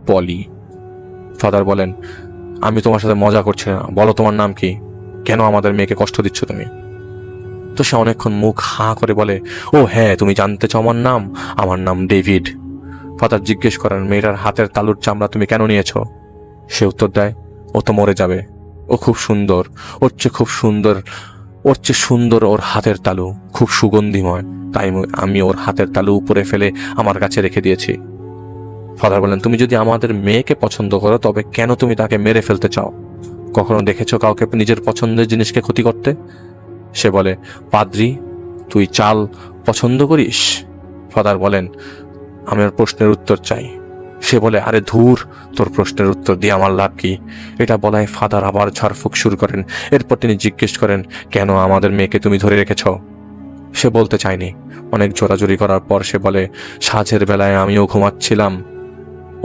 পলি। ফাদার বলেন, আমি তোমার সাথে মজা করছি না, বলো তোমার নাম কি? কেন আমাদের মেয়েকে কষ্ট দিচ্ছ তুমি? তো সে অনেকক্ষণ মুখ হাঁ করে বলে, ও হ্যাঁ, তুমি জানতে চাও আমার নাম ডেভিড। ফাদার জিজ্ঞেস করেন, মেয়েটার হাতের তালুর চামড়া তুমি কেন নিয়েছ? সে উত্তর দেয়, ও তো মরে যাবে। ও খুব সুন্দর, ওর চেয়ে সুন্দর ওর হাতের তালু, খুব সুগন্ধিময়, তাই আমি ওর হাতের তালু উপরে ফেলে আমার কাছে রেখে দিয়েছি। ফাদার বলেন, তুমি যদি আমাদের মেয়েকে পছন্দ করো তবে কেন তুমি তাকে মেরে ফেলতে চাও? কখনো দেখেছো কাউকে নিজের পছন্দের জিনিসকে ক্ষতি করতে? সে বলে, পাদ্রি, তুই চাল পছন্দ করিস? ফাদার বলেন, আমি ওর প্রশ্নের উত্তর চাই। সে বলে, আরে ধুর, তোর প্রশ্নের উত্তর দিয়ে আমার লাভ কি? এটা বলায় ফাদার আবার ঝাড়ফুঁক শুরু করেন। এরপর তিনি জিজ্ঞেস করেন, কেন আমাদের মেয়েকে তুমি ধরে রেখেছ? সে বলতে চায়নি। অনেক জোরাজুরি করার পর সে বলে, সাঁঝের বেলায় আমিও ঘুমাচ্ছিলাম,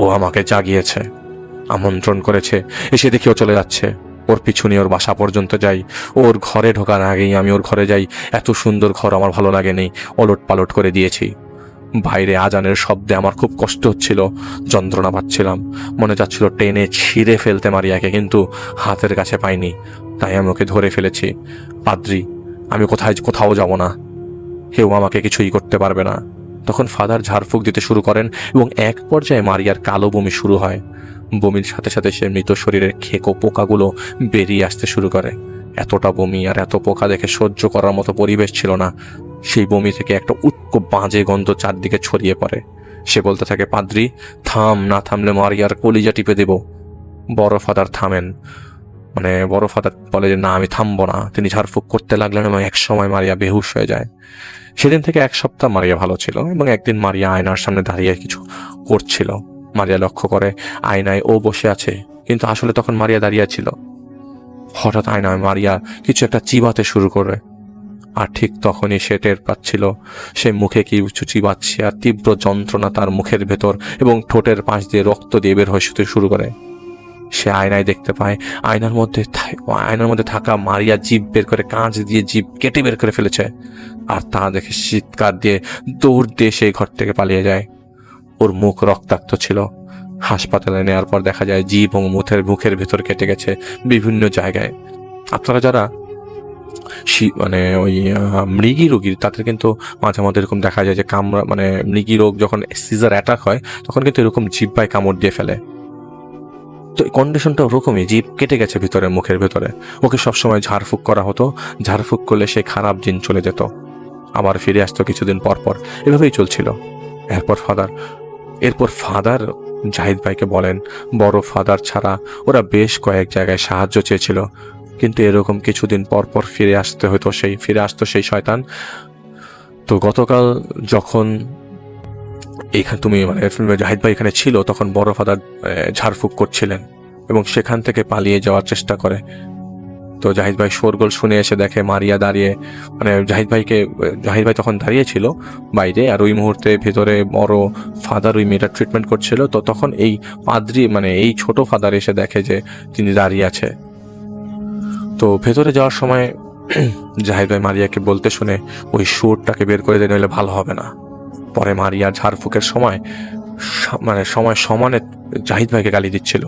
ও আমাকে জাগিয়েছে, আমন্ত্রণ করেছে, এসে দেখি ও চলে যাচ্ছে। ওর পিছু নিয়ে ওর বাসা পর্যন্ত যাই। ওর ঘরে ঢোকার আগেই আমি ওর ঘরে যাই। এত সুন্দর ঘর আমার ভালো লাগেনি, ওলট পালট করে দিয়েছি। বাইরে আজানের শব্দে আমার খুব কষ্ট হচ্ছিল, যন্ত্রণা পাচ্ছিলাম। মনে যাচ্ছিল টেনে ছিঁড়ে ফেলতে মারিয়াকে, কিন্তু হাতের কাছে পাইনি, তাই আমি ওকে ধরে ফেলেছি। পাদ্রি, আমি কোথাও যাব না, কেউ আমাকে কিছুই করতে পারবে না। তখন ফাদার ঝাড়ফুঁক দিতে শুরু করেন এবং এক পর্যায়ে মারিয়ার কালো বমি শুরু হয়। বমির সাথে সাথে সে মৃত শরীরের খেকো পোকাগুলো বেরিয়ে আসতে শুরু করে। এতটা বমি আর এত পোকা দেখে সহ্য করার মতো পরিবেশ ছিল না। সেই বমি থেকে একটা উটকো বাজে গন্ধ চারদিকে ছড়িয়ে পড়ে। সে বলতে থাকে, পাদ্রি থাম, না থামলে মারিয়ার কলিজা টিপে দেব। বড় ফাদার থামেন, বড় ফাদার বলে যে না, আমি থামবো না। তিনি ঝাড়ফুঁক করতে লাগলেন এবং এক সময় মারিয়া বেহুশ হয়ে যায়। সেদিন থেকে এক সপ্তাহ মারিয়া ভালো ছিল এবং একদিন মারিয়া আয়নার সামনে দাঁড়িয়ে কিছু করছিল। মারিয়া লক্ষ্য করে আয়নায় ও বসে আছে, কিন্তু আসলে তখন মারিয়া দাঁড়িয়ে ছিল। হঠাৎ আয়নায় মারিয়া কিছু একটা চিবাতে শুরু করে। আর ঠিক তখনই সে টের পাচ্ছিল সে মুখে কি কিছু চিবাচ্ছে, আর তীব্র যন্ত্রণা তার মুখের ভেতর এবং ঠোঁটের পাশ দিয়ে রক্ত দিয়ে বের হয়ে শুরু করে। সে আয়নায় দেখতে পায় আয়নার মধ্যে থাকা মারিয়া জিভ বের করে, কাঁচ দিয়ে জিভ কেটে বের করে ফেলেছে। আর তা দেখে চিৎকার দিয়ে দৌড় দিয়ে সেই ঘর থেকে পালিয়ে যায়। ওর মুখ রক্তাক্ত ছিল। হাসপাতালে নেওয়ার পর দেখা যায় জিভ এবং মুখের ভেতর কেটে গেছে বিভিন্ন জায়গায়। আপনারা যারা মানে ওই মৃগী রোগীর, তাদের কিন্তু মাঝে মাঝে এরকম দেখা যায় যে মৃগী রোগ যখন সিজার অ্যাটাক হয় তখন কিন্তু এরকম জিহ্বায় কামড় দিয়ে ফেলে। তো এই কন্ডিশনটা ওরকমই, জিভ কেটে গেছে ভিতরে, মুখের ভেতরে। ওকে সবসময় ঝাড়ফুঁক করা হতো, ঝাড়ফুঁক করলে সেই খারাপ জিন চলে যেত, আবার ফিরে আসতো কিছুদিন পর পর। এভাবেই চলছিল। এরপর ফাদার জাহিদ ভাইকে বলেন বড় ফাদার ছাড়া ওরা বেশ কয়েক জায়গায় সাহায্য চেয়েছিল, কিন্তু এরকম কিছুদিন পর পর ফিরে আসতো সেই শয়তান। তো গতকাল যখন তুমি জাহিদ ভাই এখানে ছিল, তখন বড় ফাদার ঝাড়ফুঁক করছিলেন এবং সেখান থেকে পালিয়ে যাওয়ার চেষ্টা করে। তো জাহিদ ভাই শোরগোল শুনে এসে দেখে মারিয়া দাঁড়িয়ে, জাহিদ ভাই তখন দাঁড়িয়ে ছিল বাইরে, আর ওই মুহূর্তে ভেতরে বড় ফাদার ওই মেয়েটার ট্রিটমেন্ট করছিল। তো তখন এই পাদ্রি এই ছোট ফাদার এসে দেখে যে তিনি দাঁড়িয়ে আছে। তো ভেতরে যাওয়ার সময় জাহিদ ভাই মারিয়াকে বলতে শুনে ওই সুরটাকে বের করে দিয়ে নইলে ভালো হবে না। পরে মারিয়া ঝাড়ফুঁকের সময় সমানে জাহিদ ভাইকে গালি দিচ্ছিল।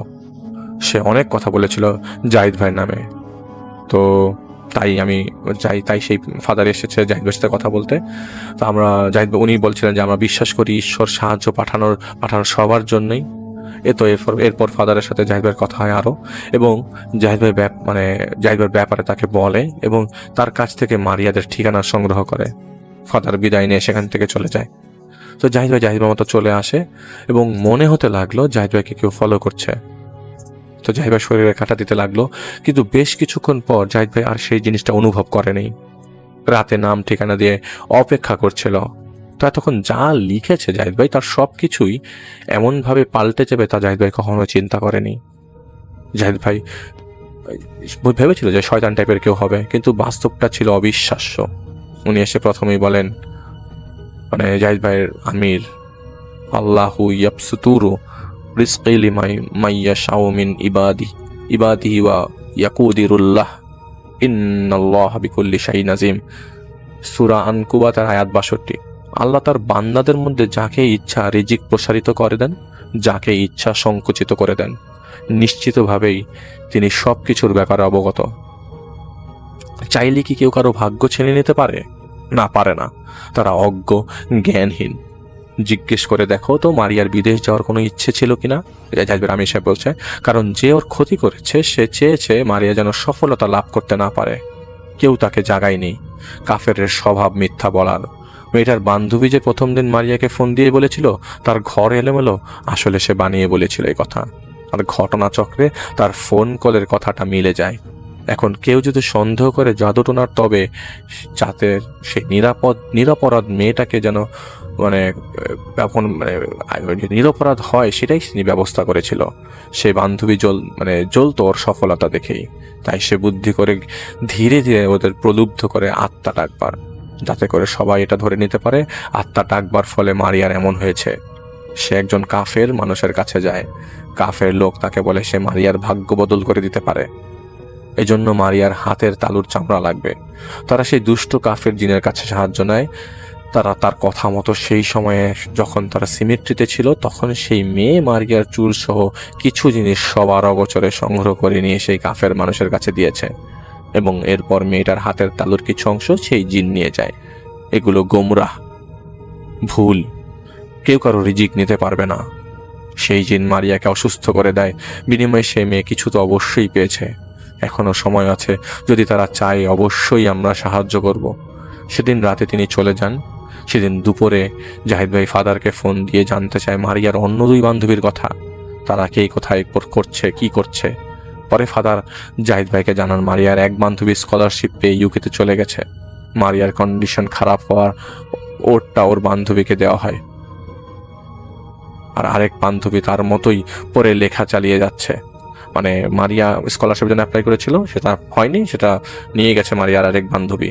সে অনেক কথা বলেছিল জাহিদ ভাইয়ের নামে। তো তাই সেই ফাদার এসেছে জাহিদ ভাইয়ের সাথে কথা বলতে। তো উনি বলছিলেন যে আমরা বিশ্বাস করি ঈশ্বর সাহায্য পাঠানোর সবার জন্যই। এরপর ফাদারের সাথে জাহিদ ভাইয়ের কথা হয় আরো, এবং জাহিদ ভাইয়ের ব্যাপারে তাকে বলে এবং তার কাছ থেকে মারিয়াদের ঠিকানা সংগ্রহ করে। ফাদার বিদায় নিয়ে সেখান থেকে চলে যায়। তো জাহিদ ভাই মতো চলে আসে এবং মনে হতে লাগলো জাহিদ ভাইকে কেউ ফলো করছে। তো জাহিদ ভাই শরীরে কাটা দিতে লাগলো, কিন্তু বেশ কিছুক্ষণ পর জাহিদ ভাই আর সেই জিনিসটা অনুভব করেনি। রাতে নাম ঠিকানা দিয়ে অপেক্ষা করছিল। তো এতক্ষণ যা লিখেছে জাহিদ ভাই, তার সব কিছুই এমনভাবে পাল্টে যাবে তা জাহিদ ভাই কখনো চিন্তা করেনি। জাহিদ ভাই ভেবেছিল যে শয়তান টাইপের কেউ হবে, কিন্তু বাস্তবটা ছিল অবিশ্বাস্য। উনি এসে প্রথমেই বলেন, জাহিদ ভাইয়ের আমির, আল্লাহু ইয়াবসুতুরু রিজকি লিমাইয়াশাউ মিন ইবাদিহি ওয়া ইয়াকুদিরুল্লাহ ইন্নাল্লাহা বিকুল্লি শাইইন আযীম। সূরা আনকুবাতের আয়াত 62। আল্লাহ তার বান্দাদের মধ্যে যাকে ইচ্ছা রিজিক প্রসারিত করে দেন, যাকে ইচ্ছা সংকুচিত করে দেন। নিশ্চিতভাবেই তিনি সবকিছুর ব্যাপারে অবগত। চাইলে কি কেউ কারো ভাগ্য ছেড়ে নিতে পারে? না, পারে না। তারা অজ্ঞ, জ্ঞানহীন। জিজ্ঞেস করে দেখো তো মারিয়ার বিদেশ যাওয়ার কোনো ইচ্ছে ছিল কিনা? জাহিদ আমির সাহেব বলছে, কারণ যে ওর ক্ষতি করেছে সে চেয়েছে মারিয়া যেন সফলতা লাভ করতে না পারে। কেউ তাকে জাগায়নি। কাফেরের স্বভাব মিথ্যা বলার। মেয়েটার বান্ধবী যে প্রথম দিন মারিয়াকে ফোন দিয়ে বলেছিল তার ঘর এলোমেলো, আসলে সে বানিয়ে বলেছিল এই কথা। আর ঘটনাচক্রে তার ফোন কলের কথাটা মিলে যায়। এখন কেউ যদি সন্দেহ করে জাদুটোনার, তবে যাতে সেই নিরপরাধ মেয়েটাকে যেন নিরপরাধ হয় সেটাই তিনি ব্যবস্থা করেছিল। সেই বান্ধবী জ্বলতো ওর সফলতা দেখেই। তাই সে বুদ্ধি করে ধীরে ধীরে ওদের প্রলুব্ধ করে আত্মা ডাকবার, যাতে করে সবাই এটা ধরে নিতে পারে আত্মা ডাকবার ফলে মারিয়ার এমন হয়েছে। সে একজন কাফের মানুষের কাছে যায়। কাফের লোক তাকে বলে সে মারিয়ার ভাগ্য বদল করে দিতে পারে। এজন্য মারিয়ার হাতের তালুর চামড়া লাগবে। তারা সেই দুষ্ট কাফের জিনের কাছে সাহায্য নেয়। তারা তার কথা মতো সেই সময়ে যখন তারা সিমেট্রিতে ছিল, তখন সেই মেয়ে মারিয়ার চুল সহ কিছু জিনিস সবার অগোচরে সংগ্রহ করে নিয়ে সেই কাফের মানুষের কাছে দিয়েছে, এবং এরপর মেয়েটার হাতের তালুর কিছু অংশ সেই জিন নিয়ে যায়। এগুলো গোমরাহ, ভুল, কেউ কারো রিজিক নিতে পারবে না। সেই জিন মারিয়াকে অসুস্থ করে দেয়। বিনিময়ে সেই মেয়ে কিছু তো অবশ্যই পেয়েছে। এখনো সময় আছে, যদি তারা চায় অবশ্যই আমরা সাহায্য করব। সেদিন রাতে তিনি চলে যান। সেদিন দুপুরে জাহিদ ভাই ফাদারকে ফোন দিয়ে জানতে চায় মারিয়ার অন্য দুই বান্ধবীর কথা, তারা কে কোথায় করছে, কি করছে। পরে ফাদার জাহিদ ভাইকে জানান মারিয়ার এক বান্ধবী স্কলারশিপ পেয়ে ইউকেতে চলে গেছে। মারিয়ার কন্ডিশন খারাপ হওয়ার ওর বান্ধবীকে দেওয়া হয়, আর আরেক বান্ধবী তার মতোই পরে লেখা চালিয়ে যাচ্ছে। মানে মারিয়া স্কলারশিপের জন্য অ্যাপ্লাই করেছিল, সেটা হয়নি, সেটা নিয়ে গেছে মারিয়ার আরেক বান্ধবী।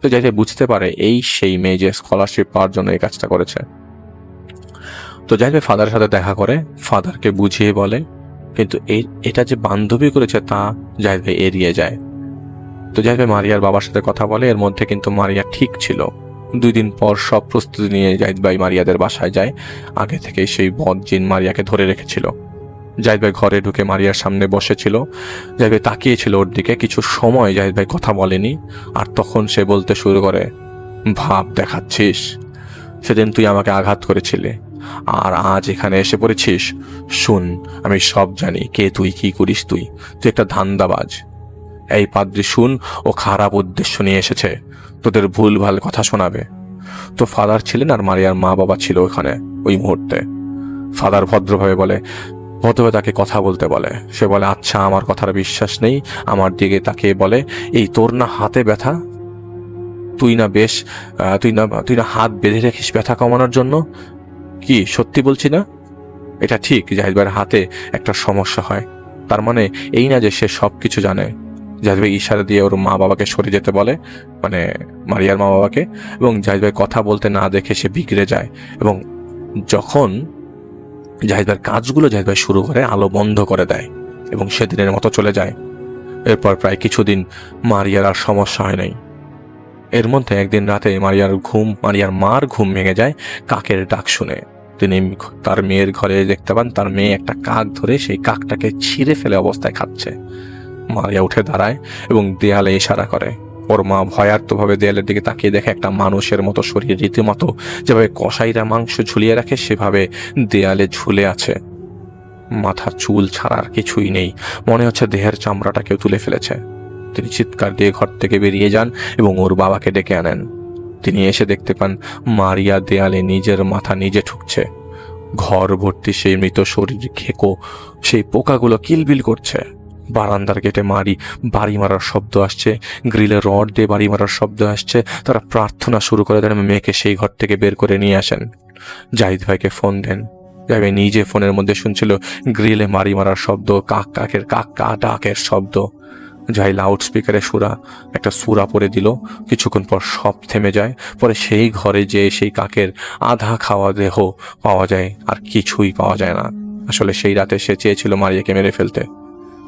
তো যাই বুঝতে পারে এই সেই মেয়ে যে স্কলারশিপ পাওয়ার জন্য এই কাজটা করেছে। তো যাই ফাদারের সাথে দেখা করে, ফাদারকে বুঝিয়ে বলে, কিন্তু এটা যে বান্ধবী করেছে তা জাহিদ ভাই এড়িয়ে যায়। তো জাহিদ ভাই মারিয়ার বাবার সাথে কথা বলে, এর মধ্যে কিন্তু মারিয়া ঠিক ছিল। 2 দিন পর সব প্রস্তুতি নিয়ে জাহিদ ভাই মারিয়াদের বাসায় যায়। আগে থেকেই সেই বদ জিন মারিয়াকে ধরে রেখেছিল। জাহিদ ভাই ঘরে ঢুকে মারিয়ার সামনে বসেছিল। জাহিদ ভাই তাকিয়েছিল ওর দিকে। কিছু সময় জাহিদ ভাই কথা বলেনি, আর তখন সে বলতে শুরু করে, ভাব দেখাচ্ছিস, সেদিন তুই আমাকে আঘাত করেছিলে, আর আজ এখানে এসে পড়েছিস। শুন, আমি সব জানি কে তুই, কি করিস তুই একটা ধান্দাবাজ। এই পাদ্রী শুন, ও খারাপ উদ্দেশ্য নিয়ে এসেছে, তোদের ভুলভাল কথা শোনাবে। তো ফাদার ছিলেন আর মারিয়ার মা বাবা ছিল ওখানে ওই মুহূর্তে। ফাদার ভদ্রভাবে তাকে কথা বলতে বলে। সে বলে, আচ্ছা, আমার কথার বিশ্বাস নেই। আমার দিকে তাকে বলে, এই তোর না হাতে ব্যথা, তুই না হাত বেঁধে রাখিস ব্যথা কমানোর জন্য? কি সত্যি বলছি না? এটা ঠিক, জাহিদ ভাইয়ের হাতে একটা সমস্যা হয়, তার মানে এই না যে সে সবকিছু জানে। জাহিদ ভাই ইশারা দিয়ে ওর মা বাবাকে সরে যেতে বলে, মানে মারিয়ার মা বাবাকে, এবং জাহিদ ভাই কথা বলতে না দেখে সে বিগড়ে যায়। এবং যখন জাহিদ ভাইয়ের কাজগুলো জাহিদ ভাই শুরু করে, আলো বন্ধ করে দেয় এবং সেদিনের মতো চলে যায়। এরপর প্রায় কিছুদিন মারিয়ার আর সমস্যা হয় নাই। এর মধ্যে একদিন রাতে মারিয়ার মার ঘুম ভেঙে যায় কাকের ডাক শুনে। তিনি তার মেয়ের ঘরে দেখতে পান তার মেয়ে একটা কাক ধরে সেই কাকটাকে ছিঁড়ে ফেলে অবস্থায় খাচ্ছে। মারিয়া উঠে দাঁড়ায় এবং দেয়ালে ইশারা করে। ওর মা ভয়ার্তভাবে দেয়ালের দিকে তাকিয়ে দেখে একটা মানুষের মতো শরীর, রীতিমতো যেভাবে কসাইরা মাংস ঝুলিয়ে রাখে সেভাবে দেয়ালে ঝুলে আছে। মাথা চুল ছাড়ার কিছুই নেই, মনে হচ্ছে দেহের চামড়াটা কেউ তুলে ফেলেছে। তিনি চিৎকার দিয়ে ঘর থেকে বেরিয়ে যান এবং ওর বাবাকে ডেকে আনেন। তিনি এসে দেখতে পান মারিয়া দেয়ালে নিজের মাথা নিজে ঠুকছে। ঘর ভর্তি সেই মৃত শরীর, খেকো সেই পোকাগুলো কিলবিল করছে। বারান্দার গেটে বাড়ি মারার শব্দ আসছে, গ্রিলে রড দিয়ে বাড়ি মারার শব্দ আসছে। তারা প্রার্থনা শুরু করে দেন, মেয়েকে সেই ঘর থেকে বের করে নিয়ে আসেন। জাহিদ ভাইকে ফোন দেন। জাহিদ ভাই নিজে ফোনের মধ্যে শুনছিল গ্রিলে বাড়ি মারার শব্দ, কাক ডাকের শব্দ। যাই লাউড স্পিকারে একটা সুরা পড়ে দিল। কিছুক্ষণ পর সব থেমে যায়। পরে সেই ঘরে যে সেই কাকের আধা খাওয়া দেহ পাওয়া যায়, আর কিছুই পাওয়া যায় না। আসলে সেই রাতে সে চেয়েছিল মারিয়াকে মেরে ফেলতে।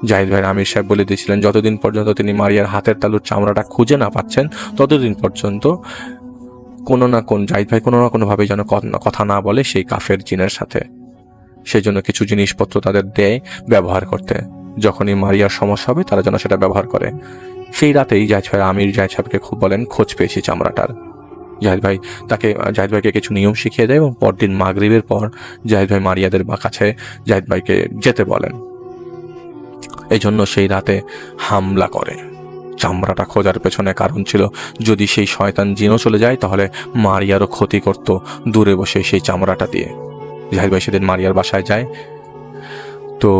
জাহিদ ভাইয়ের আমির সাহেব বলে দিয়েছিলেন, যতদিন পর্যন্ত তিনি মারিয়ার হাতের তালুর চামড়াটা খুঁজে না পাচ্ছেন, ততদিন পর্যন্ত জাহিদ ভাই কোনো না কোনোভাবে যেন কথা না বলে সেই কাফের জিনের সাথে। সেই জন্য কিছু জিনিসপত্র তাদের দেয় ব্যবহার করতে, যখনই মারিয়ার সমস্যা হবে তারা যেন সেটা ব্যবহার করে। সেই রাতেই জাহিদ সাহেবকে খুব বলেন, খোঁজ পেয়েছি চামড়াটার। জাহিদ ভাইকে কিছু নিয়ম শিখিয়ে দেয় এবং পরদিন মাগরিবের পর জাহিদ ভাই মারিয়াদের কাছে জাহিদ ভাইকে যেতে বলেন। এই জন্য সেই রাতে হামলা করে। চামড়াটা খোঁজার পেছনে কারণ ছিল, যদি সেই শয়তান জিনও চলে যায় তাহলে মারিয়ারও ক্ষতি করত দূরে বসে সেই চামড়াটা দিয়ে। জাহিদ ভাই সেদিন মারিয়ার বাসায় যায়। তো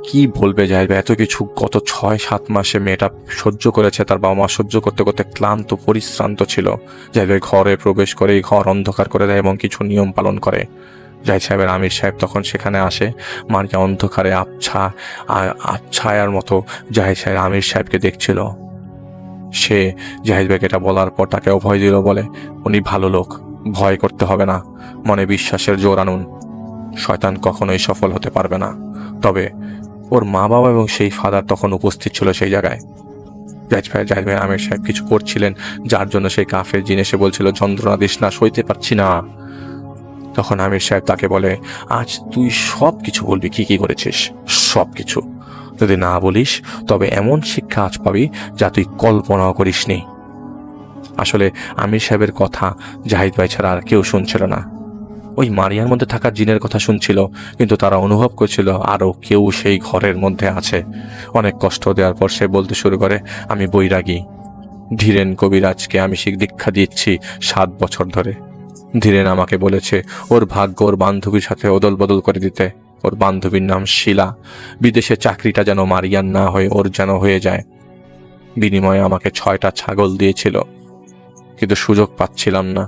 কি বলবে জাহিদ ভাই, এত কিছু গত 6-7 মাসে মেয়েটা সহ্য করেছে, তার বাবা মা সহ্য করতে করতে ক্লান্ত পরিশ্রান্ত ছিল। জাহিদ ভাই ঘরে প্রবেশ করে ঘর অন্ধকার করে দেয় এবং কিছু নিয়ম পালন করে। জাহিদ সাহেবের আমির সাহেব তখন সেখানে আসে। মারিয়া অন্ধকারে আবছায়ার মতো জাহিদ সাহেব আমির সাহেবকে দেখছিল। সে জাহিদ ভাইকে এটা বলার পর তাকে অভয় দিল, বলে, উনি ভালো লোক, ভয় করতে হবে না, মনে বিশ্বাসের জোর আনুন, শয়তান কখনোই সফল হতে পারবে না। তবে ওর মা বাবা এবং সেই ফাদার তখন উপস্থিত ছিল সেই জায়গায়। জাহিদ ভাই আমির সাহেব কিছু করছিলেন, যার জন্য সেই কাফের জিন এসে বলছিল, যন্ত্রণা দিস না, সইতে পারছি না। তখন আমির সাহেব তাকে বলে, আজ তুই সব কিছু বলবি, কি করেছিস সব কিছু। যদি না বলিস তবে এমন শিক্ষা আজ পাবি যা তুই কল্পনাও করিসনি। আসলে আমির সাহেবের কথা জাহিদ ভাই ছাড়া আর কেউ শুনছিল না। ওই মারিয়ার মধ্যে থাকা জিনের কথা শুনছিল, কিন্তু তারা অনুভব করছিল আরও কেউ সেই ঘরের মধ্যে আছে। অনেক কষ্ট দেওয়ার পর সে বলতে শুরু করে, আমি বৈরাগী। ধীরেন কবিরাজকে আমি দীক্ষা দিচ্ছি 7 বছর ধরে। ধীরেন আমাকে বলেছে ওর ভাগ্য ওর বান্ধবীর সাথে অদল বদল করে দিতে। ওর বান্ধবীর নাম শিলা। বিদেশে চাকরিটা যেন মারিয়ার না হয়ে ওর যেন হয়ে যায়। বিনিময়ে আমাকে 6টা ছাগল দিয়েছিল, কিন্তু সুযোগ পাচ্ছিলাম না।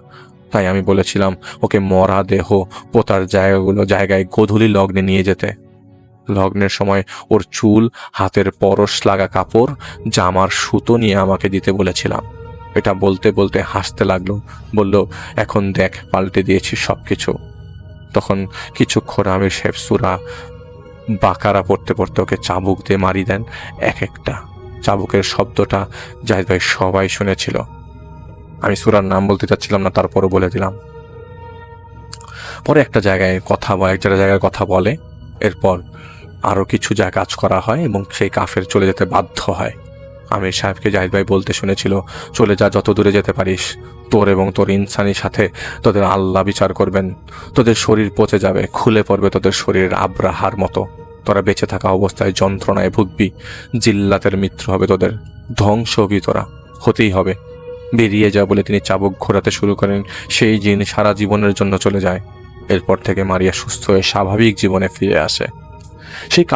তাই আমি বলেছিলাম ওকে মরা দেহ পোতার জায়গায় গোধূলি লগ্নে নিয়ে যেতে। লগ্নের সময় ওর চুল, হাতের পরশ লাগা কাপড়, জামার সুতো নিয়ে আমাকে দিতে বলেছিলাম। এটা বলতে বলতে হাসতে লাগলো, বলল, এখন দেখ পাল্টে দিয়েছি সব কিছু। তখন কিছুক্ষণ আমি শেফ সুরা বাকারা পড়তে পড়তে ওকে চাবুক দিয়ে মারি দেন। এক একটা চাবুকের শব্দটা জাহিদ ভাই সবাই শুনেছিল। আমি সুরার নাম বলতে চাচ্ছিলাম না, তারপরও বলে দিলাম। পরে এক জায়গায় কথা বলে, এরপর আরও কিছু কাজ করা হয় এবং সেই কাফের চলে যেতে বাধ্য হয়। আমির সাহেবকে জাহিদ ভাই বলতে শুনেছিল, চলে যা, যত দূরে যেতে পারিস, তোর এবং তোর ইনসানির সাথে তোদের আল্লাহ বিচার করবেন। তোদের শরীর পচে যাবে, খুলে পড়বে তোদের শরীরের আব্রাহার মতো। তোরা বেঁচে থাকা অবস্থায় যন্ত্রণায় ভুগবি, জিল্লাতের মৃত্যু হবে তোদের, ধ্বংস হবি তোরা, হতেই হবে। বেরিয়ে যা বলে তিনি চাবুক ঘোরাতে শুরু করেন। সেই জিন সারা জীবনের জন্য চলে যায়। এরপর থেকে মারিয়া সুস্থ হয়ে স্বাভাবিক জীবনে ফিরে আসে। সেই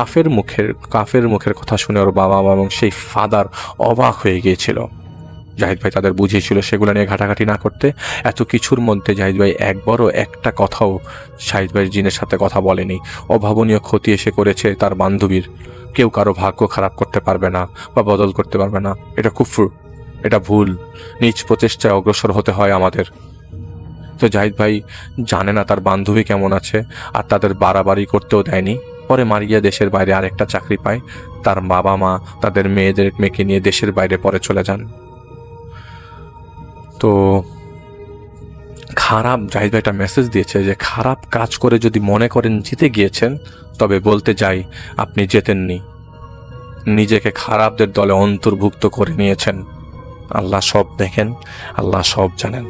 কাফের মুখের কথা শুনে ওর বাবা মা এবং সেই ফাদার অবাক হয়ে গিয়েছিল। জাহিদ ভাই তাদের বুঝিয়েছিল সেগুলো নিয়ে ঘাটাঘাটি না করতে। এত কিছুর মধ্যে জাহিদ ভাই একবারও একটা কথাও জাহিদ ভাইয়ের জিনের সাথে কথা বলেনি। অভাবনীয় ক্ষতি এসে করেছে তার বান্ধবীর। কেউ কারো ভাগ্য খারাপ করতে পারবে না বা বদল করতে পারবে না, এটা কুফর, এটা ভুল। নিজ প্রচেষ্টায় অগ্রসর হতে হয় আমাদের। তো জাহিদ ভাই জানে না তার বান্ধবী কেমন আছে, আর তাদের বাড়াবাড়ি করতেও দেয়নি। পরে মারিয়া দেশের বাইরে আরেকটা চাকরি পায়। তার বাবা মা তাদের মেয়েকে নিয়ে দেশের বাইরে পরে চলে যান। তো জাহিদ ভাই একটা মেসেজ দিয়েছে যে খারাপ কাজ করে যদি মনে করেন জিতে গিয়েছেন, তবে বলতে যাই আপনি জেতেননি, নিজেকে খারাপদের দলে অন্তর্ভুক্ত করে নিয়েছেন। আল্লাহ সব দেখেন, আল্লাহ সব জানেন।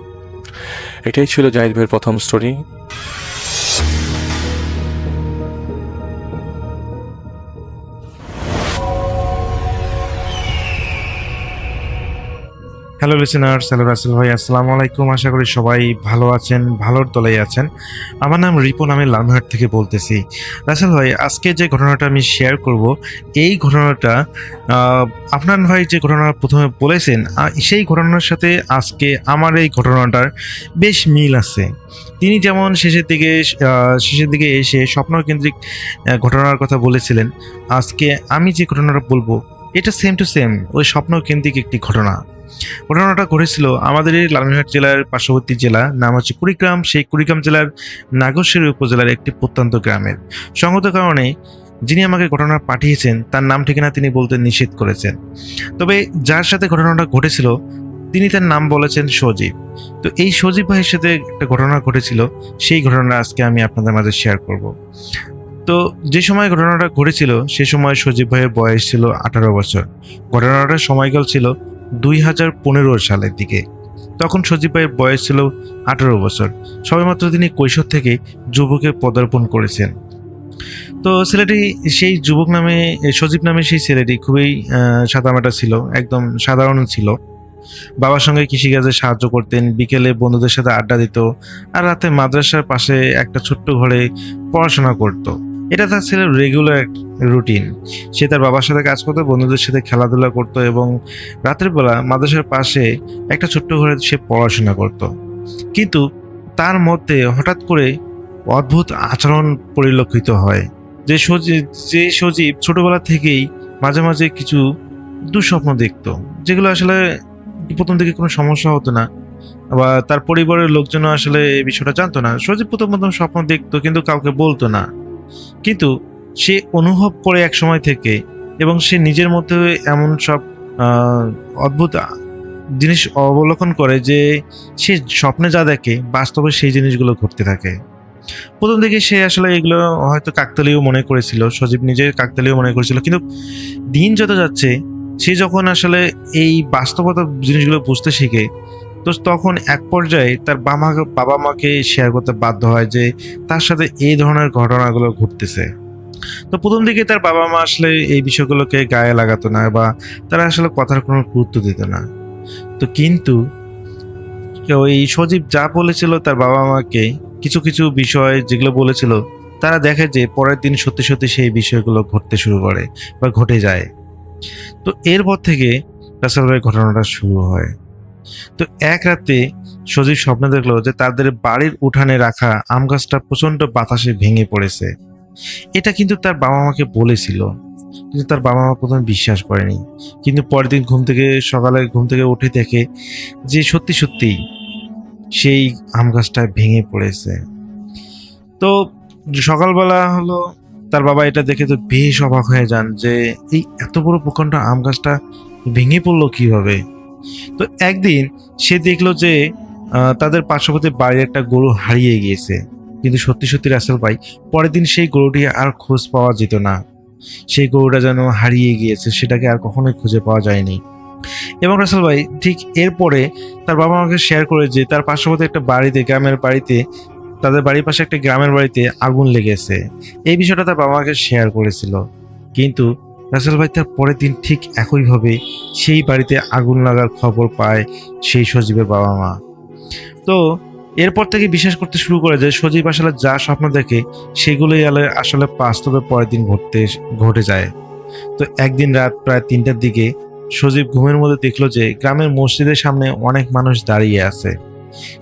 এটাই ছিল জাহিদ ভাইয়ের প্রথম story. Hello listeners, hello Rasel ভাই, আসসালামু আলাইকুম। আশা করি সবাই ভালো আছেন, ভালোর তলায় আছেন। আমার নাম রিপন, আমি লালমোহাট থেকে বলতেছি। রাসেল ভাই, আজকে যে ঘটনাটা আমি শেয়ার করব, এই ঘটনাটা আপনার ভাই যে ঘটনা প্রথমে বলেছেন, সেই ঘটনার সাথে আজকে আমার এই ঘটনাটার বেশ মিল আছে। তিনি যেমন শেষের দিকে এসে স্বপ্নকেন্দ্রিক ঘটনার কথা বলেছিলেন, আজকে আমি যে ঘটনাটা বলবো এটা সেম টু সেম ওই স্বপ্নকেন্দ্রিক একটি ঘটনাটা ঘটেছিল আমাদের এই লালমোহাট জেলার পার্শ্ববর্তী জেলা, নাম হচ্ছে কুড়িগ্রাম। সেই কুড়িগ্রাম জেলার নাগরশির উপজেলার একটি প্রত্যন্ত গ্রামের। সঙ্গত কারণে যিনি আমাকে ঘটনা পাঠিয়েছেন তার নাম ঠিকানা তিনি বলতে নিষেধ করেছেন। তবে যার সাথে ঘটনাটা ঘটেছিল তিনি তার নাম বলেছেন সজীব। তো এই সজীব ভাইয়ের সাথে একটা ঘটনা ঘটেছিল, সেই ঘটনাটা আজকে আমি আপনাদের মাঝে শেয়ার করব। তো যে সময় ঘটনাটা ঘটেছিল সে সময় সজীব ভাইয়ের বয়স ছিল 18 বছর। ঘটনাটার সময়কাল ছিল 2015 সালের দিকে। তখন সজীব ভাইয়ের বয়স ছিল 18 বছর। সবেমাত্র তিনি কৈশোর থেকে যুবকে পদার্পণ করেছেন। তো ছেলেটি, সেই সজীব নামে সেই ছেলেটি খুবই সাদামাটা ছিল, একদম সাধারণ ছিল। বাবার সঙ্গে কৃষিকাজে সাহায্য করতেন, বিকেলে বন্ধুদের সাথে আড্ডা দিত, আর রাতে মাদ্রাসার পাশে একটা ছোট্ট ঘরে পড়াশোনা করত। এটা তার ছেলের রেগুলার রুটিন। সে তার বাবার সাথে কাজ করতো, বন্ধুদের সাথে খেলাধুলা করতো এবং রাতের বেলা মাদ্রাসার পাশে একটা ছোট্ট ঘরে সে পড়াশোনা করত। কিন্তু তার মধ্যে হঠাৎ করে অদ্ভুত আচরণ পরিলক্ষিত হয়। যে সজীব ছোটবেলা থেকেই মাঝে মাঝে কিছু দুঃস্বপ্ন দেখত, যেগুলো আসলে প্রথম থেকে কোনো সমস্যা হতো না, বা তার পরিবারের লোকজনও আসলে এই বিষয়টা জানতো না। সজীব প্রথম স্বপ্ন দেখতো কিন্তু কাউকে বলতো না। কিন্তু সে অনুভব করে এক সময় থেকে, এবং সে নিজের মধ্যে এমন সব অদ্ভুত জিনিস অবলোকন করে যে সে স্বপ্নে যা দেখে বাস্তবে সেই জিনিসগুলো ঘটতে থাকে। প্রথম থেকে সে আসলে এগুলো হয়তো কাকতালীয় মনে করেছিল, সজীব নিজে কাকতালীয় মনে করেছিল। কিন্তু দিন যত যাচ্ছে সে যখন আসলে এই বাস্তবতা জিনিসগুলো বুঝতে শিখে, তো তখন এক পর্যায়ে তার বাবা মাকে শেয়ার করতে বাধ্য হয় যে তার সাথে এই ধরনের ঘটনাগুলো ঘটতেছে। তো প্রথম দিকে তার বাবা মা আসলে এই বিষয়গুলোকে গায়ে লাগাতো না, বা তারা আসলে কথার কোনো গুরুত্ব দিত না। তো কিন্তু ওই সজীব যা বলেছিল তার বাবা মাকে, কিছু কিছু বিষয় যেগুলো বলেছিল, তারা দেখে যে পরের দিন সত্যি সত্যি সেই বিষয়গুলো ঘটতে শুরু করে বা ঘটে যায়। তো এরপর থেকে রাসেল ভাইয়ের ঘটনাটা শুরু হয়। তো এক রাতে সজীব স্বপ্নে দেখলো যে তাদের বাড়ির উঠানে রাখা আম গাছটা প্রচন্ড বাতাসে ভেঙে পড়েছে। এটা কিন্তু তার বাবা মাকে বলেছিল, কিন্তু তার বাবা মা প্রথমে বিশ্বাস করেনি। কিন্তু পরের দিন সকালে ঘুম থেকে উঠে দেখে যে সত্যি সত্যি সেই আম গাছটা ভেঙে পড়েছে। তো সকালবেলা হলো তার বাবা এটা দেখে তো বেশ অবাক হয়ে যান যে এই এত বড় প্রকাণ্ড আম গাছটা ভেঙে পড়লো কিভাবে। তো একদিন সে দেখলো যে তাদের পার্শ্ববর্তী বাড়ির একটা গরু হারিয়ে গিয়েছে। কিন্তু সত্যি সত্যি রাসেল ভাই, পরের দিন সেই গরুটি আর খোঁজ পাওয়া যেত না। সেই গরুটা যেন হারিয়ে গিয়েছে, সেটাকে আর কখনোই খুঁজে পাওয়া যায়নি। এবং রাসেল ভাই ঠিক এরপরে তার বাবা আমাকে শেয়ার করে যে তার পার্শ্ববর্তী একটা বাড়িতে, গ্রামের বাড়িতে, তাদের বাড়ির পাশে একটা গ্রামের বাড়িতে আগুন লেগেছে। এই বিষয়টা তার বাবা আমাকে শেয়ার করেছিল। কিন্তু রাসেল ভাই তার পরের দিন ঠিক একইভাবে সেই বাড়িতে আগুন লাগার খবর পায় সেই সজীবের বাবা মা। তো এরপর থেকে বিশ্বাস করতে শুরু করে যে সজীব আসলে যা স্বপ্ন দেখে সেগুলোই আসলে বাস্তবে পরের দিন ঘটে যায়। তো একদিন রাত প্রায় 3টার দিকে সজীব ঘুমের মধ্যে দেখলো যে গ্রামের মসজিদের সামনে অনেক মানুষ দাঁড়িয়ে আছে।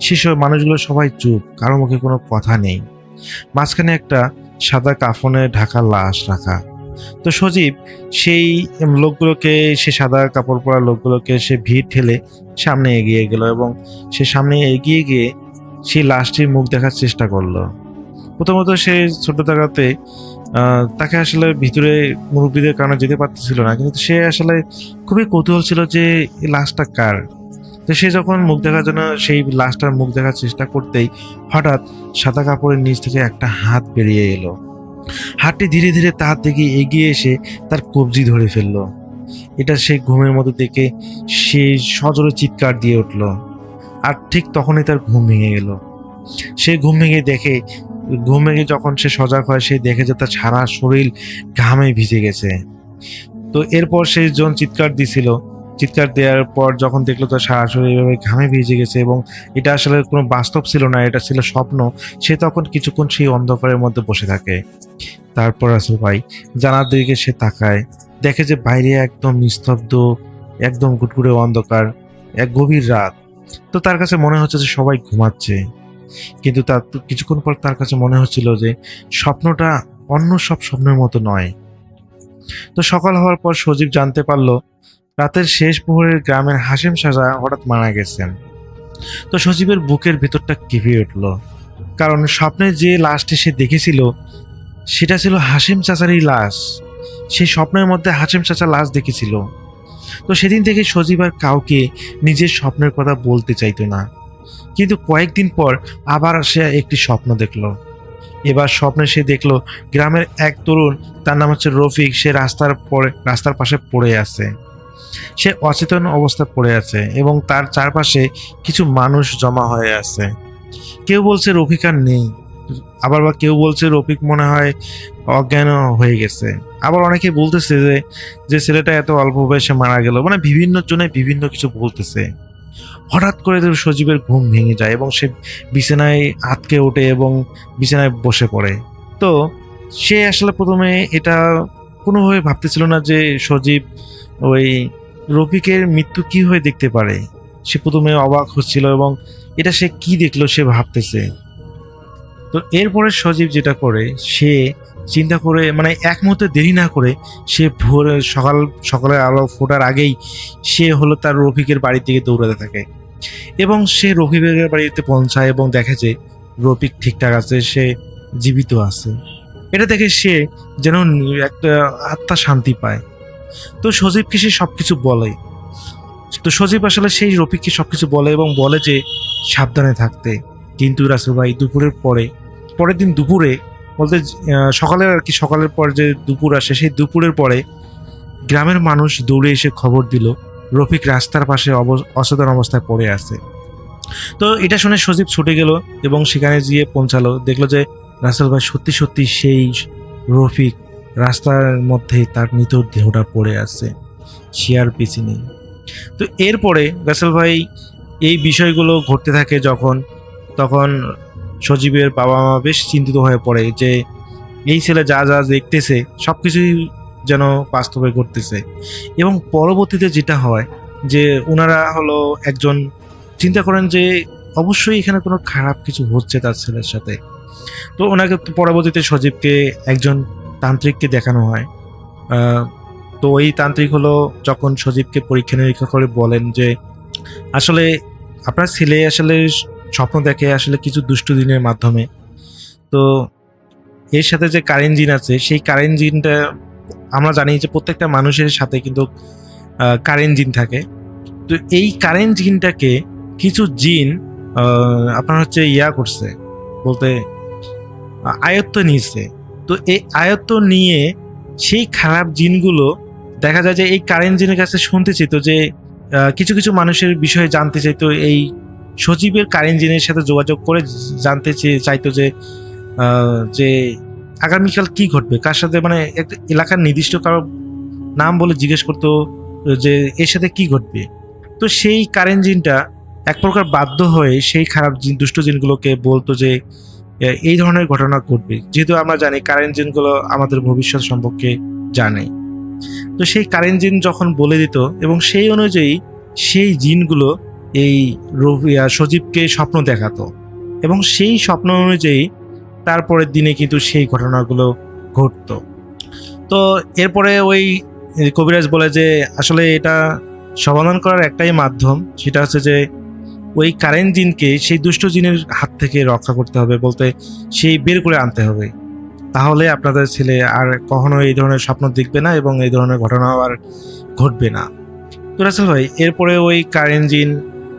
সেসব মানুষগুলো সবাই চুপ, কারো মুখে কোনো কথা নেই। মাঝখানে একটা সাদা কাফনে ঢাকা লাশ রাখা। তো সজীব সেই লোকগুলোকে, সে সাদা কাপড় পরা লোকগুলোকে সে ভিড় ঠেলে সামনে এগিয়ে গেল এবং সে সামনে এগিয়ে গিয়ে সেই লাশটির মুখ দেখার চেষ্টা করলো। প্রথমত সে ছোট থাকাতে তাকে আসলে ভিতরে মুরব্বীদের কারণে যেতে পারতেছিল না, কিন্তু সে আসলে খুবই কৌতূহল ছিল যে এই লাশটা কার। তো সে যখন মুখ দেখার জন্য সেই লাশটার মুখ দেখার চেষ্টা করতেই হঠাৎ সাদা কাপড়ের নিচ থেকে একটা হাত বেরিয়ে এলো। হাতটি ধীরে ধীরে তার দিকে এগিয়ে এসে তার কবজি ধরে ফেললো। এটা সে ঘুমের মধ্যে দেখে সে সজোরে চিৎকার দিয়ে উঠল। আর ঠিক তখনই তার ঘুম ভেঙে গেল। সে ঘুম ভেঙে যখন সে সজাগ হয়, সে দেখে যে তার সারা শরীর ঘামে ভিজে গেছে। তো এরপর সে যখন চিৎকার দেওয়ার পর যখন দেখলো তার সারা শরীর এভাবে ঘামে ভিজে গেছে এবং এটা আসলে কোনো বাস্তব ছিল না, এটা ছিল স্বপ্ন, সে তখন কিছুক্ষণ সেই অন্ধকারের মধ্যে বসে থাকে। তারপর রাসেল ভাই জানালার দিকে সে তাকায়, দেখে যে বাইরে একদম নিস্তব্ধ, একদম গুটগুড়ে অন্ধকার, এক গভীর রাত। তো তার কাছে মনে হচ্ছে যে সবাই ঘুমাচ্ছে, কিন্তু তার কিছুক্ষণ পর তার কাছে মনে হচ্ছিল যে স্বপ্নটা অন্য সব স্বপ্নের মতো নয়। তো সকাল হওয়ার পর সজীব জানতে পারলো রাতের শেষ প্রহরের গ্রামের হাশেম চাচা হঠাৎ মারা গেছেন। তো সজীবের বুকের ভেতরটা কেঁপে উঠল, কারণ স্বপ্নে যে লাশটি সে দেখেছিল সেটা ছিল হাশেম চাচারই লাশ। সেই স্বপ্নের মধ্যে হাশেম চাচা লাশ দেখেছিল। তো সেদিন থেকে সজীব আর কাউকে নিজের স্বপ্নের কথা বলতে চাইতো না। কিন্তু কয়েকদিন পর আবার সে একটি স্বপ্ন দেখলো। এবার স্বপ্নে সে দেখলো গ্রামের এক তরুণ, তার নাম হচ্ছে রফিক, সে রাস্তার পাশে পড়ে আছে। সে অচেতন অবস্থায় পড়ে আছে এবং তার চারপাশে কিছু মানুষ জমা হয়ে আছে। কেউ বলছে রফিক আর নেই, আবার বা কেউ বলছে রফিক মনে হয় অজ্ঞান হয়ে গেছে। আবার অনেকে বলতেছে যে ছেলেটা এত অল্প বয়সে মারা গেল, মানে বিভিন্ন জনে বিভিন্ন কিছু বলতেছে। হঠাৎ করে সজীবের ঘুম ভেঙে যায় এবং সে বিছানায় আটকে ওঠে এবং বিছানায় বসে পড়ে। তো সে আসলে প্রথমে এটা কোনোভাবে ভাবতেছিল না যে সজীব ওই রফিকের মৃত্যু কি হয়ে দেখতে পারে। সে প্রথমে অবাক হচ্ছিল এবং এটা সে কি দেখলো সে ভাবতেছে। তো এরপরে সজীব যেটা করে, সে চিন্তা করে, মানে এক মুহূর্তে দেরি না করে সে ভোরে সকালের আলো ফোটার আগেই সে হলো তার রফিকের বাড়ি থেকে দৌড়াতে থাকে এবং সে রফিকের বাড়িতে পৌঁছায় এবং দেখে যে রফিক ঠিকঠাক আছে, সে জীবিত আছে। এটা দেখে সে যেন একটা আত্মা শান্তি পায়। তো সজীবকে সে সবকিছু বলে। তো সজীব আসলে সেই রফিককে সবকিছু বলে এবং বলে যে সাবধানে থাকতে। কিন্তু রাসেল ভাই পরের দিন দুপুরে বলতে সকালের পর যে দুপুর আসে, সেই দুপুরের পরে গ্রামের মানুষ দৌড়ে এসে খবর দিল রফিক রাস্তার পাশে অচেতন অবস্থায় পড়ে আছে। তো এটা শুনে সজীব ছুটে গেল এবং সেখানে গিয়ে পৌঁছালো, দেখলো যে রাসেল ভাই সত্যি সত্যি সেই রফিক রাস্তার মধ্যে তার মৃতদেহটা পড়ে আছে, সে আর বেঁচে নেই। তো এরপরে রাসেল ভাই এই বিষয়গুলো ঘটতে থাকে তখন সজীবের বাবা মা বেশ চিন্তিত হয়ে পড়ে যে এই ছেলে যা যা দেখতেছে সবকিছুই যেন বাস্তবে ঘটতেছে। এবং পরবর্তীতে যেটা হয় যে ওনারা হলো একজন চিন্তা করেন যে অবশ্যই এখানে কোনো খারাপ কিছু হচ্ছে তার ছেলের সাথে, তো ওনাকে তো পরবর্তীতে সজীবকে একজন তান্ত্রিককে দেখানো হয়। তো ওই তান্ত্রিক হলো যখন সজীবকে পরীক্ষা নিরীক্ষা করে বলেন যে আসলে আপনার ছেলে আসলে স্বপ্ন দেখে আসলে কিছু দুষ্টু দিনের মাধ্যমে। তো এর সাথে যে কারেন্ট জিন আছে, সেই কারেন্ট জিনটা আমরা জানি যে প্রত্যেকটা মানুষের সাথে কিন্তু কারেন্ট জিন থাকে। তো এই কারেন্ট জিনটাকে কিছু জিন আপনার হচ্ছে করছে, বলতে আয়ত্ত নিয়েছে। তো এই আয়ত্ত নিয়ে সেই খারাপ জিনগুলো দেখা যায় যে এই কারেন্ট জিনের কাছে শুনতে চেত যে কিছু কিছু মানুষের বিষয়ে জানতে চাইতো, এই সজীবের কারেন্ট জিনের সাথে যোগাযোগ করে জানতে চাইতো যে যে আগামীকাল কি ঘটবে, কার সাথে, মানে একটা এলাকার নির্দিষ্ট কারো নাম বলে জিজ্ঞেস করতো যে এর সাথে কি ঘটবে। তো সেই কারেন্ট জিনটা এক প্রকার বাধ্য হয়ে সেই খারাপ জিন, দুষ্ট জিনগুলোকে বলতো যে এই ধরনের ঘটনা ঘটবে, যেহেতু আমরা জানি কারেন্ট জিনগুলো আমাদের ভবিষ্যৎ সম্পর্কে জানে। তো সেই কারেন্ট জিন যখন বলে দিত এবং সেই অনুযায়ী সেই জিনগুলো এই সজীবকে স্বপ্ন দেখাতো এবং সেই স্বপ্ন অনুযায়ী তারপরের দিনে কিন্তু সেই ঘটনাগুলো ঘটতো। তো এরপরে ওই কবিরাজ বলে যে আসলে এটা সমাধান করার একটাই মাধ্যম, সেটা হচ্ছে যে ওই কারেন্ট জিনকে সেই দুষ্ট জিনের হাত থেকে রক্ষা করতে হবে, বলতে সেই বের করে আনতে হবে, তাহলে আপনাদের ছেলে আর কখনো এই ধরনের স্বপ্ন দেখবে না এবং এই ধরনের ঘটনা আর ঘটবে না। তো রাসেল ভাই, এরপরে ওই কারেন্ট জিন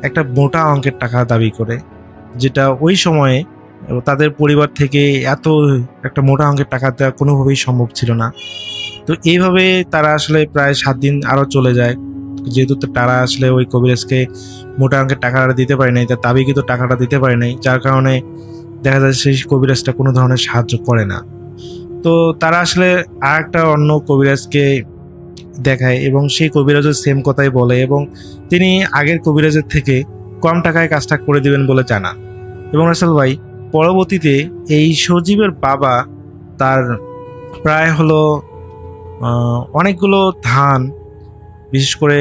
একটা মোটা অঙ্কের টাকা দাবি করে, যেটা ওই সময়ে তাদের পরিবার থেকে এত একটা মোটা অঙ্কের টাকা দেওয়া কোনোভাবেই সম্ভব ছিল না। তো এইভাবে তারা আসলে প্রায় 7 দিন আরও চলে যায়, যেহেতু তারা আসলে ওই কবিরাজকে মোটা অঙ্কের টাকাটা দিতে পারে নাই, তার দাবিকৃত টাকাটা দিতে পারে নাই, যার কারণে দেখা যায় সেই কবিরাজটা কোনো ধরনের সাহায্য করে না। তো তারা আসলে আর একটা অন্য কবিরাজকে দেখায় এবং সেই কবিরাজও সেম কথাই বলে এবং তিনি আগের কবিরাজের থেকে কম টাকায় কাজটা করে দিবেন বলে জানান। এবং রাসেল ভাই, পরবর্তীতে এই সজীবের বাবা তার প্রায় হলো অনেকগুলো ধান, বিশেষ করে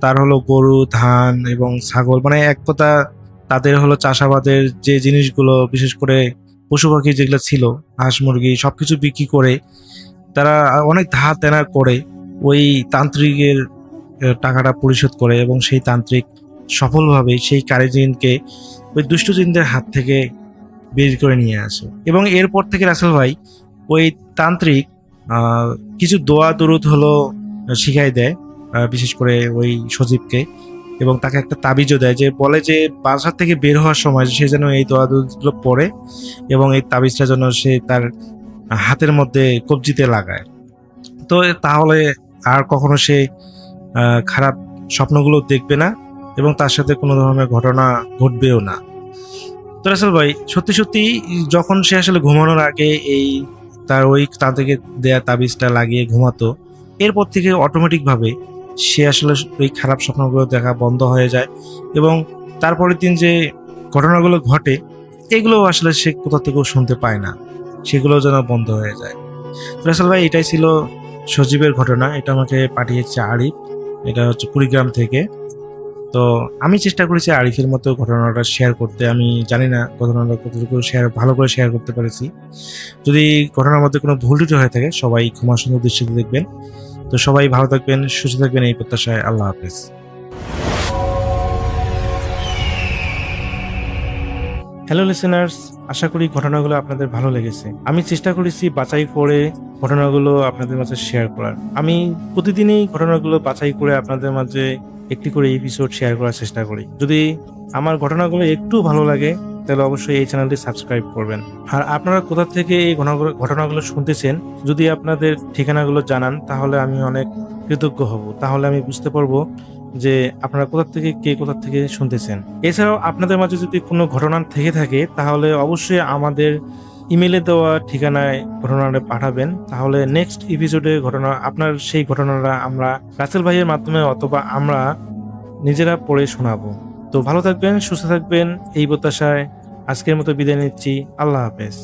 তার হলো গরু, ধান এবং ছাগল, মানে এক কথা তাদের হলো চাষাবাদের যে জিনিসগুলো, বিশেষ করে পশু পাখি যেগুলো ছিল, হাঁস মুরগি সবকিছু বিক্রি করে তারা অনেক ধার দেনা করে ওই তান্ত্রিকের টাকাটা পরিশোধ করে এবং সেই তান্ত্রিক সফলভাবে সেই কারেজিনকে ওই দুষ্ট জিনদের হাত থেকে বের করে নিয়ে আসে। এবং এরপর থেকে রাসেল ভাই ওই তান্ত্রিক কিছু দোয়া দুরুদ হলো শিখাই দেয়, বিশেষ করে ওই সজীবকে, এবং তাকে একটা তাবিজও দেয়, যে বলে যে বাসার থেকে বের হওয়ার সময় সে যেন এই দোয়া দুরুদগুলো পড়ে এবং এই তাবিজটা যেন সে তার হাতের মধ্যে কবজিতে লাগায়। তো তাহলে আর কখনো সে খারাপ স্বপ্নগুলো দেখবে না এবং তার সাথে কোনো ধরনের ঘটনা ঘটবেও না। তো রাসেল ভাই, সত্যি সত্যি যখন সে আসলে ঘুমানোর আগে এই তার ওই তাদেরকে দেয়া তাবিজটা লাগিয়ে ঘুমাতো, এরপর থেকে অটোমেটিকভাবে সে আসলে ওই খারাপ স্বপ্নগুলো দেখা বন্ধ হয়ে যায় এবং তারপরের দিন যে ঘটনাগুলো ঘটে এগুলো আসলে সে কোথা থেকেও শুনতে পায় না, সেগুলো যেন বন্ধ হয়ে যায়। রাসেল ভাই, এটাই ছিল সজীবের ঘটনা। এটা আমাকে পাঠিয়েছে আরিফ, এটা হচ্ছে কুড়িগ্রাম থেকে। তো আমি চেষ্টা করেছি আরিফের মতো ঘটনাটা শেয়ার করতে। আমি জানি না ঘটনাটা কতটুকু ভালো করে শেয়ার করতে পেরেছি। যদি ঘটনার মধ্যে কোনো ভুল ত্রুটি হয়ে থাকে সবাই ক্ষমা সুন্দর দৃষ্টিতে দেখবেন। তো সবাই ভালো থাকবেন, সুস্থ থাকবেন, এই প্রত্যাশায় আল্লাহ হাফেজ। হ্যালো লিসেনার্স, আশা করি ঘটনাগুলো আপনাদের ভালো লেগেছে। আমি চেষ্টা করেছি বাছাই করে ঘটনাগুলো আপনাদের মাঝে শেয়ার করার। আমি প্রতিদিনই ঘটনাগুলো বাছাই করে আপনাদের মাঝে একটি করে এপিসোড শেয়ার করার চেষ্টা করি। যদি আমার ঘটনাগুলো একটু ভালো লাগে তাহলে অবশ্যই এই চ্যানেলটি সাবস্ক্রাইব করবেন। আর আপনারা কোথা থেকে এই ঘটনাগুলো শুনতেছেন যদি আপনাদের ঠিকানাগুলো জানান তাহলে আমি অনেক কৃতজ্ঞ হব। তাহলে আমি বুঝতে পারবো যে আপনারা কোথা থেকে কোথা থেকে শুনতেছেন। এছাড়াও আপনাদের মাঝে যদি কোনো ঘটনা থেকে থাকে তাহলে অবশ্যই আমাদের ইমেলে দেওয়া ঠিকানায় ঘটনাটা পাঠাবেন। তাহলে নেক্সট এপিসোডে আপনার সেই ঘটনাটা আমরা রাসেল ভাইয়ের মাধ্যমে অথবা আমরা নিজেরা পড়ে শোনাবো। তো ভালো থাকবেন, সুস্থ থাকবেন, এই প্রত্যাশায় আজকের মতো বিদায় নিচ্ছি। আল্লাহ হাফেজ।